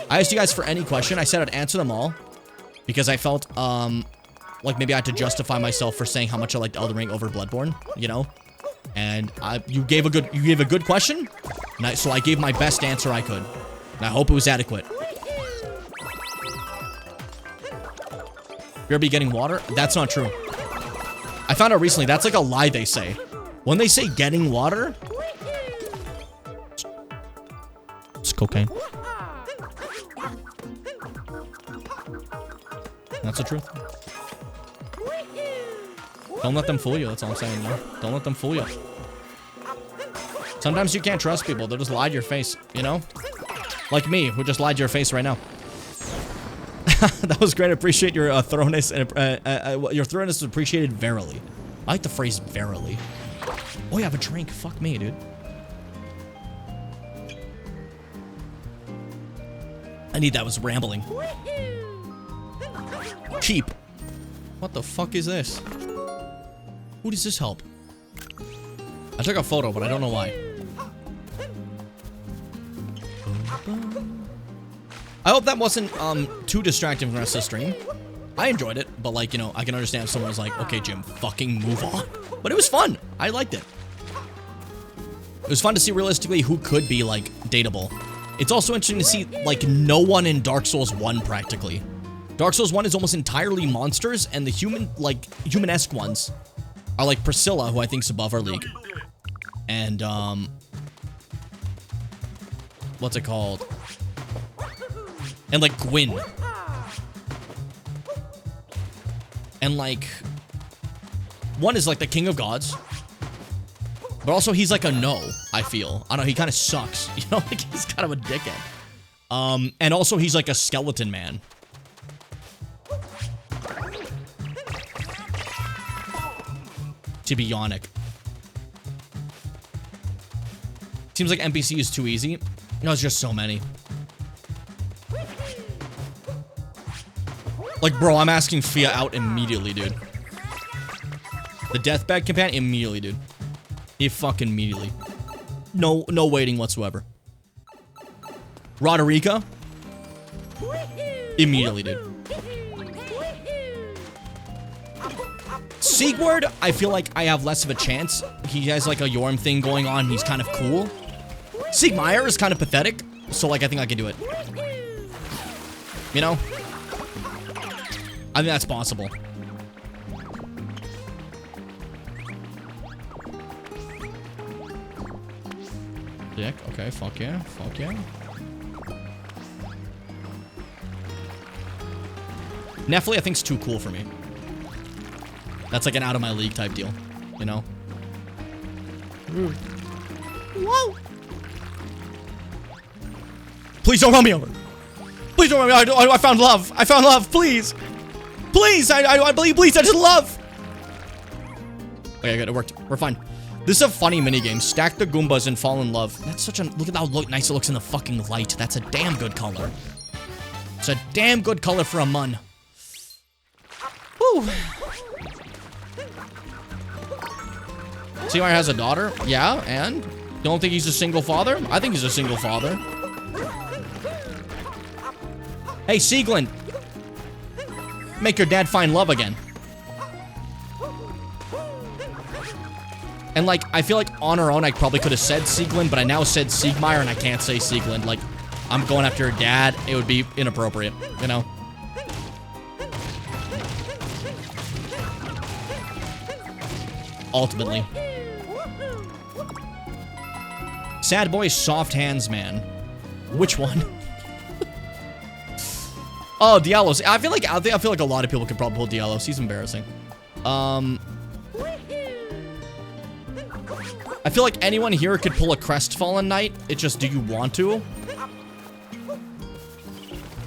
I asked you guys for any question. I said I'd answer them all because I felt like maybe I had to justify myself for saying how much I liked Elden Ring over Bloodborne, you know? And you gave a good question, and so I gave my best answer I could. And I hope it was adequate. You're be getting water? That's not true. I found out recently that's like a lie they say. When they say getting water, it's cocaine. That's the truth. Don't let them fool you. That's all I'm saying, you know? Don't let them fool you. Sometimes you can't trust people. They'll just lie to your face, you know? Like me, who just lied to your face right now. That was great. I appreciate your thoroughness. And your thoroughness is appreciated verily. I like the phrase verily. Oh, you have a drink. Fuck me, dude. I need that. Was rambling. Keep. What the fuck is this? Who does this help? I took a photo, but I don't know why. I hope that wasn't too distracting for the rest of the stream. I enjoyed it, but like, you know, I can understand if someone was like, okay, Jim, fucking move on. But it was fun. I liked it. It was fun to see realistically who could be like dateable. It's also interesting to see like no one in Dark Souls 1 practically. Dark Souls 1 is almost entirely monsters, and the human-esque ones are like Priscilla, who I think is above our league. And what's it called? And like Gwyn. And like, one is like the king of gods. But also he's like a no, I feel. I don't know, he kind of sucks. You know, like he's kind of a dickhead. And also he's like a skeleton man. to be Yonic. Seems like NPC is too easy. No, it's just so many. Like, bro, I'm asking Fia out immediately, dude. The deathbed companion, immediately, dude. Fucking immediately. No waiting whatsoever. Roderica? Immediately, dude. Sigurd, I feel like I have less of a chance. He has like a Yorm thing going on. He's kind of cool. Sigmeier is kind of pathetic. So like, I think I can do it. You know? I think that's possible. Dick, okay, fuck yeah, fuck yeah. Nephilim, I think, is too cool for me. That's like an out of my league type deal, you know? Whoa! Please don't run me over. Please don't run me over. I found love. I found love. Please. Please. I believe. Please. I just love. Okay, good. It worked. We're fine. This is a funny minigame. Stack the Goombas and fall in love. That's such a... Look at how nice it looks in the fucking light. That's a damn good color. It's a damn good color for a mun. Woo. Sigmar has a daughter? Yeah, and? Don't think he's a single father? I think he's a single father. Hey, Sieglin. Make your dad find love again. And, like, I feel like on her own, I probably could have said Sieglin, but I now said Sigmeier, and I can't say Sieglin. Like, I'm going after her dad. It would be inappropriate, you know? Ultimately. Sad boy, soft hands man. Which one? Oh, Dialos. I feel like a lot of people could probably pull Dialos. He's embarrassing. I feel like anyone here could pull a Crestfallen Knight. It's just, do you want to?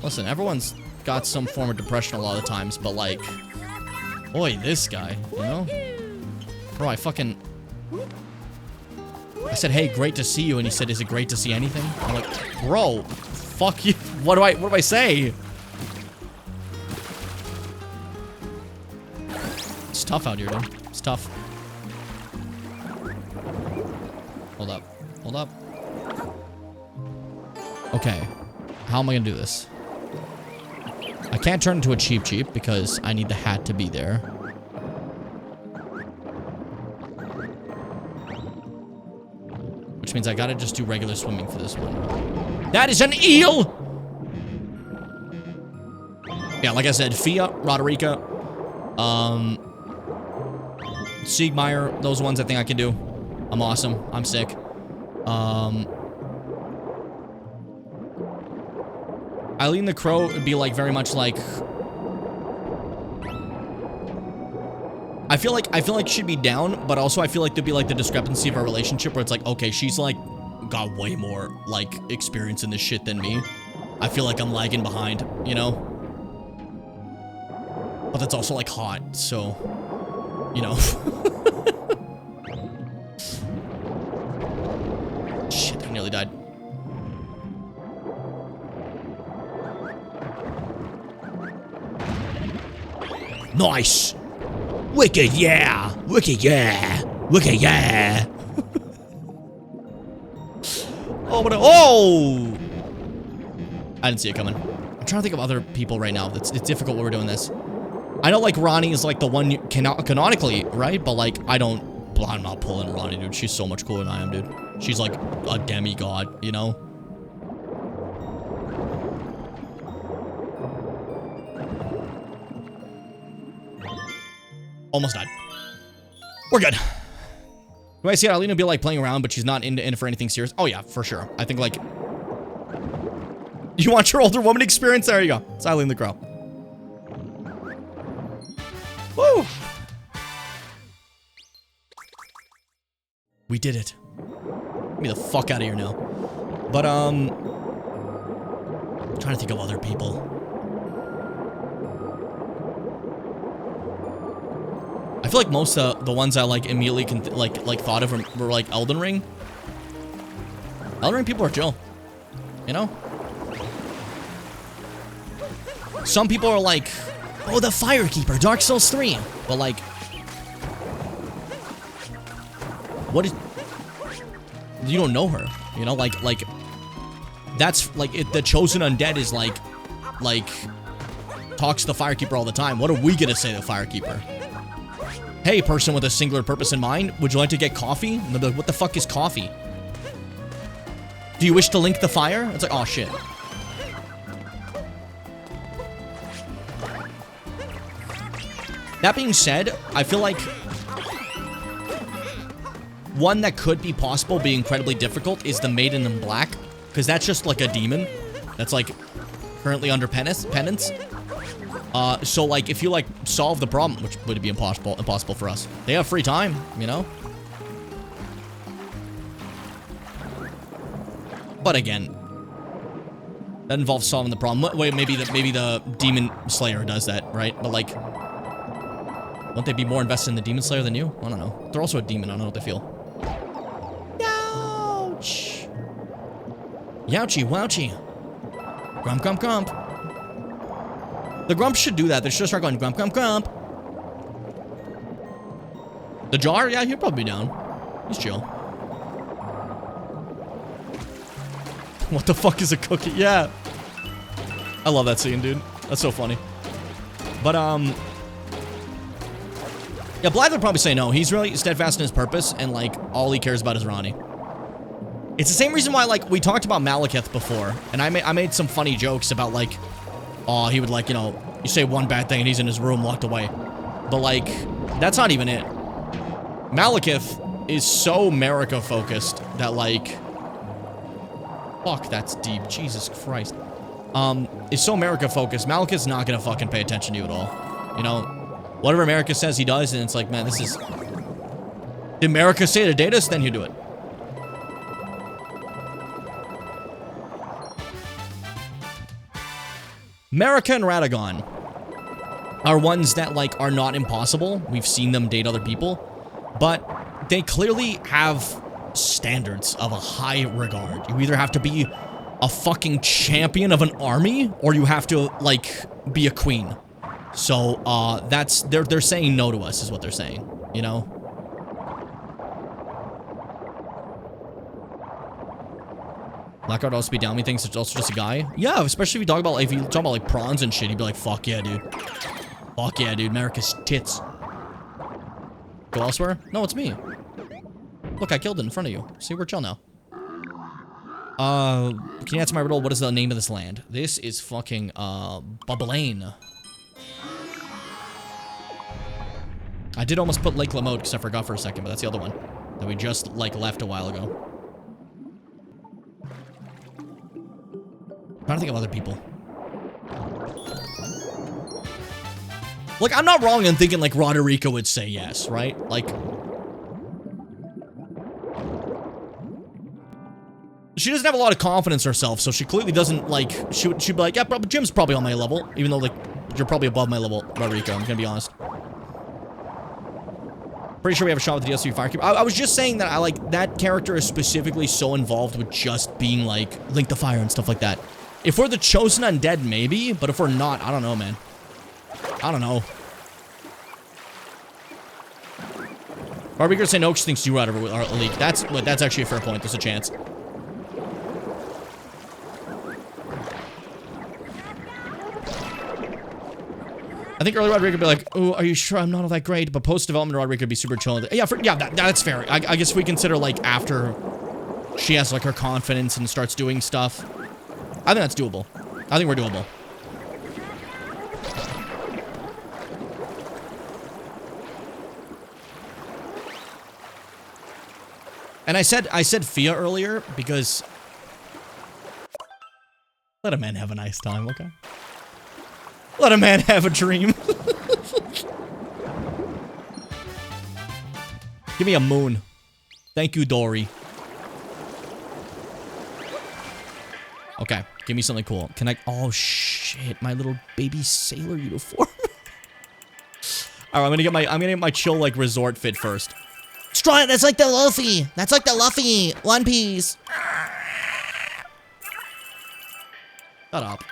Listen, everyone's got some form of depression a lot of times, but like, boy, this guy, you know? Bro, I said, hey, great to see you, and he said, is it great to see anything? I'm like, bro, fuck you. What do I say? It's tough out here, dude. It's tough. Hold up. Hold up. Okay. How am I gonna do this? I can't turn into a cheap because I need the hat to be there. Which means I gotta just do regular swimming for this one. That is an eel! Yeah, like I said, Fia, Roderica, Sigmeier, those ones I think I can do. I'm awesome. I'm sick. Eileen the Crow would be like very much like... I feel like she'd be down, but also I feel like there'd be like the discrepancy of our relationship where it's like, okay, she's like got way more like experience in this shit than me. I feel like I'm lagging behind, you know? But that's also like hot, so, you know. Shit, I nearly died. Nice! Wicked, yeah! Wicked, yeah! Wicked, yeah! Oh, what a— oh! I didn't see it coming. I'm trying to think of other people right now. It's difficult when we're doing this. I know, like, Ronnie is, like, the one canonically, right? But, like, I'm not pulling Ronnie, dude. She's so much cooler than I am, dude. She's, like, a demigod, you know? Almost died. We're good. Do I see Eileen will be, like, playing around, but she's not in it for anything serious? Oh, yeah, for sure. I think, like... You want your older woman experience? There you go. It's Eileen the Crow. Woo! We did it. Get me the fuck out of here now. But, I'm trying to think of other people. I feel like most of the ones I like immediately like thought of were like Elden Ring. Elden Ring people are chill, you know. Some people are like, oh, the Firekeeper, Dark Souls 3, but like, what is? You don't know her, you know, like that's like the chosen undead is like talks to the Firekeeper all the time. What are we gonna say to the Firekeeper? Hey, person with a singular purpose in mind, would you like to get coffee? And they'll be like, what the fuck is coffee? Do you wish to link the fire? It's like, oh shit. That being said, I feel like one that could be possible, be incredibly difficult, is the Maiden in Black, because that's just like a demon that's like currently under penance. So like if you like solve the problem, which would be impossible for us. They have free time, you know? But again, that involves solving the problem. Wait, maybe the Demon Slayer does that, right? But like, won't they be more invested in the Demon Slayer than you? I don't know. They're also a demon. I don't know what they feel. Ouch. Youchie, wouchie. Grump, grump, grump. The grumps should do that. They should start going grump, grump, grump. The jar? Yeah, he'll probably be down. He's chill. What the fuck is a cookie? Yeah. I love that scene, dude. That's so funny. But, yeah, Blythe would probably say no. He's really steadfast in his purpose, and, like, all he cares about is Ronnie. It's the same reason why, like, we talked about Malekith before, and I made some funny jokes about, like, oh, he would, like, you know, you say one bad thing and he's in his room locked away. But, like, that's not even it. Malekith is so America-focused that, like... Fuck, that's deep. Jesus Christ. Is so America-focused. Malekith's not gonna fucking pay attention to you at all. You know? Whatever America says he does, and it's like, man, this is... Did America say to date us? Then you do it. America and Radagon are ones that, like, are not impossible. We've seen them date other people. But they clearly have standards of a high regard. You either have to be a fucking champion of an army, or you have to, like, be a queen. So, that's... They're saying no to us, is what they're saying. You know? Blackguard also be down me thinks it's also just a guy. Yeah, especially if you talk about, like, like, prawns and shit, he'd be like, fuck yeah, dude. Fuck yeah, dude. America's tits. Go elsewhere? No, it's me. Look, I killed it in front of you. See, we're chill now. Can you answer my riddle? What is the name of this land? This is fucking, Bubblaine. I did almost put Lake Lamote because I forgot for a second, but that's the other one that we just, like, left a while ago. I'm trying to think of other people. Like, I'm not wrong in thinking, like, Roderica would say yes, right? Like... She doesn't have a lot of confidence in herself, so she clearly doesn't, like... She'd be like, yeah, Jim's probably on my level. Even though, like, you're probably above my level, Roderica, I'm gonna be honest. Pretty sure we have a shot with the DLC Firekeeper. I was just saying that I, like, that character is specifically so involved with just being, like, Link the Fire and stuff like that. If we're the chosen undead, maybe, but if we're not, I don't know, man. I don't know. Barbieker say no, because she thinks you are a leak. That's actually a fair point. There's a chance. I think early Roderica would be like, oh, are you sure I'm not all that great? But post-development Roderica would be super chill. Yeah, that's fair. I guess we consider, like, after she has, like, her confidence and starts doing stuff. I think that's doable. I think we're doable. And I said Fia earlier because... Let a man have a nice time, okay? Let a man have a dream. Give me a moon. Thank you, Dory. Okay, give me something cool. Can I... Oh, shit. My little baby sailor uniform. All right, I'm gonna get my chill like resort fit first. Strong. That's like the Luffy. That's like the Luffy One Piece. Shut up.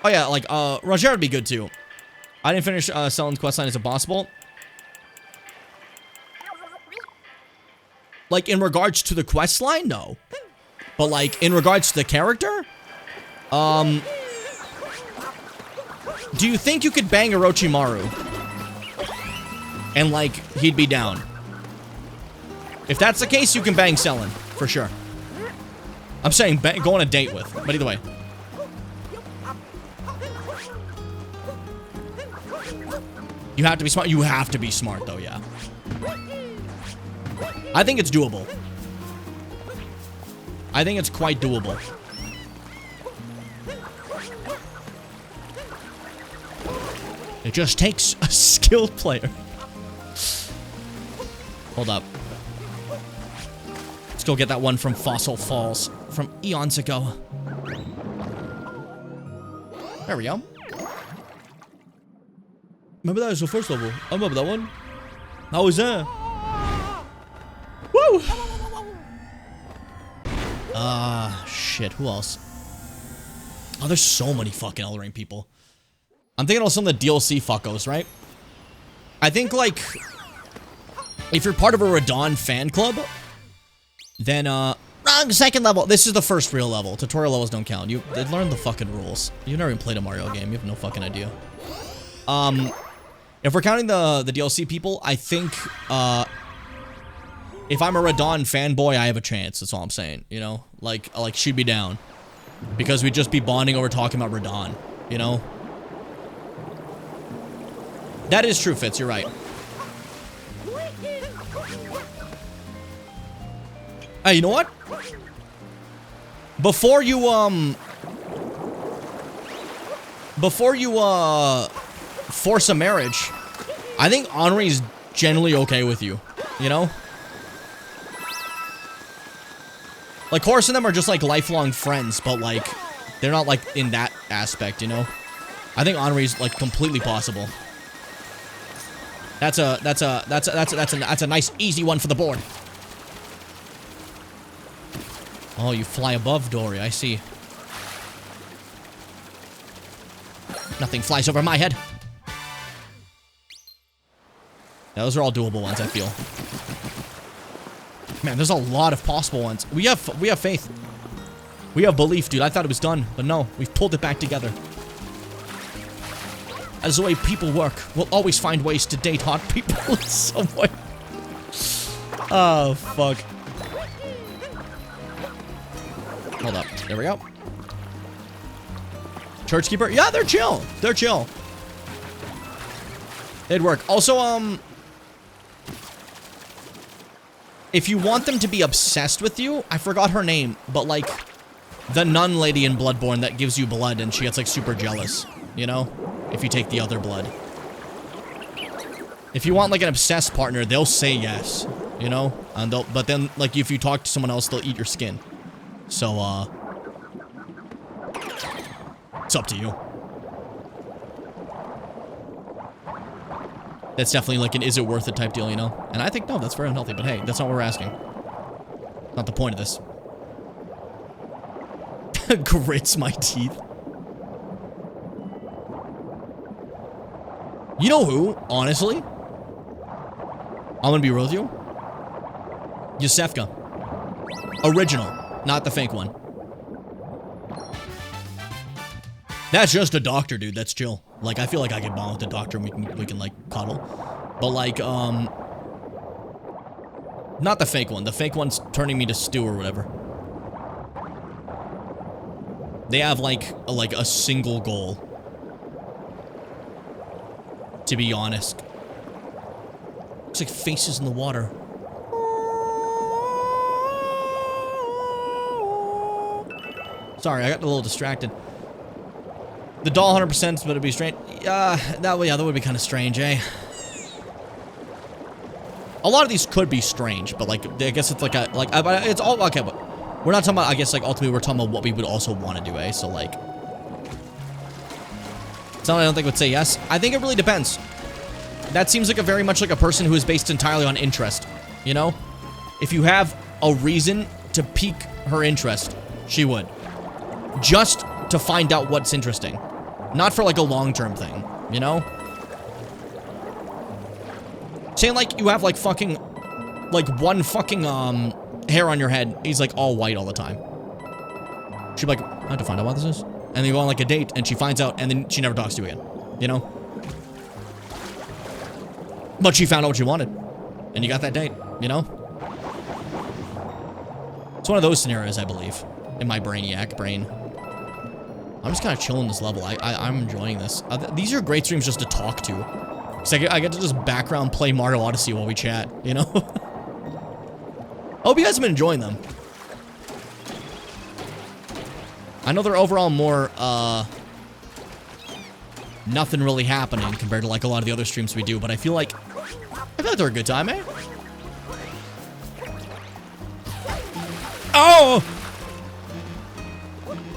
Oh yeah, like Roger would be good too. I didn't finish Selen's questline. Is it possible? Like in regards to the questline, no. But like in regards to the character, do you think you could bang Orochimaru? And like he'd be down. If that's the case, you can bang Selen for sure. I'm saying go on a date with, but either way. You have to be smart. You have to be smart though, yeah. I think it's doable. I think it's quite doable. It just takes a skilled player. Hold up. Let's go get that one from Fossil Falls from eons ago. There we go. Remember that was the first level. I remember that one. How was that? Woo! Shit. Who else? Oh, there's so many fucking Elden Ring people. I'm thinking of some of the DLC fuckos, right? I think, like, if you're part of a Radon fan club, then, wrong, second level. This is the first real level. Tutorial levels don't count. They learn the fucking rules. You've never even played a Mario game. You have no fucking idea. If we're counting the DLC people, I think, if I'm a Radon fanboy, I have a chance. That's all I'm saying, you know? Like, she'd be down. Because we'd just be bonding over talking about Radon, you know? That is true, Fitz, you're right. Hey, you know what? Before you force a marriage, I think Henri's generally okay with you, you know? Like, Horse and them are just, like, lifelong friends, but, like, they're not, like, in that aspect, you know? I think Henri's, like, completely possible. That's a nice, easy one for the board. Oh, you fly above, Dory, I see. Nothing flies over my head. Yeah, those are all doable ones, I feel. Man, there's a lot of possible ones. We have faith. We have belief, dude. I thought it was done, but no. We've pulled it back together. That's the way people work. We'll always find ways to date hot people in some way. Oh, fuck. Hold up. There we go. Churchkeeper? Yeah, they're chill. They're chill. They'd work. Also, if you want them to be obsessed with you, I forgot her name, but like the nun lady in Bloodborne that gives you blood and she gets like super jealous, you know? If you take the other blood. If you want like an obsessed partner, they'll say yes, you know? And but then like if you talk to someone else, they'll eat your skin. So, it's up to you. That's definitely like an is it worth it type deal, you know? And I think, no, that's very unhealthy. But hey, that's not what we're asking. Not the point of this. Grits my teeth. You know who, honestly? I'm gonna be real with you. Yusefka. Original, not the fake one. That's just a doctor, dude. That's chill. Like, I feel like I could bond with the doctor and we can like, cuddle. But, like, not the fake one. The fake one's turning me to stew or whatever. They have, like a single goal. To be honest. Looks like faces in the water. Sorry, I got a little distracted. The doll 100%, but it'd be strange. That would be kind of strange, eh? A lot of these could be strange, but like, I guess it's like it's all okay. But we're not talking about. I guess like ultimately we're talking about what we would also want to do, eh? So like, something I don't think would say yes. I think it really depends. That seems like a very much like a person who is based entirely on interest, you know? If you have a reason to pique her interest, she would. Just to find out what's interesting. Not for like a long-term thing, you know? Saying like you have like fucking, like one fucking hair on your head, he's like all white all the time. She'd be like, I have to find out what this is. And then you go on like a date and she finds out and then she never talks to you again, you know? But she found out what she wanted. And you got that date, you know? It's one of those scenarios, I believe, in my brainiac brain. I'm just kind of chilling this level. I'm enjoying this. These are great streams just to talk to. Because I get to just background play Mario Odyssey while we chat, you know? Hope you guys have been enjoying them. I know they're overall more, nothing really happening compared to like a lot of the other streams we do, but I feel like they're a good time, eh? Oh!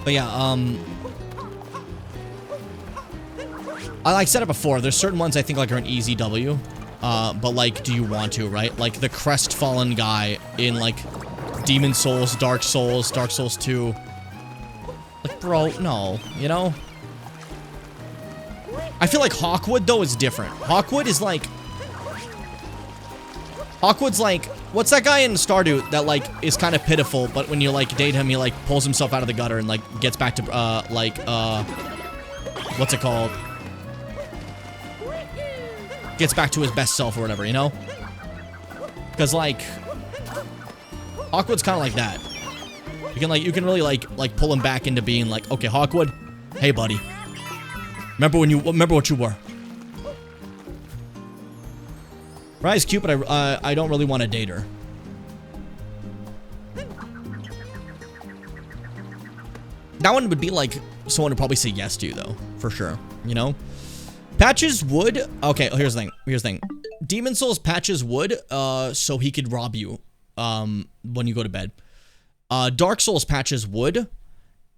But yeah, I like said it before, there's certain ones I think like are an easy W. But like, do you want to, right? Like the crestfallen guy in like Demon Souls, Dark Souls 2. Like, bro, no, you know? I feel like Hawkwood, though, is different. Hawkwood's like, what's that guy in Stardew that, like, is kind of pitiful, but when you, like, date him, he, like, pulls himself out of the gutter and, like, gets back to, what's it called? Gets back to his best self or whatever, you know? Because, like, Hawkwood's kind of like that. You can really, like, pull him back into being, like, okay, Hawkwood, hey, buddy. Remember what you were. Rye's cute, but I don't really want to date her. That one would be like someone would probably say yes to, though, for sure. You know, Patches would. Okay, here's the thing. Demon Souls Patches would, so he could rob you, when you go to bed. Dark Souls Patches would.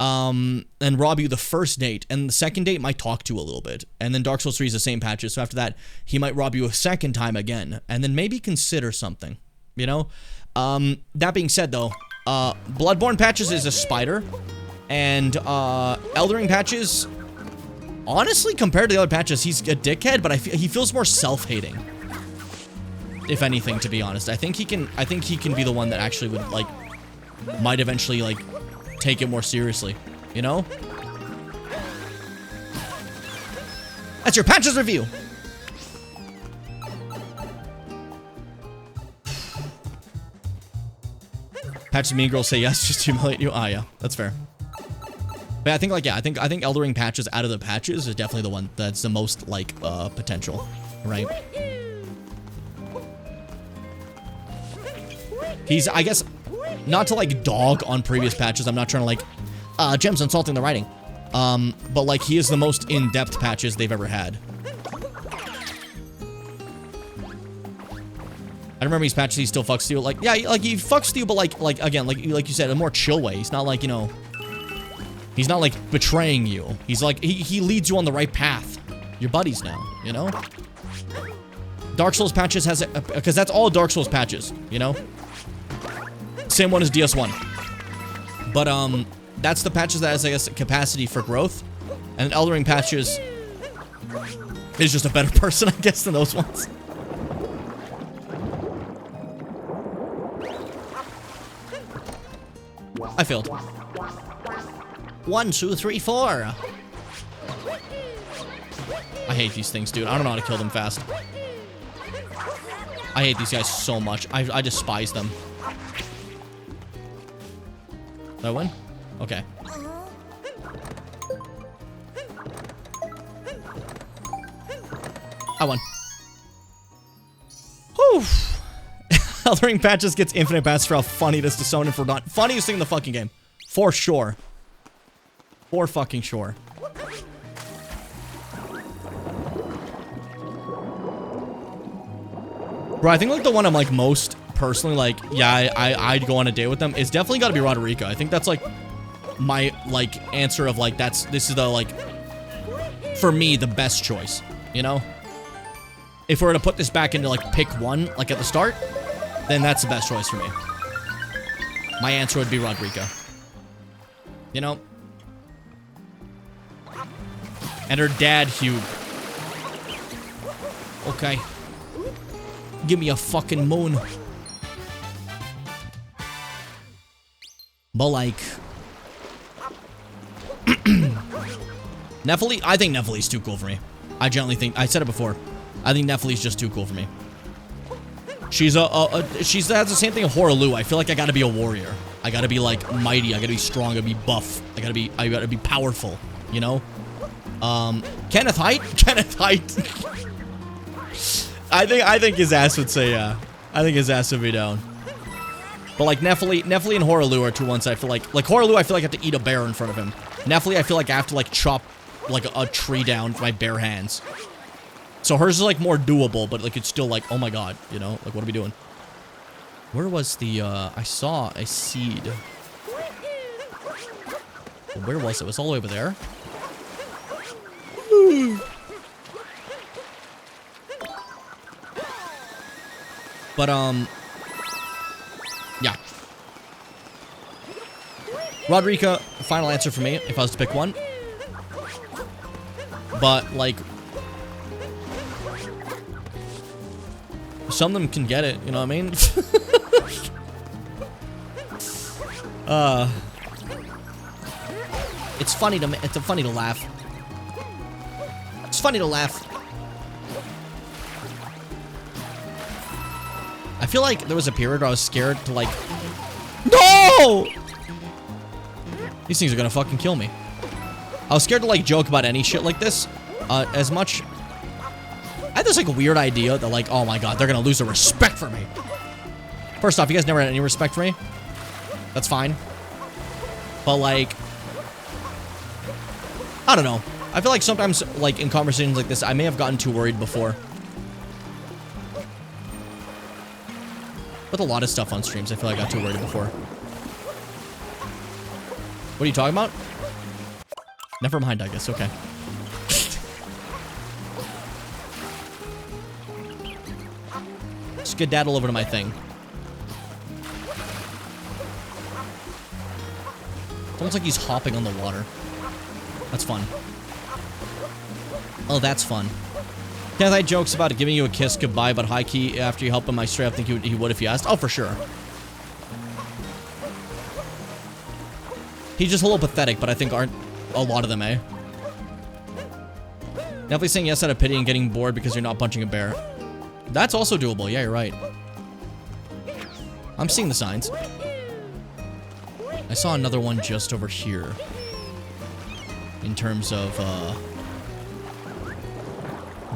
And rob you the first date, and the second date might talk to you a little bit, and then Dark Souls 3 is the same Patches, so after that, he might rob you a second time again, and then maybe consider something, you know? That being said, though, Bloodborne Patches is a spider, and, Eldering Patches, honestly, compared to the other Patches, he's a dickhead, but he feels more self-hating, if anything, to be honest. I think he can be the one that actually would, like, might eventually, like, take it more seriously, you know? That's your Patches review. Patches Mean Girls say yes just to humiliate you. Ah, yeah, that's fair. But I think, like, yeah, I think Eldering Patches out of the Patches is definitely the one that's the most, like, potential, right? He's, I guess, not to, like, dog on previous Patches. I'm not trying to, like, Jem's insulting the writing. But, like, he is the most in-depth Patches they've ever had. I remember these Patches, he still fucks with you. Like, yeah, like, he fucks with you, but, like, again, like you said, a more chill way. He's not, like, you know, he's not, like, betraying you. He's, like, he leads you on the right path. You're buddies now, you know? Dark Souls Patches has, because that's all Dark Souls Patches, you know? Same one as DS1. But, that's the Patches that has, I guess, capacity for growth. And Eldering Patches is just a better person, I guess, than those ones. I failed. 1, 2, 3, 4. I hate these things, dude. I don't know how to kill them fast. I hate these guys so much. I despise them. Did I win? Okay. I won. Whew. Eldering Patches gets infinite bats for how funny it is to summon him for not funniest thing in the fucking game. For sure. For fucking sure. Bro, I think like the one I'm like most personally like, yeah, I'd go on a date with them. It's definitely got to be Roderica. I think that's like my like answer of like this is the like for me the best choice, you know? if we were to put this back into, like, pick one, like, at the start, then that's the best choice for me. My answer would be Rodrigo. You know? And her dad, Hugh. Okay. Give me a fucking moon. But, like... Nephili? I think Nephili's too cool for me. I generally think... I said it before. I think Nephili's just too cool for me. She's she's has the same thing as Horaloo. I feel like I gotta be a warrior. I gotta be, like, mighty. I gotta be strong. I gotta be buff. I gotta be powerful. You know? Kenneth Height? Kenneth Height. I think his ass would say yeah. I think his ass would be down. But like Nephili and Horaloo are two ones I feel like Horaloo I feel like I have to eat a bear in front of him. Nephili I feel like I have to like chop like a tree down with my bare hands. So hers is like more doable, but like it's still like, oh my god, you know? Like what are we doing? Where was the I saw a seed. Where was it? It was all the way over there. But, yeah. Rodrigo, final answer for me, if I was to pick one. But, like... some of them can get it, you know what I mean? It's funny to laugh. It's funny to laugh. I feel like there was a period where I was scared to like... No! These things are gonna fucking kill me. I was scared to like joke about any shit like this. As much... I had this like weird idea that like, oh my god, they're gonna lose their respect for me. First off, you guys never had any respect for me. That's fine. But like... I don't know. I feel like sometimes, like, in conversations like this, I may have gotten too worried before. With a lot of stuff on streams, I feel like I got too worried before. What are you talking about? Never mind, I guess. Okay. Skedaddle over to my thing. It's almost like he's hopping on the water. That's fun. Oh, that's fun. Kenneth Height jokes about giving you a kiss goodbye, but high key, after you help him, I straight up think he would if you asked. Oh, for sure. He's just a little pathetic, but I think aren't a lot of them, eh? Definitely saying yes out of pity and getting bored because you're not punching a bear. That's also doable. Yeah, you're right. I'm seeing the signs. I saw another one just over here. In terms of,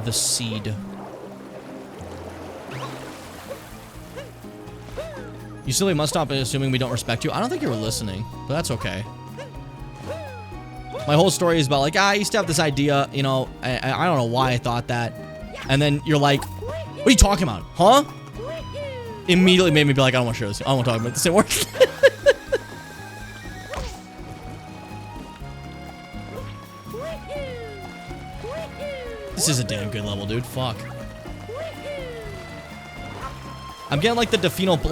the seed. You silly must stop assuming we don't respect you. I don't think you were listening, but that's okay. My whole story is about like, I used to have this idea, you know, I don't know why I thought that. And then you're like, what are you talking about? Huh? Immediately made me be like, I don't want to share this. I don't want to talk about this anymore. This is a damn good level, dude. Fuck. I'm getting like the Defino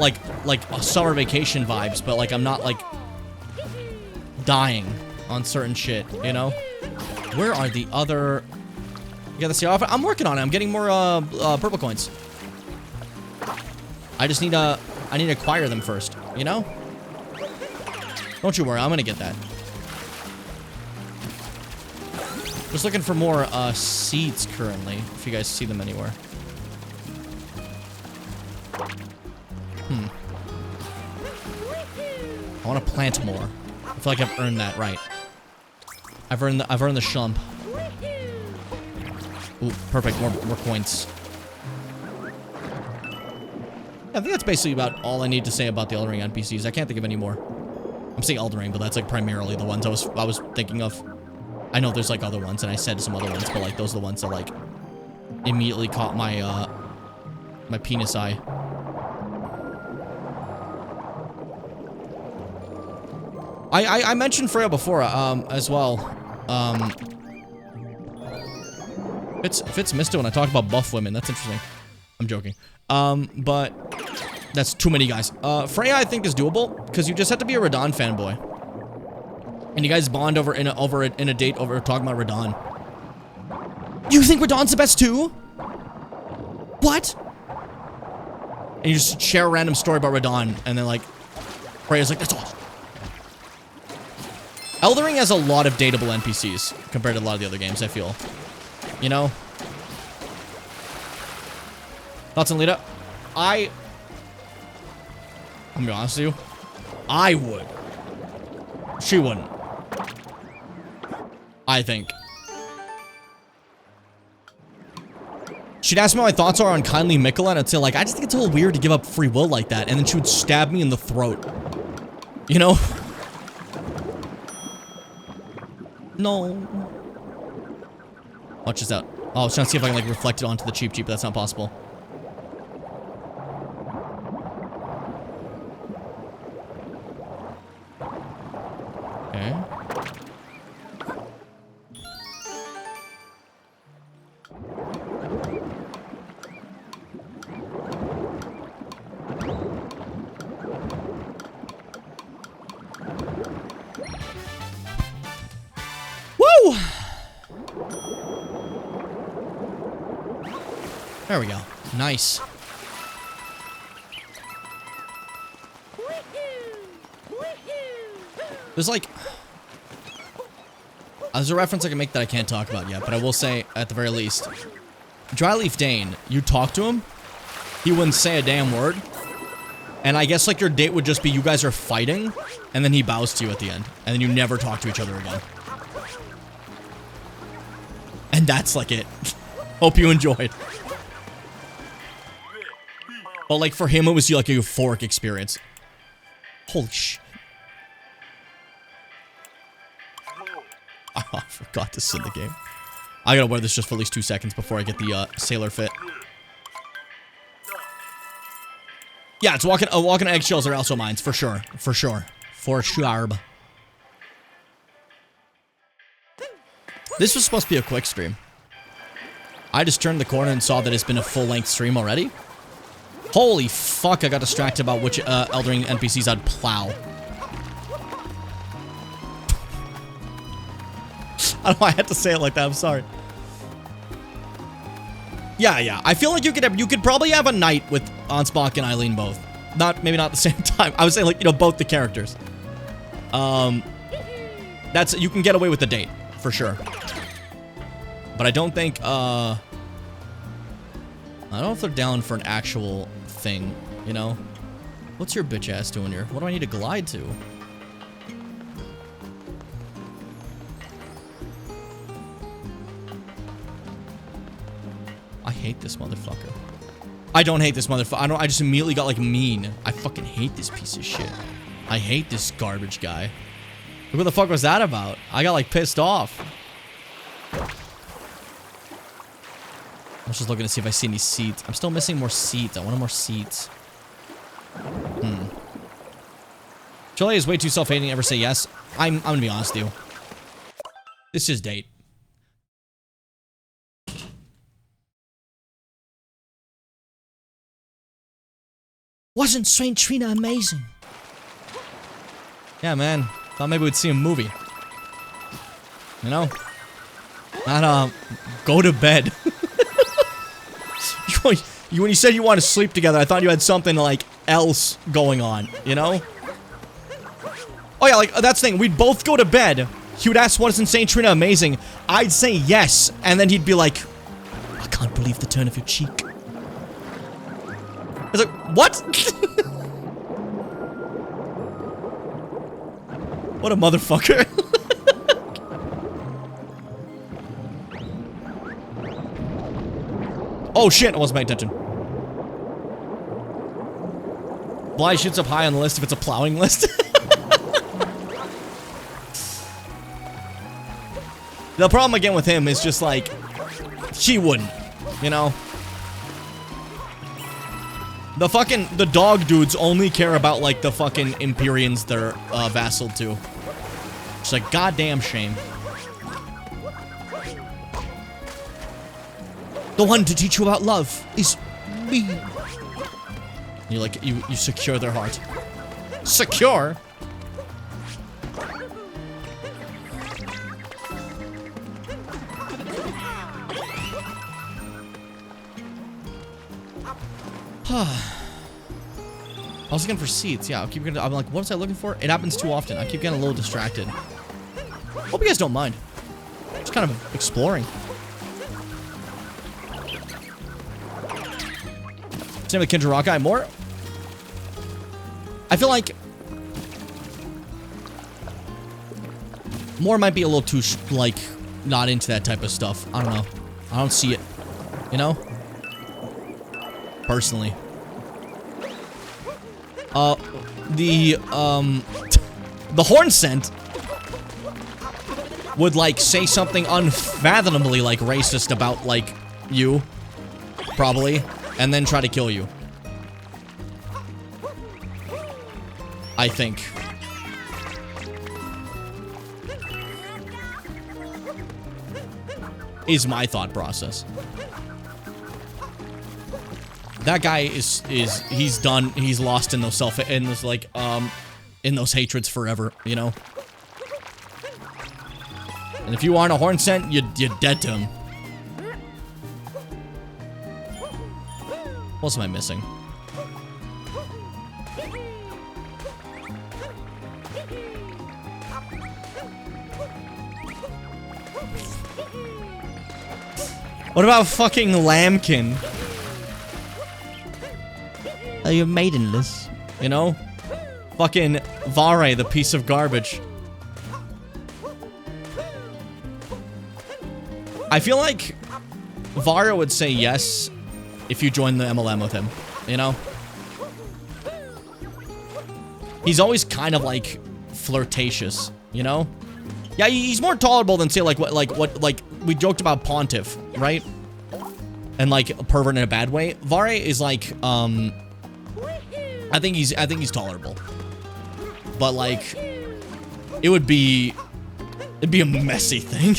like summer vacation vibes, but like I'm not like dying on certain shit, you know? Where are the other... You gotta see, I'm working on it. I'm getting more purple coins. I just need I need to acquire them first, you know? Don't you worry, I'm gonna get that. Just looking for more seeds currently, if you guys see them anywhere. I want to plant more. I feel like I've earned that right. I've earned the shump. Ooh, perfect. More coins. Yeah, I think that's basically about all I need to say about the Elden Ring NPCs. I can't think of any more. I'm saying Elden Ring, but that's like primarily the ones I was thinking of. I know there's like other ones, and I said some other ones, but like those are the ones that like immediately caught my my penis eye. I mentioned Freya before as well. Fits Mister when I talk about buff women. That's interesting. I'm joking. But that's too many guys. Freya, I think, is doable because you just have to be a Radahn fanboy, and you guys bond over in a date over talking about Radahn. You think Radahn's the best too? What? And you just share a random story about Radahn, and then like Freya's like, that's awesome. Elden Ring has a lot of dateable NPCs compared to a lot of the other games, I feel. You know? Thoughts on Lita? I'm gonna be honest with you. I would. She wouldn't. I think. She'd ask me what my thoughts are on Kindly Mikola, and I'd say, like, I just think it's a little weird to give up free will like that, and then she would stab me in the throat. You know? No. Watch this out. Oh, I was trying to see if I can, like, reflect it onto the Cheep Cheep, but that's not possible. Okay. Woo! There we go. Nice. There's like... There's a reference I can make that I can't talk about yet, but I will say, at the very least, Dryleaf Dane, you talk to him, he wouldn't say a damn word, and I guess like your date would just be you guys are fighting, and then he bows to you at the end, and then you never talk to each other again. And that's like it. Hope you enjoyed. But like for him, it was like a euphoric experience. Holy shit. Oh, I forgot this is in the game. I gotta wear this just for at least 2 seconds before I get the sailor fit. Yeah, it's walking eggshells are also mines, for sure. For sure. For sure. This was supposed to be a quick stream. I just turned the corner and saw that it's been a full-length stream already. Holy fuck, I got distracted about which Elden Ring NPCs I'd plow. I don't know why I had to say it like that, I'm sorry. Yeah. I feel like you could probably have a night with Ansbach and Eileen both. Maybe not at the same time. I would say, like, you know, both the characters. You can get away with the date, for sure. But I don't think, I don't know if they're down for an actual thing, you know? What's your bitch ass doing here? What do I need to glide to? I hate this motherfucker. I don't hate this motherfucker. I just immediately got, like, mean. I fucking hate this piece of shit. I hate this garbage guy. Look, what the fuck was that about? I got, like, pissed off. I was just looking to see if I see any seats. I'm still missing more seats. I wanted more seats. Jolie is way too self-hating to ever say yes. I'm gonna be honest with you. This is date. Wasn't Saint Trina amazing? Yeah, man. Thought maybe we'd see a movie. You know? Not, go to bed. When you said you wanted to sleep together, I thought you had something, like, else going on, you know? Oh, yeah, like, that's the thing. We'd both go to bed. He would ask, what is in Saint Trina amazing? I'd say yes, and then he'd be like, I can't believe the turn of your cheek. I was like, what? What a motherfucker. Oh shit, I wasn't paying attention. Bly shoots up high on the list if it's a plowing list. The problem again with him is just like, she wouldn't, you know? The dog dudes only care about, like, the fucking Empyreans they're vassaled to. It's like, goddamn shame. The one to teach you about love is me. You like, you secure their heart. Secure? I was looking for seats. Yeah, I'm like, what was I looking for? It happens too often. I keep getting a little distracted. Hope you guys don't mind. Just kind of exploring. Same with Kendra Rock Guy. More. I feel like more might be a little too like not into that type of stuff. I don't know. I don't see it. You know? Personally. The horn scent would like say something unfathomably like racist about like you, probably, and then try to kill you. I think. Is my thought process. That guy he's done. He's lost in those in those hatreds forever, you know? And if you aren't a horn scent, you're dead to him. What else am I missing? What about fucking Lambkin? Are you maidenless? You know? Fucking Vare, the piece of garbage. I feel like Vare would say yes if you join the MLM with him, you know? He's always kind of like flirtatious, you know? Yeah, he's more tolerable than say like what we joked about Pontiff, right? And like a pervert in a bad way. Vare is like I think he's tolerable. But like it'd be a messy thing.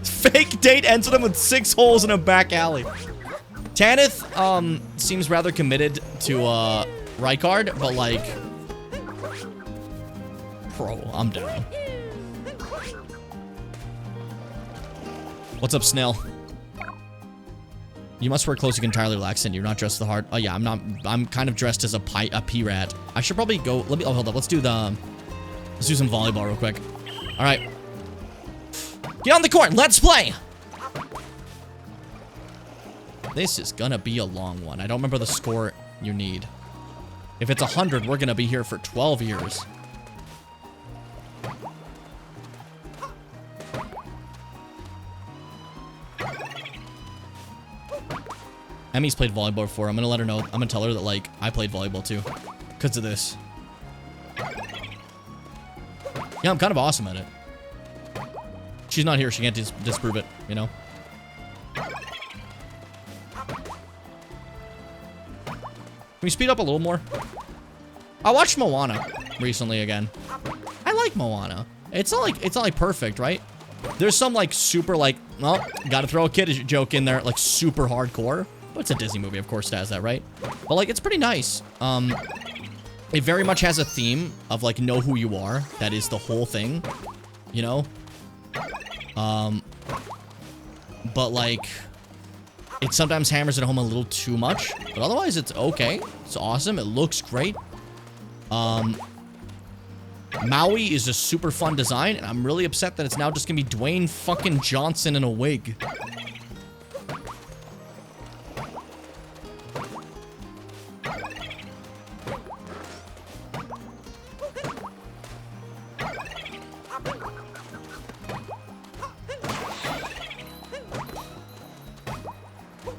Fake date ends with him with 6 holes in a back alley. Tanith seems rather committed to Rykard, but like bro, I'm down. What's up, Snail? You must wear clothes you can entirely relax in. You're not dressed the heart. Oh yeah, I'm not. I'm kind of dressed as a P-rat. I should probably go. Let me. Oh, hold up. Let's do some volleyball real quick. All right. Get on the court. Let's play. This is gonna be a long one. I don't remember the score you need. If it's 100, we're gonna be here for 12 years. Emmy's played volleyball before. I'm gonna let her know. I'm gonna tell her that, like, I played volleyball too. Because of this. Yeah, I'm kind of awesome at it. She's not here. She can't disprove it, you know? Can we speed up a little more? I watched Moana recently again. I like Moana. It's not like perfect, right? There's some, like, super, like, well, gotta throw a kid joke in there, like, super hardcore. Well, it's a Disney movie, of course it has that, right? But, like, it's pretty nice. It very much has a theme of, like, know who you are. That is the whole thing, you know? But, like, it sometimes hammers it home a little too much. But otherwise, it's okay. It's awesome. It looks great. Maui is a super fun design, and I'm really upset that it's now just gonna be Dwayne fucking Johnson in a wig.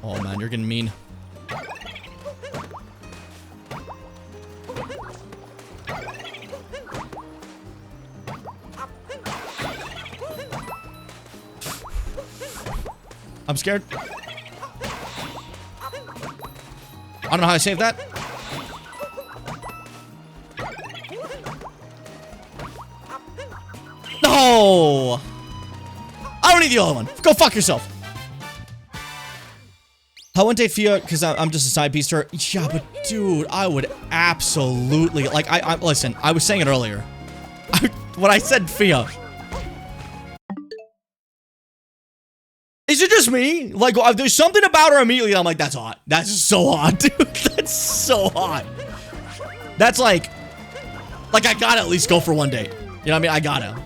Oh man, you're getting mean. I'm scared. I don't know how I saved that. No! I don't need the other one. Go fuck yourself. I wouldn't date Fia because I'm just a side piece to her. Yeah, but dude, I would absolutely like. I listen. I was saying it earlier. When I said Fia, is it just me? Like, there's something about her immediately. I'm like, that's hot. That's so hot, dude. That's so hot. That's like I gotta at least go for one date. You know what I mean? I gotta.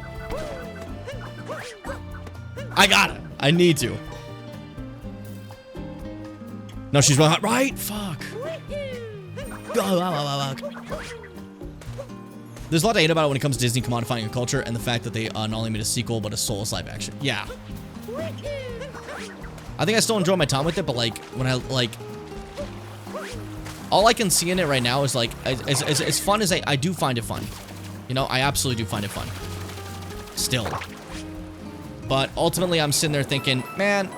I need to. No, she's hot, right? Fuck. There's a lot to hate about it when it comes to Disney commodifying a culture and the fact that they not only made a sequel, but a soulless live action. Yeah. I think I still enjoy my time with it, but like, when I, like, all I can see in it right now is like, as fun as I do find it fun. You know, I absolutely do find it fun. Still. But ultimately, I'm sitting there thinking, man,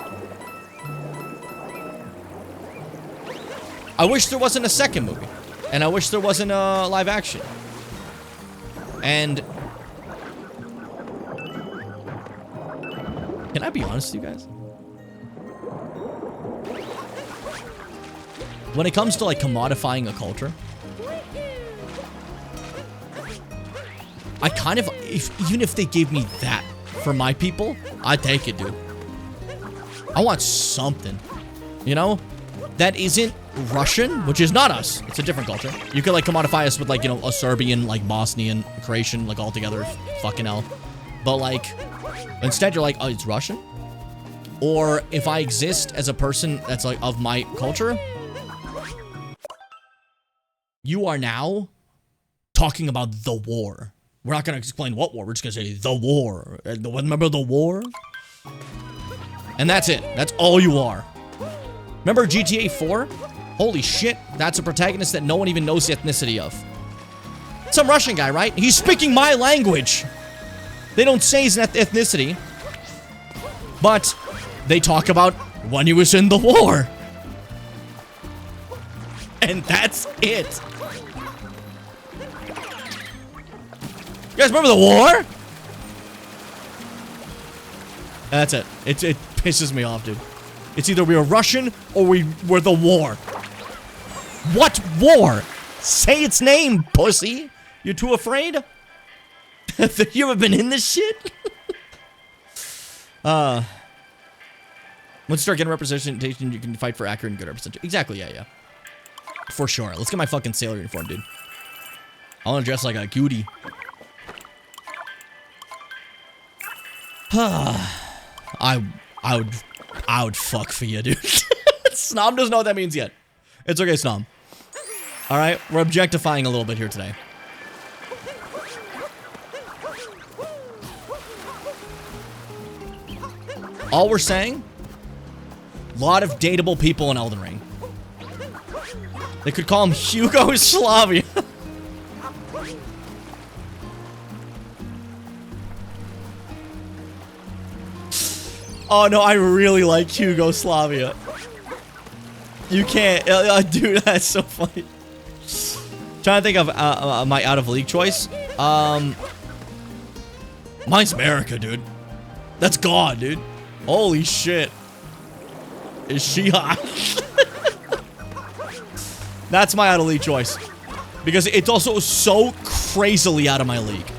I wish there wasn't a second movie. And I wish there wasn't a live action. And can I be honest with you guys? When it comes to like commodifying a culture, I kind of, even if they gave me that for my people, I'd take it, dude. I want something, you know, that isn't Russian, which is not us. It's a different culture. You could like commodify us with like, you know, a Serbian, like Bosnian, Croatian, like all together, fucking hell. But like, instead you're like, oh, it's Russian? Or if I exist as a person that's like of my culture, you are now talking about the war. We're not going to explain what war. We're just going to say the war. Remember the war? And that's it. That's all you are. Remember GTA 4? Holy shit. That's a protagonist that no one even knows the ethnicity of. Some Russian guy, right? He's speaking my language. They don't say his ethnicity. But they talk about when he was in the war. And that's it. You guys remember the war? That's it. It pisses me off, dude. It's either we were Russian or we were the war. What war? Say its name, pussy. You're too afraid? You ever been in this shit? Once you start getting representation, you can fight for accurate and good representation. Exactly, yeah. For sure. Let's get my fucking sailor uniform, dude. I want to dress like a cutie. I would fuck for you, dude. Snom doesn't know what that means yet. It's okay, Snom. Alright, we're objectifying a little bit here today. All we're saying, a lot of dateable people in Elden Ring. They could call him Hugo Slavia. Oh no, I really like Hugo Slavia. You can't, dude. That's so funny. Trying to think of my out of league choice. Mine's America, dude. That's God, dude. Holy shit. Is she hot? That's my out of league choice. Because it's also so crazily out of my league.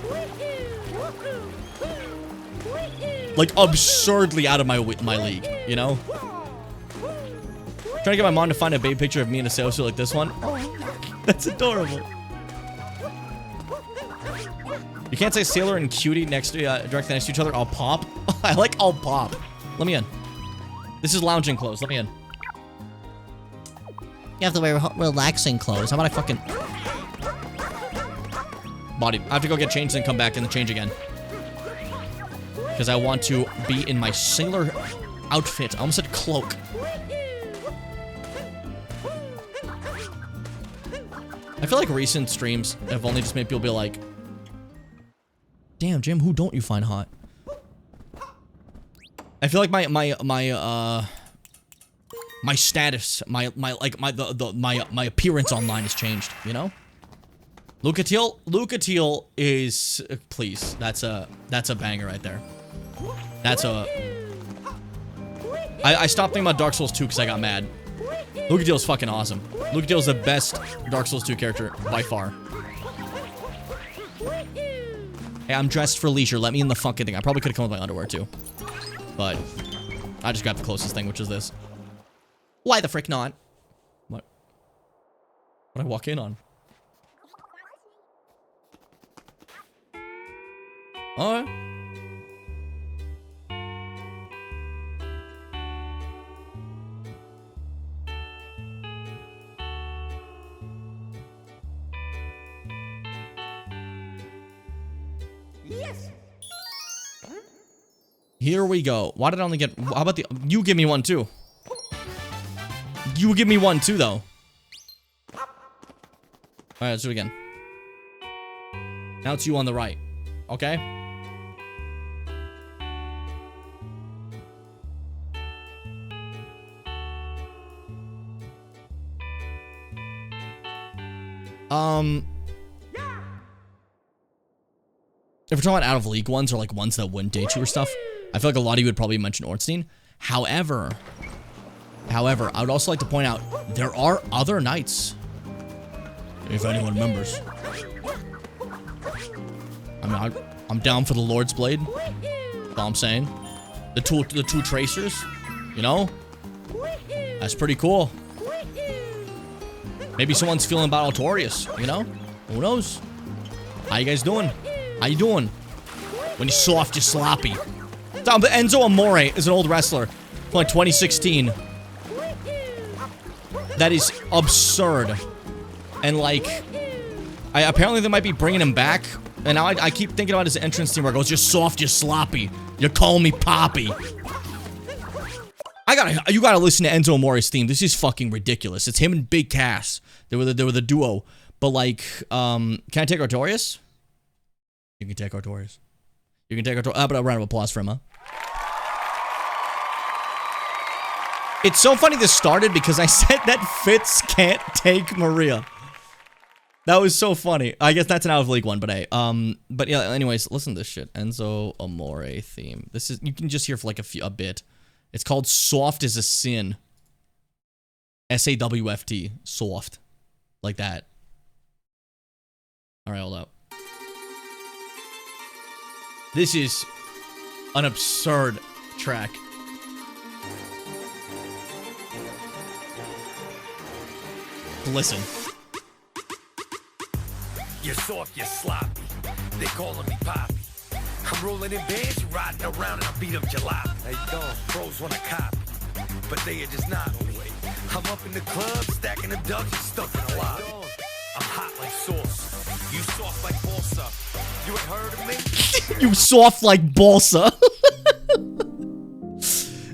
Like, absurdly out of my league, you know? Trying to get my mom to find a baby picture of me in a sailsuit like this one. Oh, that's adorable. You can't say sailor and cutie next to directly next to each other. I'll pop. I like I'll pop. Let me in. This is lounging clothes. Let me in. You have to wear relaxing clothes. How about I fucking... Body. I have to go get changed and come back and change again. Because I want to be in my singular outfit. I almost said cloak. I feel like recent streams have only just made people be like, damn, Jim, who don't you find hot? I feel like my status, my appearance online has changed, you know? Lucatiel is, please, that's a banger right there. That's a... I stopped thinking about Dark Souls 2 because I got mad. Lucadale's fucking awesome. Lucadale's the best Dark Souls 2 character by far. Hey, I'm dressed for leisure. Let me in the fucking thing. I probably could have come with my underwear too. But I just grabbed the closest thing, which is this. Why the frick not? What? What I walk in on? Alright. Yes. Here we go. Why did I only get... How about the... You give me one, too. You give me one, too, though. Alright, let's do it again. Now it's you on the right. Okay? If we're talking about out-of-league ones or, like, ones that wouldn't date you or stuff, I feel like a lot of you would probably mention Ornstein. However, I would also like to point out, there are other knights. If anyone remembers. I mean, I'm down for the Lord's Blade. That's all I'm saying. The two tracers, you know? That's pretty cool. Maybe someone's feeling about Altorius, you know? Who knows? How you guys doing? How you doing? When you're soft, you're sloppy. Enzo Amore is an old wrestler from like 2016. That is absurd. And like, apparently they might be bringing him back. And now I keep thinking about his entrance theme where it goes, you're soft, you're sloppy. You call me Poppy. You gotta listen to Enzo Amore's theme. This is fucking ridiculous. It's him and Big Cass. They were the duo. But like, can I take Artorias? You can take Artorias. You can take Artorias. But a round of applause for him, huh? It's so funny this started because I said that Fitz can't take Maria. That was so funny. I guess that's an out-of-league one, but hey. But yeah, anyways, listen to this shit. Enzo Amore theme. This is, you can just hear for like a bit. It's called Soft is a Sin. S-A-W-F-T. Soft. Like that. Alright, hold up. This is an absurd track. Listen. You're soft, you're sloppy. They calling me Poppy. I'm rolling in bands, you riding around and I beat up jalopy. How you doing? Pros wanna copy, but they are just not away. I'm up in the club, stacking them ducks and stuck in the lobby. I'm hot like sauce. You soft like balsa. You ain't heard of me? You soft like balsa.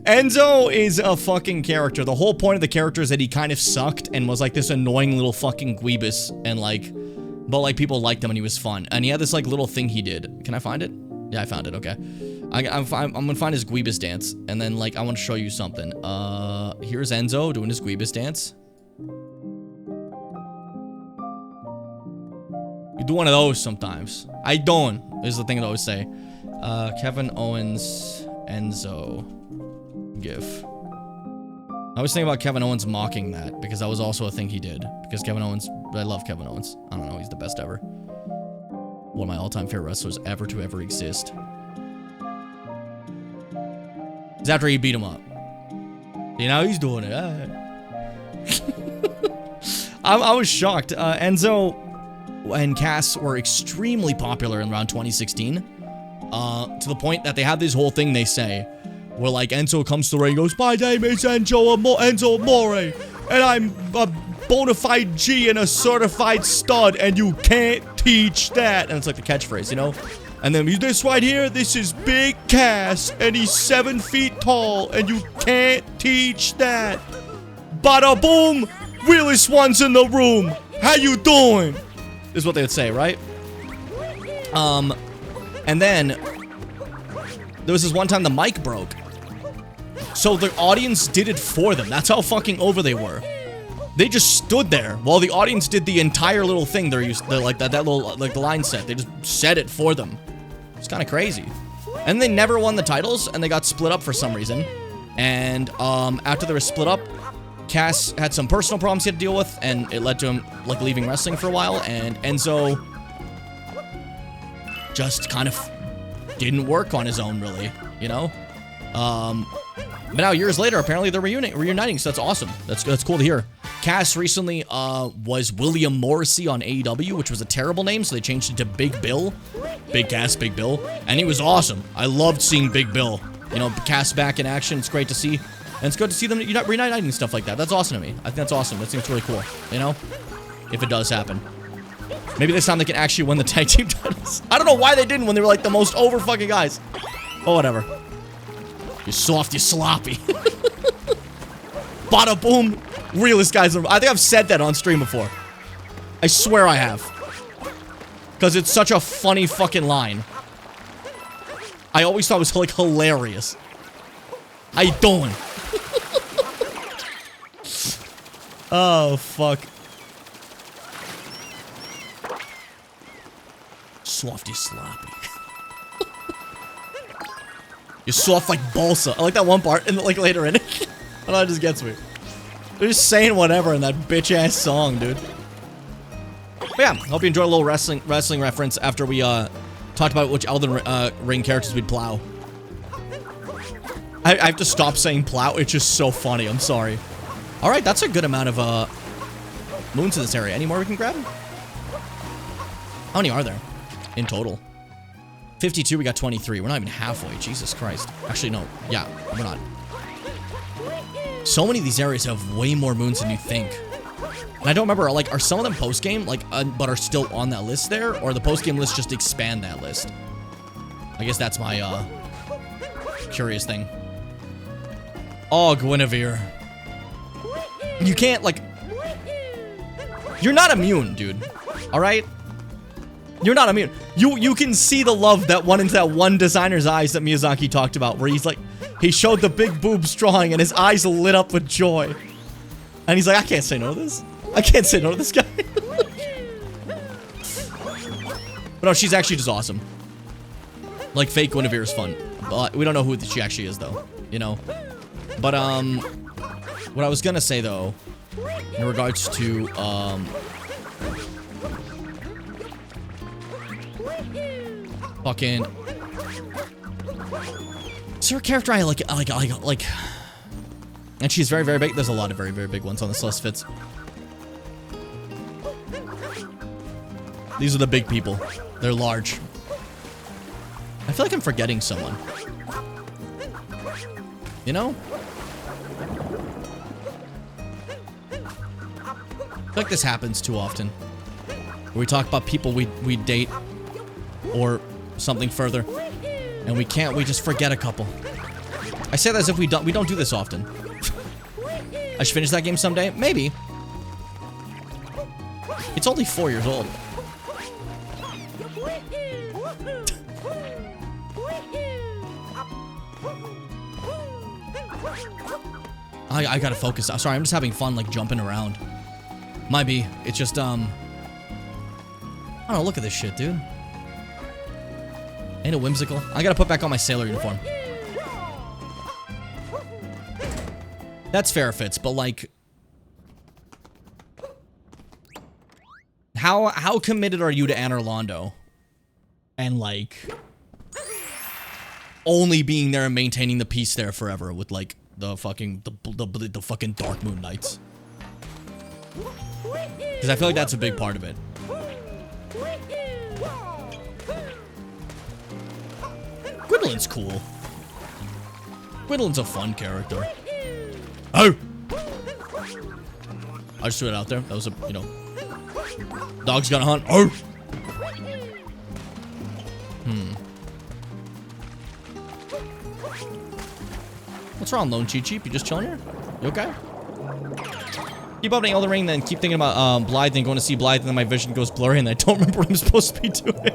Enzo is a fucking character. The whole point of the character is that he kind of sucked and was like this annoying little fucking Guibus and like, but like people liked him and he was fun. And he had this like little thing he did. Can I find it? Yeah, I found it. Okay. I'm gonna find his Guibus dance and then like I want to show you something. Here's Enzo doing his Guibus dance. You do one of those sometimes. I don't. Is the thing I always say. Kevin Owens, Enzo, GIF. I was thinking about Kevin Owens mocking that because that was also a thing he did. Because Kevin Owens, I love Kevin Owens. I don't know, he's the best ever. One of my all-time favorite wrestlers ever to ever exist. It's after he beat him up. You know, he's doing it. I was shocked. Enzo and Cass were extremely popular in around 2016. To the point that they have this whole thing they say, where like Enzo comes to the ring and goes, "My name is Enzo Amore, and I'm a bona fide G and a certified stud, and you can't teach that." And it's like the catchphrase, you know? And then this right here, this is Big Cass, and he's 7 feet tall, and you can't teach that. Bada boom, realest ones in the room. How you doing? Is what they would say, right? And then there was this one time the mic broke. So the audience did it for them. That's how fucking over they were. They just stood there while the audience did the entire little thing they're used to, like that little, like the line set. They just said it for them. It's kind of crazy. And they never won the titles, and they got split up for some reason. And after they were split up, Cass had some personal problems he had to deal with, and it led to him, like, leaving wrestling for a while, and Enzo just kind of didn't work on his own, really, you know? But now, years later, apparently they're reuniting, so that's awesome. That's cool to hear. Cass recently was William Morrissey on AEW, which was a terrible name, so they changed it to Big Bill. Big Cass, Big Bill. And he was awesome. I loved seeing Big Bill. You know, Cass back in action. It's great to see. And it's good to see them reuniting and stuff like that. That's awesome to me. I think that's awesome. That seems really cool, you know? If it does happen. Maybe this time they can actually win the tag team titles. I don't know why they didn't when they were like the most over fucking guys. Oh, whatever. You soft, you sloppy. Bada boom. Realest guys. I think I've said that on stream before. I swear I have. Because it's such a funny fucking line. I always thought it was like hilarious. How you doing? Oh, fuck. Soft, you sloppy. You're soft like balsa. I like that one part, and like later in it. I don't know, it just gets me. They're just saying whatever in that bitch-ass song, dude. But yeah, hope you enjoyed a little wrestling reference after we talked about which Elden Ring characters we'd plow. I have to stop saying plow. It's just so funny. I'm sorry. All right, that's a good amount of moons in this area. Any more we can grab? How many are there in total? 52, we got 23. We're not even halfway. Jesus Christ. Actually, no. Yeah, we're not. So many of these areas have way more moons than you think. And I don't remember, like, are some of them post-game, like, but are still on that list there? Or the post-game list just expand that list? I guess that's my, curious thing. Oh, Guinevere. You can't, like... You're not immune, dude. Alright? You're not immune. You can see the love that went into that one designer's eyes that Miyazaki talked about, where he's like, he showed the big boobs drawing and his eyes lit up with joy. And he's like, I can't say no to this. I can't say no to this guy. But no, she's actually just awesome. Like, fake Guinevere is fun. But we don't know who she actually is, though. You know? But, what I was gonna say, though, in regards to, fucking... Is there a character I like, and she's very, very big. There's a lot of very, very big ones on this list, Fitz. These are the big people. They're large. I feel like I'm forgetting someone. You know? I feel like this happens too often. Where we talk about people we date or something further, and we just forget a couple. I say that as if we don't do this often. I should finish that game someday? Maybe. It's only 4 years old. I gotta focus. I'm sorry, I'm just having fun, like, jumping around. Might be. It's just, I don't know, look at this shit, dude. Ain't it whimsical? I gotta put back on my sailor uniform. That's fair, Fitz, but, like... How committed are you to Anne Orlando? And, like... only being there and maintaining the peace there forever with, like, the fucking... The fucking Dark Moon Knights. Because I feel like that's a big part of it. Gwendolyn's cool. Gwendolyn's a fun character. Oh! I just threw it out there. That was a, you know... Dog's gonna hunt. Oh! What's wrong, Lone Cheat Cheap? You just chilling here? You okay? Keep opening Elden Ring, then keep thinking about Blythe and going to see Blythe, and then my vision goes blurry, and I don't remember what I'm supposed to be doing.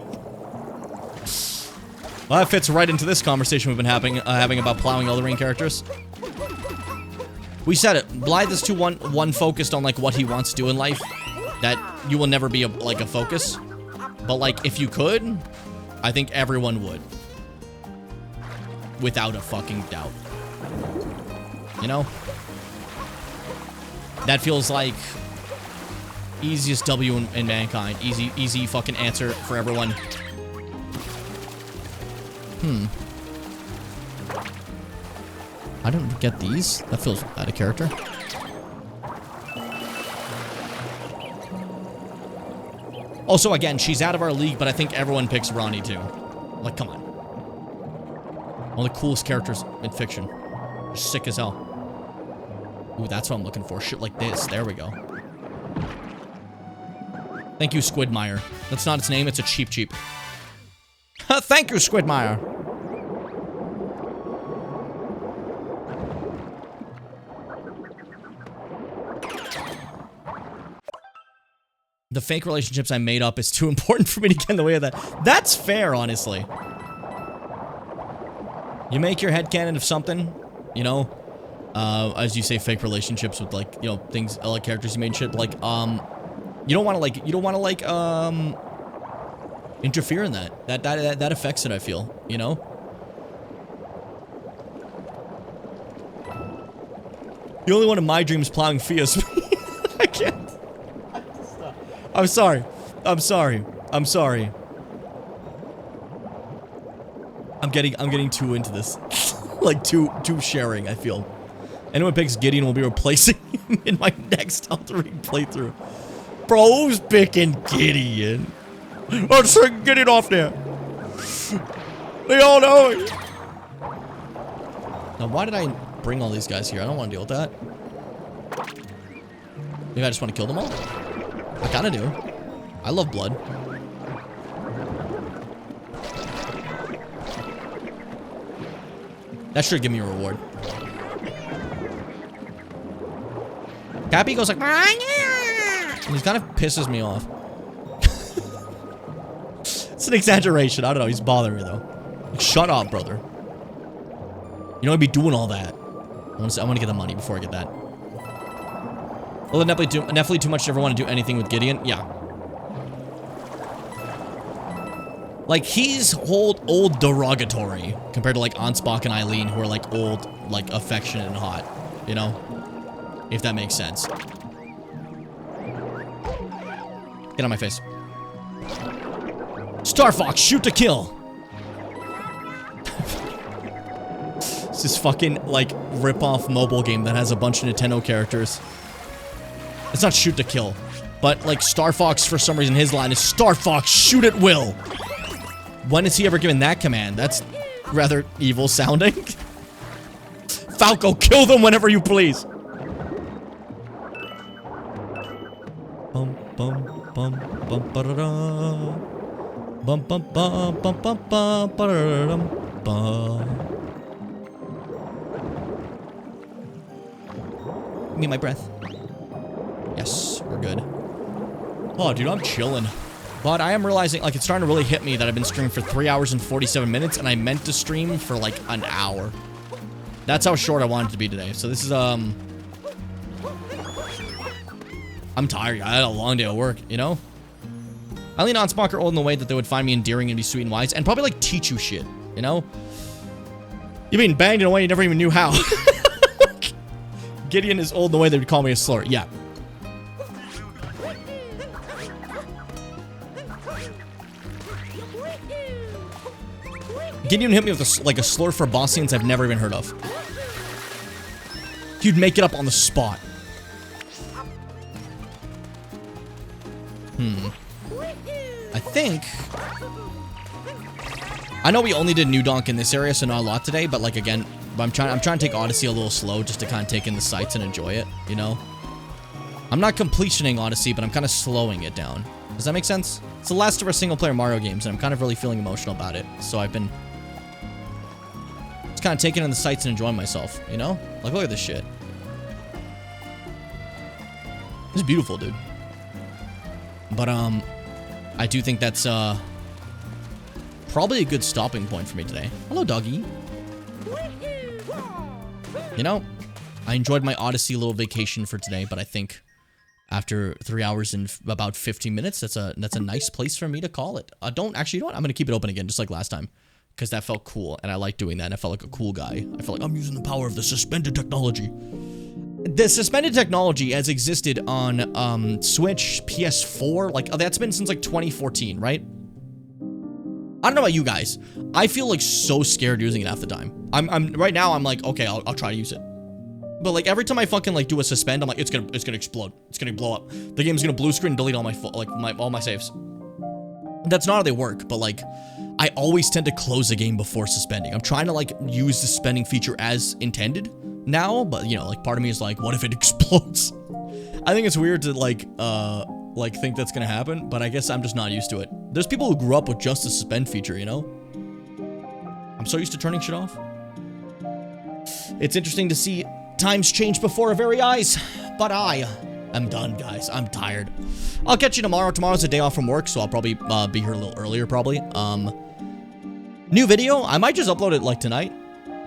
Well, that fits right into this conversation we've been having about plowing Elden Ring characters. We said it. Blythe is too one focused on, like, what he wants to do in life. That you will never be, like, a focus. But, like, if you could, I think everyone would. Without a fucking doubt. You know? That feels like easiest W in Mankind. Easy fucking answer for everyone. I don't get these. That feels out of character. Also, again, she's out of our league, but I think everyone picks Ronnie too. Like, come on. One of the coolest characters in fiction. Just sick as hell. Ooh, that's what I'm looking for. Shit like this. There we go. Thank you, Squidmire. That's not its name. It's a Cheep Cheep. Thank you, Squidmire. The fake relationships I made up is too important for me to get in the way of that. That's fair, honestly. You make your headcanon of something, you know, as you say, fake relationships with, like, you know, things, like characters you made and shit, like, you don't want to, like, interfere in that. That affects it, I feel, you know? The only one in my dreams plowing Fia's. I can't. I'm sorry. I'm sorry. I'm sorry. I'm getting too into this. Like, too sharing, I feel. Anyone picks Gideon will be replacing him in my next Elden Ring playthrough. Bro, who's picking Gideon? Oh, just get it off there. They all know it. Now, why did I bring all these guys here? I don't want to deal with that. Maybe I just want to kill them all? I kinda do. I love blood. That should give me a reward. Cappy goes like, and he kind of pisses me off. It's an exaggeration. I don't know. He's bothering me though. Like, shut up, brother. You don't be doing all that. I want to get the money before I get that. Well, definitely too much to ever want to do anything with Gideon. Yeah. Like, he's old derogatory compared to, like, Ansbach and Eileen, who are, like, old, like, affectionate and hot. You know? If that makes sense. Get on my face. Star Fox, shoot to kill! It's this fucking, like, rip-off mobile game that has a bunch of Nintendo characters. It's not shoot to kill. But, like, Star Fox, for some reason, his line is Star Fox, shoot at will! When is he ever given that command? That's rather evil sounding. Falco, kill them whenever you please! Bum bum bum bum ba-da-da. Bum bum bum bum bum bum ba-da-da-dum bum. Give me my breath. Yes, we're good. Oh, dude, I'm chilling. But I am realizing, like, it's starting to really hit me that I've been streaming for 3 hours and 47 minutes, and I meant to stream for, like, an hour. That's how short I wanted it to be today. So this is, I'm tired. I had a long day of work, you know? Eileen and Ansbach are old in the way that they would find me endearing and be sweet and wise, and probably, like, teach you shit, you know? You've been banged in a way you never even knew how. Gideon is old in the way they would call me a slur. Yeah. Gideon hit me with a slur for boss scenes I've never even heard of. He'd make it up on the spot. I think... I know we only did New Donk in this area, so not a lot today, but, like, again, I'm trying to take Odyssey a little slow just to kind of take in the sights and enjoy it, you know? I'm not completioning Odyssey, but I'm kind of slowing it down. Does that make sense? It's the last of our single-player Mario games, and I'm kind of really feeling emotional about it, so I've been... just kind of taking in the sights and enjoying myself, you know? Like, look at this shit. It's beautiful, dude. But, I do think that's, probably a good stopping point for me today. Hello, doggy. You know, I enjoyed my Odyssey little vacation for today, but I think after 3 hours and about 15 minutes, that's a nice place for me to call it. Actually, you know what? I'm going to keep it open again, just like last time, because that felt cool, and I like doing that, and I felt like a cool guy. I felt like I'm using the power of the suspended technology. The suspended technology has existed on Switch, PS4, like that's been since like 2014, right? I don't know about you guys. I feel like so scared using it half the time. I'm right now. I'm like, okay, I'll try to use it. But like every time I fucking like do a suspend, I'm like, it's gonna explode. It's gonna blow up. The game's gonna blue screen and delete all my all my saves. That's not how they work. But like, I always tend to close the game before suspending. I'm trying to like use the suspending feature as intended now, but you know, like part of me is like, what if it explodes? I think it's weird to like think that's gonna happen, but I guess I'm just not used to it. There's people who grew up with just the suspend feature, you know? I'm so used to turning shit off. It's interesting to see times change before our very eyes, but I am done, guys. I'm tired. I'll catch you tomorrow. Tomorrow's a day off from work, so I'll probably be here a little earlier, probably. New video. I might just upload it like tonight.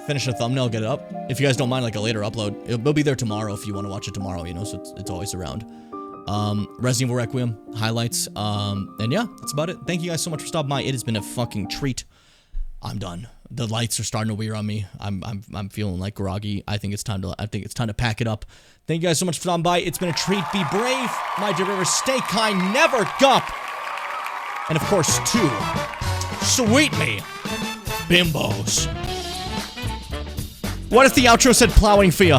Finish the thumbnail, get it up. If you guys don't mind, like a later upload, it'll be there tomorrow if you want to watch it tomorrow, you know, so it's always around. Resident Evil Requiem highlights, and yeah, that's about it. Thank you guys so much for stopping by. It has been a fucking treat. I'm done. The lights are starting to wear on me. I'm feeling like groggy. I think it's time to pack it up. Thank you guys so much for stopping by. It's been a treat. Be brave, my dear rivers. Stay kind, never gup. And of course, two sweet me bimbos. What if the outro said plowing for you?